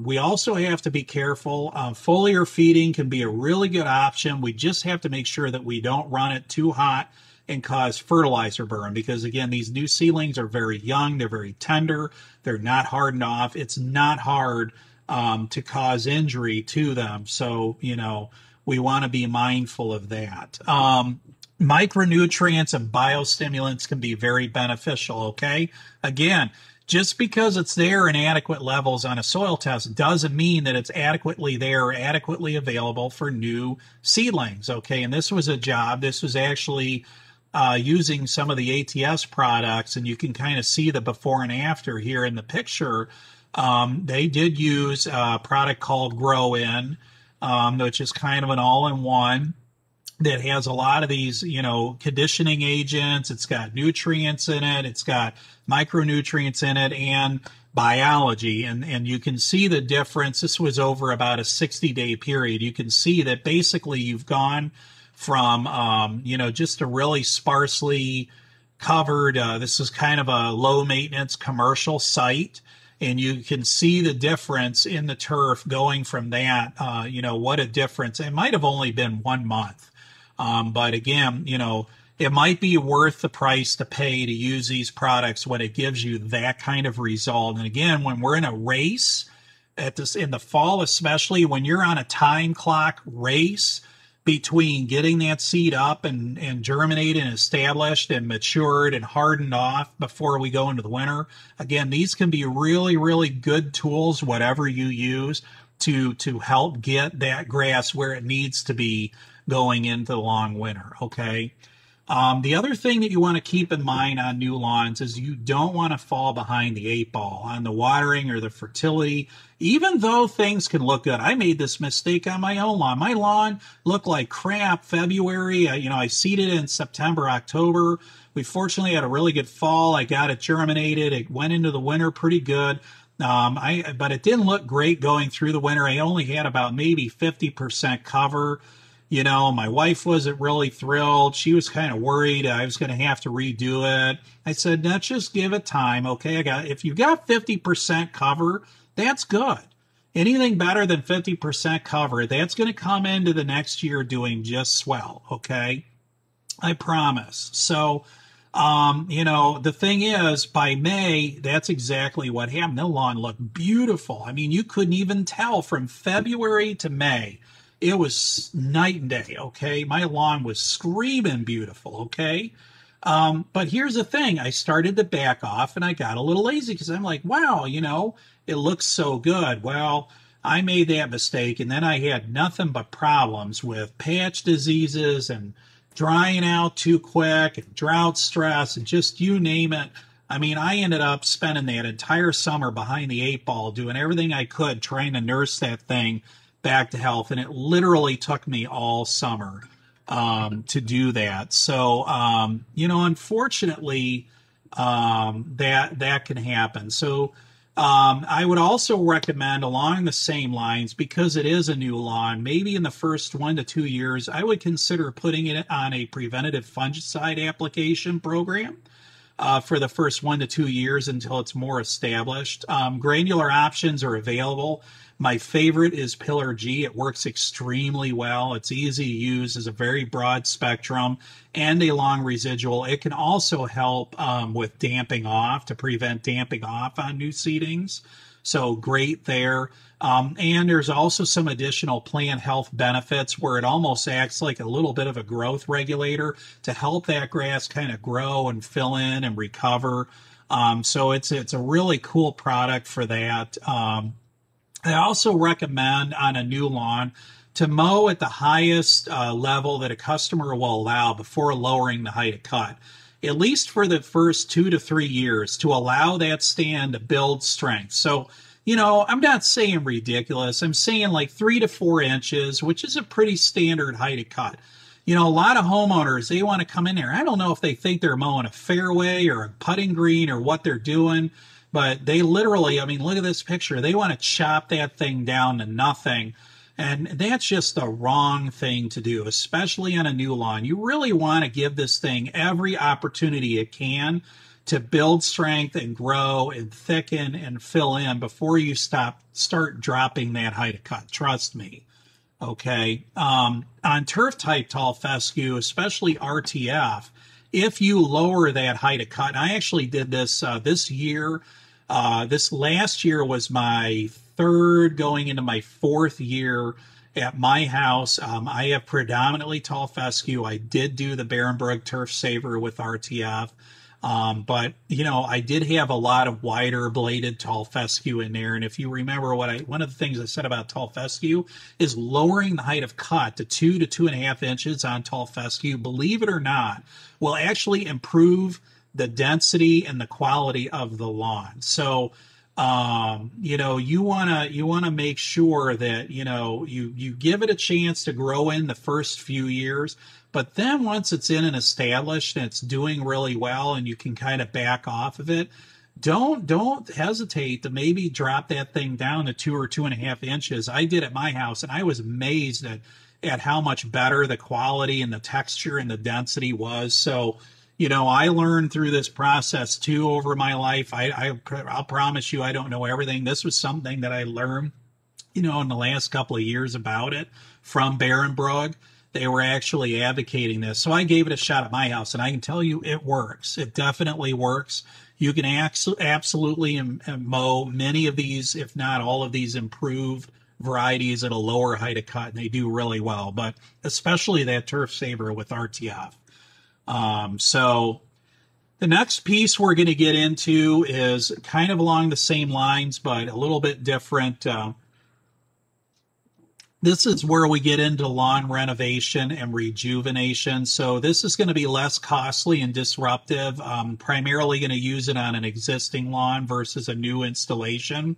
We also have to be careful. Foliar feeding can be a really good option. We just have to make sure that we don't run it too hot and cause fertilizer burn, because again, these new seedlings are very young, they're very tender, they're not hardened off. It's not hard to cause injury to them. So, we want to be mindful of that. Micronutrients and biostimulants can be very beneficial, okay? Again, just because it's there in adequate levels on a soil test doesn't mean that it's adequately there, adequately available for new seedlings, okay? And this was actually using some of the ATS products, and you can kind of see the before and after here in the picture. They did use a product called Grow In, which is kind of an all-in-one that has a lot of these, conditioning agents. It's got nutrients in it. It's got micronutrients in it and biology. And you can see the difference. This was over about a 60-day period. You can see that basically you've gone from, just a really sparsely covered, this is kind of a low maintenance commercial site. And you can see the difference in the turf going from that, what a difference. It might have only been 1 month. But again, it might be worth the price to pay to use these products when it gives you that kind of result. And again, when we're in a race in the fall, especially when you're on a time clock race between getting that seed up and germinated and established and matured and hardened off before we go into the winter. Again, these can be really, really good tools, whatever you use, to help get that grass where it needs to be going into the long winter, okay? The other thing that you want to keep in mind on new lawns is you don't want to fall behind the 8 ball on the watering or the fertility, even though things can look good. I made this mistake on my own lawn. My lawn looked like crap February. I seeded it in September, October. We fortunately had a really good fall. I got it germinated. It went into the winter pretty good. But it didn't look great going through the winter. I only had about maybe 50% cover. My wife wasn't really thrilled. She was kind of worried I was going to have to redo it. I said, let's just give it time. Okay, if you got 50% cover, that's good. Anything better than 50% cover, that's going to come into the next year doing just swell. Okay, I promise. So, the thing is, by May, that's exactly what happened. The lawn looked beautiful. I mean, you couldn't even tell from February to May. It was night and day, okay? My lawn was screaming beautiful, okay? But here's the thing. I started to back off, and I got a little lazy because I'm like, wow, it looks so good. Well, I made that mistake, and then I had nothing but problems with patch diseases and drying out too quick and drought stress and just you name it. I mean, I ended up spending that entire summer behind the 8 ball doing everything I could trying to nurse that thing back to health, and it literally took me all summer to do that. So, unfortunately, that can happen. So, I would also recommend along the same lines, because it is a new lawn, maybe in the first 1 to 2 years, I would consider putting it on a preventative fungicide application program for the first 1 to 2 years until it's more established. Granular options are available. My favorite is Pillar G. It works extremely well. It's easy to use, is a very broad spectrum and a long residual. It can also help with damping off, to prevent damping off on new seedings. So great there. And there's also some additional plant health benefits where it almost acts like a little bit of a growth regulator to help that grass kind of grow and fill in and recover. So it's a really cool product for that. I also recommend on a new lawn to mow at the highest level that a customer will allow before lowering the height of cut, at least for the first 2 to 3 years, to allow that stand to build strength. So, I'm not saying ridiculous. I'm saying like 3 to 4 inches, which is a pretty standard height of cut. A lot of homeowners, they want to come in there. I don't know if they think they're mowing a fairway or a putting green or what they're doing, But they literally, I mean, look at this picture. They want to chop that thing down to nothing. And that's just the wrong thing to do, especially on a new lawn. You really want to give this thing every opportunity it can to build strength and grow and thicken and fill in before you start dropping that height of cut. Trust me. Okay. On turf type tall fescue, especially RTF, if you lower that height of cut, and I actually did this this year. This last year was my third, going into my fourth year at my house. I have predominantly tall fescue. I did do the Barenbrug Turf Saver with RTF. But you know, I did have a lot of wider bladed tall fescue in there. And if you remember one of the things I said about tall fescue is lowering the height of cut to 2 to 2.5 inches on tall fescue, believe it or not, will actually improve the density and the quality of the lawn. So, you know, you wanna make sure that, you know, you give it a chance to grow in the first few years, but then once it's in and established and it's doing really well and you can kind of back off of it, don't hesitate to maybe drop that thing down to 2 or 2.5 inches. I did at my house, and I was amazed at how much better the quality and the texture and the density was. So, you know, I learned through this process too over my life. I'll promise you, I don't know everything. This was something that I learned, you know, in the last couple of years about it from Barenbrug. They were actually advocating this. So I gave it a shot at my house, and I can tell you it works. It definitely works. You can absolutely mow many of these, if not all of these improved varieties at a lower height of cut, and they do really well, but especially that Turf Saver with RTF. So the next piece we're going to get into is kind of along the same lines, but a little bit different. This is where we get into lawn renovation and rejuvenation. So this is going to be less costly and disruptive. Primarily going to use it on an existing lawn versus a new installation.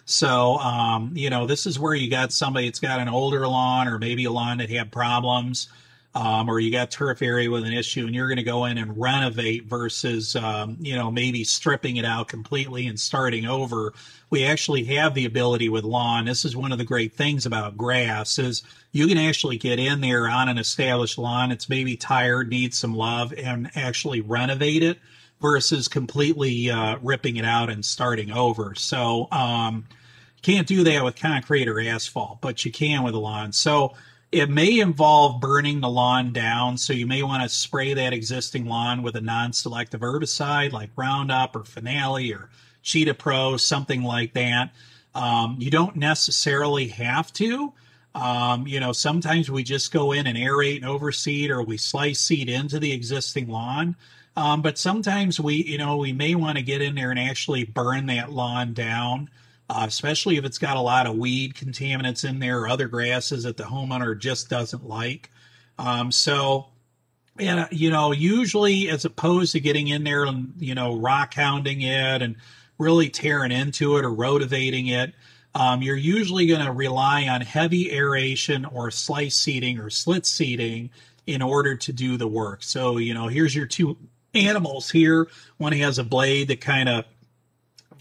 So, you know, this is where you got somebody that's got an older lawn, or maybe a lawn that had problems. Or you got turf area with an issue, and you're going to go in and renovate versus, you know, maybe stripping it out completely and starting over. We actually have the ability with lawn. This is one of the great things about grass, is you can actually get in there on an established lawn. It's maybe tired, needs some love, and actually renovate it versus completely ripping it out and starting over. So can't do that with concrete or asphalt, but you can with a lawn. So it may involve burning the lawn down, so you may want to spray that existing lawn with a non-selective herbicide like Roundup or Finale or Cheetah Pro, something like that. You don't necessarily have to. You know, sometimes we just go in and aerate and overseed, or we slice seed into the existing lawn. But sometimes we may want to get in there and actually burn that lawn down. Especially if it's got a lot of weed contaminants in there or other grasses that the homeowner just doesn't like. So, and, you know, usually as opposed to getting in there and, you know, rock hounding it and really tearing into it or rotivating it, you're usually going to rely on heavy aeration or slice seeding or slit seeding in order to do the work. So, you know, here's your two animals here. One has a blade that kind of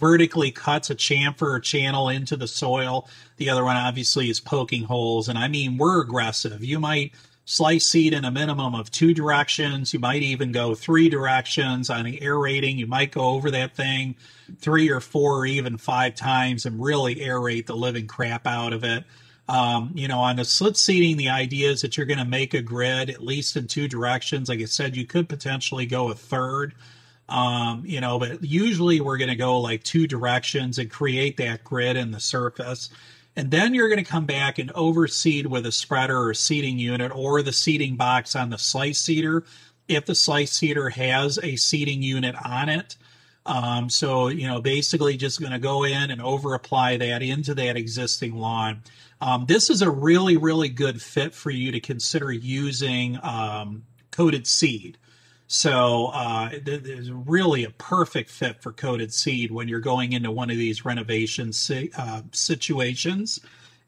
vertically cuts a chamfer or channel into the soil. The other one obviously is poking holes. And I mean, we're aggressive. You might slice seed in a minimum of 2 directions. You might even go 3 directions. On the aerating, you might go over that thing 3 or 4 or even 5 times and really aerate the living crap out of it. You know, on the slit seeding, the idea is that you're going to make a grid at least in 2 directions. Like I said, you could potentially go a third. You know, but usually we're going to go like 2 directions and create that grid in the surface. And then you're going to come back and overseed with a spreader or a seeding unit or the seeding box on the slice seeder, if the slice seeder has a seeding unit on it. So, you know, basically just going to go in and over apply that into that existing lawn. This is a really, really good fit for you to consider using coated seed. So there's really a perfect fit for coated seed when you're going into one of these renovation situations.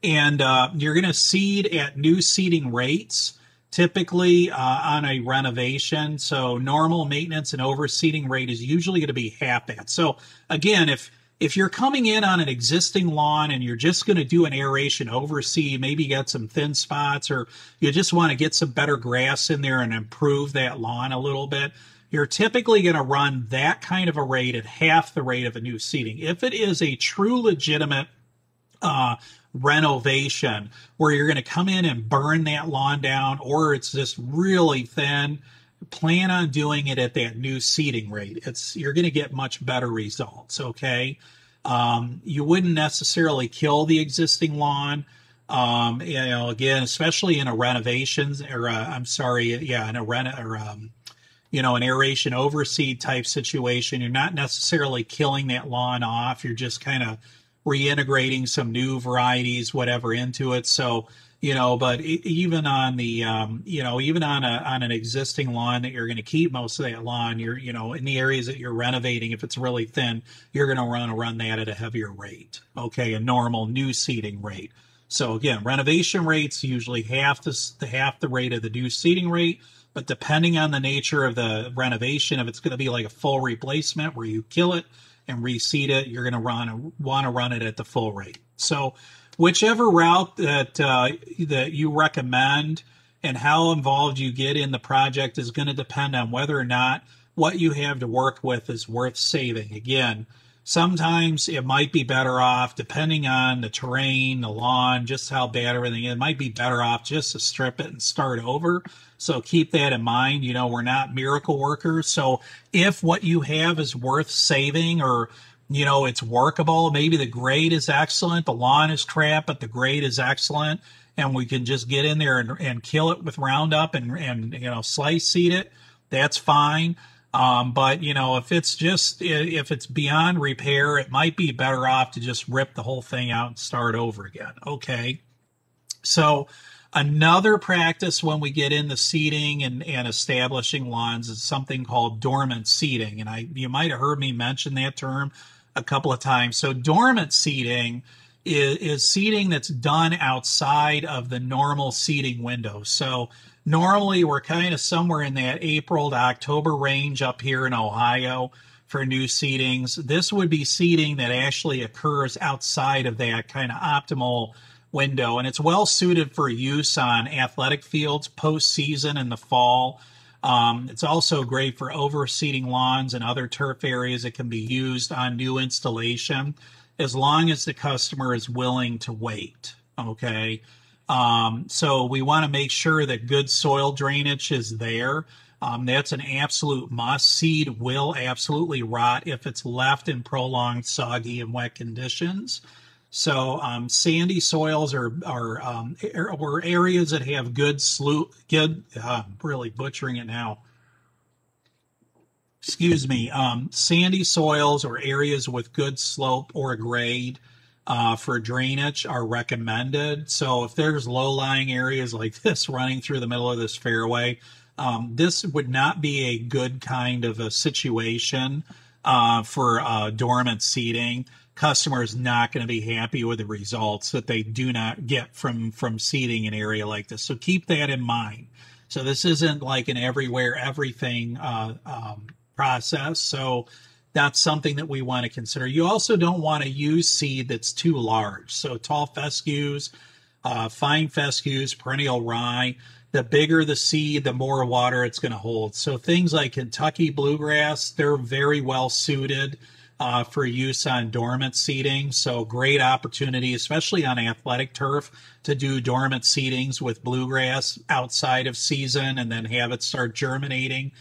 And you're going to seed at new seeding rates, typically on a renovation. So normal maintenance and overseeding rate is usually going to be half that. So again, if you're coming in on an existing lawn and you're just going to do an aeration overseed, maybe you got some thin spots or you just want to get some better grass in there and improve that lawn a little bit, you're typically going to run that kind of a rate at half the rate of a new seeding. If it is a true legitimate renovation where you're going to come in and burn that lawn down, or it's just really thin, plan on doing it at that new seeding rate. You're going to get much better results. Okay. You wouldn't necessarily kill the existing lawn. Again, especially in a renovations or in a an aeration overseed type situation, you're not necessarily killing that lawn off. You're just kind of reintegrating some new varieties, whatever, into it. So, but even on the, even on an existing lawn that you're going to keep most of that lawn, you're, in the areas that you're renovating, if it's really thin, you're going to run that at a heavier rate. Okay. A normal new seeding rate. So again, renovation rates usually half the rate of the new seeding rate, but depending on the nature of the renovation, if it's going to be like a full replacement where you kill it and reseed it, you're going to want to run it at the full rate. So whichever route that you recommend and how involved you get in the project is going to depend on whether or not what you have to work with is worth saving. Again, sometimes it might be better off, depending on the terrain, the lawn, just how bad everything is, it might be better off just to strip it and start over. So keep that in mind. We're not miracle workers. So if what you have is worth saving, or, it's workable, maybe the grade is excellent, the lawn is crap, but the grade is excellent, and we can just get in there and kill it with Roundup and slice seed it, that's fine. But if it's beyond repair, it might be better off to just rip the whole thing out and start over again. Okay. So another practice when we get into seeding and establishing lawns is something called dormant seeding. And you might have heard me mention that term a couple of times. So dormant seeding is seeding that's done outside of the normal seeding window. So normally we're kind of somewhere in that April to October range up here in Ohio for new seedings. This would be seeding that actually occurs outside of that kind of optimal window, and it's well suited for use on athletic fields postseason in the fall. It's also great for overseeding lawns and other turf areas. It can be used on new installation as long as the customer is willing to wait. Okay. So we want to make sure that good soil drainage is there. That's an absolute must. Seed will absolutely rot if it's left in prolonged soggy and wet conditions. So sandy soils are areas that have good really butchering it now. Excuse me. Sandy soils or areas with good slope or grade for drainage are recommended. So if there's low-lying areas like this running through the middle of this fairway, this would not be a good kind of a situation for dormant seeding. Customer is not going to be happy with the results that they do not get from seeding an area like this. So keep that in mind. So this isn't like an everywhere, everything process. So that's something that we want to consider. You also don't want to use seed that's too large. So tall fescues, fine fescues, perennial rye, the bigger the seed, the more water it's going to hold. So things like Kentucky bluegrass, they're very well suited for use on dormant seeding. So great opportunity, especially on athletic turf, to do dormant seedings with bluegrass outside of season and then have it start germinating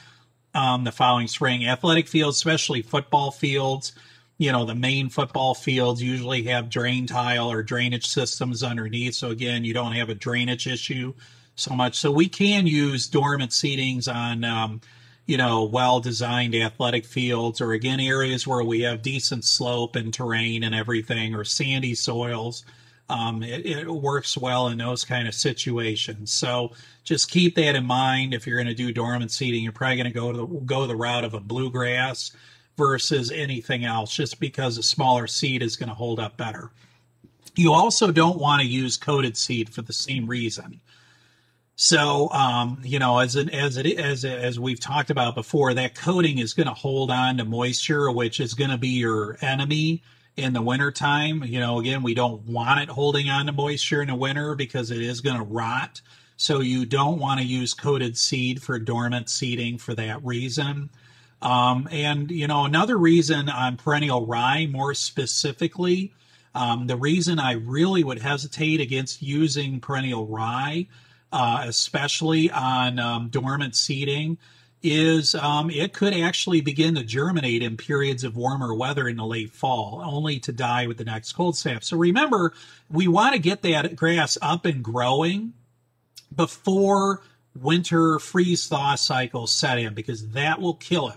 the following spring. Athletic fields, especially football fields, the main football fields usually have drain tile or drainage systems underneath. So again, you don't have a drainage issue so much. So we can use dormant seedings on well-designed athletic fields, or again, areas where we have decent slope and terrain and everything, or sandy soils. It works well in those kind of situations. So just keep that in mind. If you're going to do dormant seeding, you're probably going to go the route of a bluegrass versus anything else, just because a smaller seed is going to hold up better. You also don't want to use coated seed for the same reason. So, as we've talked about before, that coating is going to hold on to moisture, which is going to be your enemy in the wintertime. Again, we don't want it holding on to moisture in the winter because it is going to rot. So you don't want to use coated seed for dormant seeding for that reason. And another reason on perennial rye, more specifically, the reason I really would hesitate against using perennial rye, especially on dormant seeding, is it could actually begin to germinate in periods of warmer weather in the late fall, only to die with the next cold snap. So remember, we want to get that grass up and growing before winter freeze-thaw cycles set in, because that will kill it.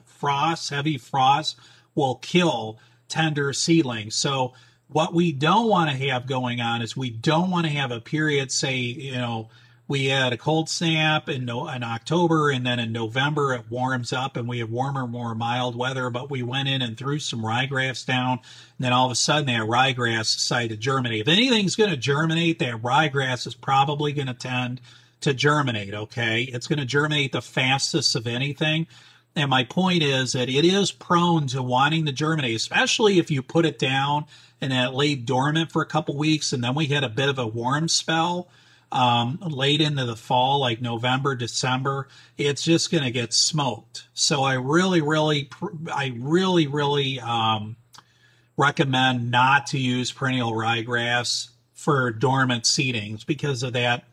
Heavy frost will kill tender seedlings. So what we don't want to have going on is we don't want to have a period, say, we had a cold snap in October, and then in November it warms up and we have warmer, more mild weather, but we went in and threw some ryegrass down, and then all of a sudden that ryegrass decided to germinate. If anything's going to germinate, that ryegrass is probably going to tend to germinate, okay? It's going to germinate the fastest of anything. And my point is that it is prone to wanting to germinate, especially if you put it down and then it laid dormant for a couple weeks, and then we had a bit of a warm spell late into the fall, like November, December. It's just going to get smoked. So I really recommend not to use perennial ryegrass for dormant seedings because of that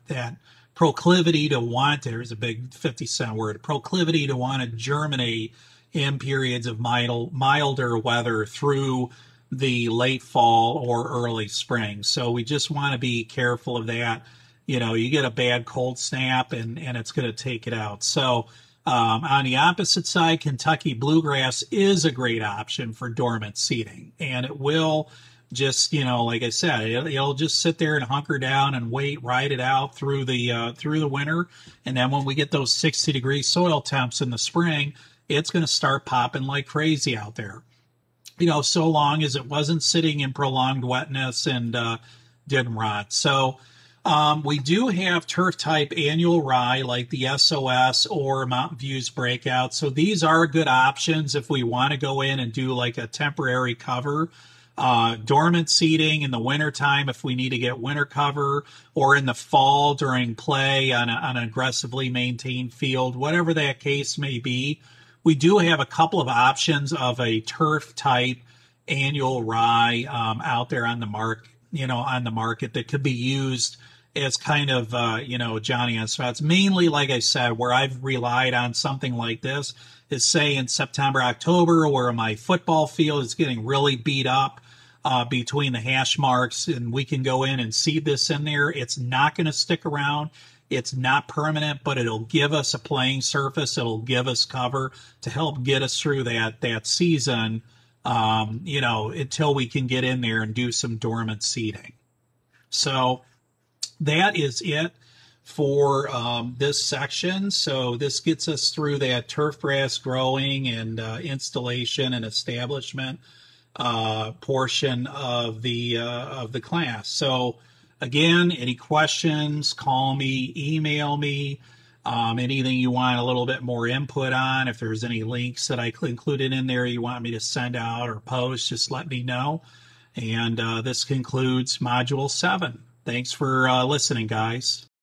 proclivity to want, there's a big 50-cent word, proclivity to want to germinate in periods of milder weather through the late fall or early spring. So we just want to be careful of that. You get a bad cold snap and it's going to take it out. So on the opposite side, Kentucky bluegrass is a great option for dormant seeding, and it will just, like I said, it'll just sit there and hunker down and wait, ride it out through the winter. And then when we get those 60-degree soil temps in the spring, it's going to start popping like crazy out there. So long as it wasn't sitting in prolonged wetness and didn't rot. So we do have turf type annual rye like the SOS or Mountain Views Breakout. So these are good options if we want to go in and do like a temporary cover. Dormant seeding in the wintertime if we need to get winter cover, or in the fall during play on an aggressively maintained field, whatever that case may be. We do have a couple of options of a turf type annual rye out there on the market that could be used as kind of Johnny on spots. Mainly, like I said, where I've relied on something like this is, say, in September, October, where my football field is getting really beat up between the hash marks, and we can go in and seed this in there. It's not going to stick around. It's not permanent, but it'll give us a playing surface. It'll give us cover to help get us through that season, until we can get in there and do some dormant seeding. So that is it for this section. So this gets us through that turf grass growing and installation and establishment portion of the class. So again, any questions, call me, email me, anything you want a little bit more input on. If there's any links that I included in there you want me to send out or post, just let me know. And this concludes Module 7. Thanks for listening, guys.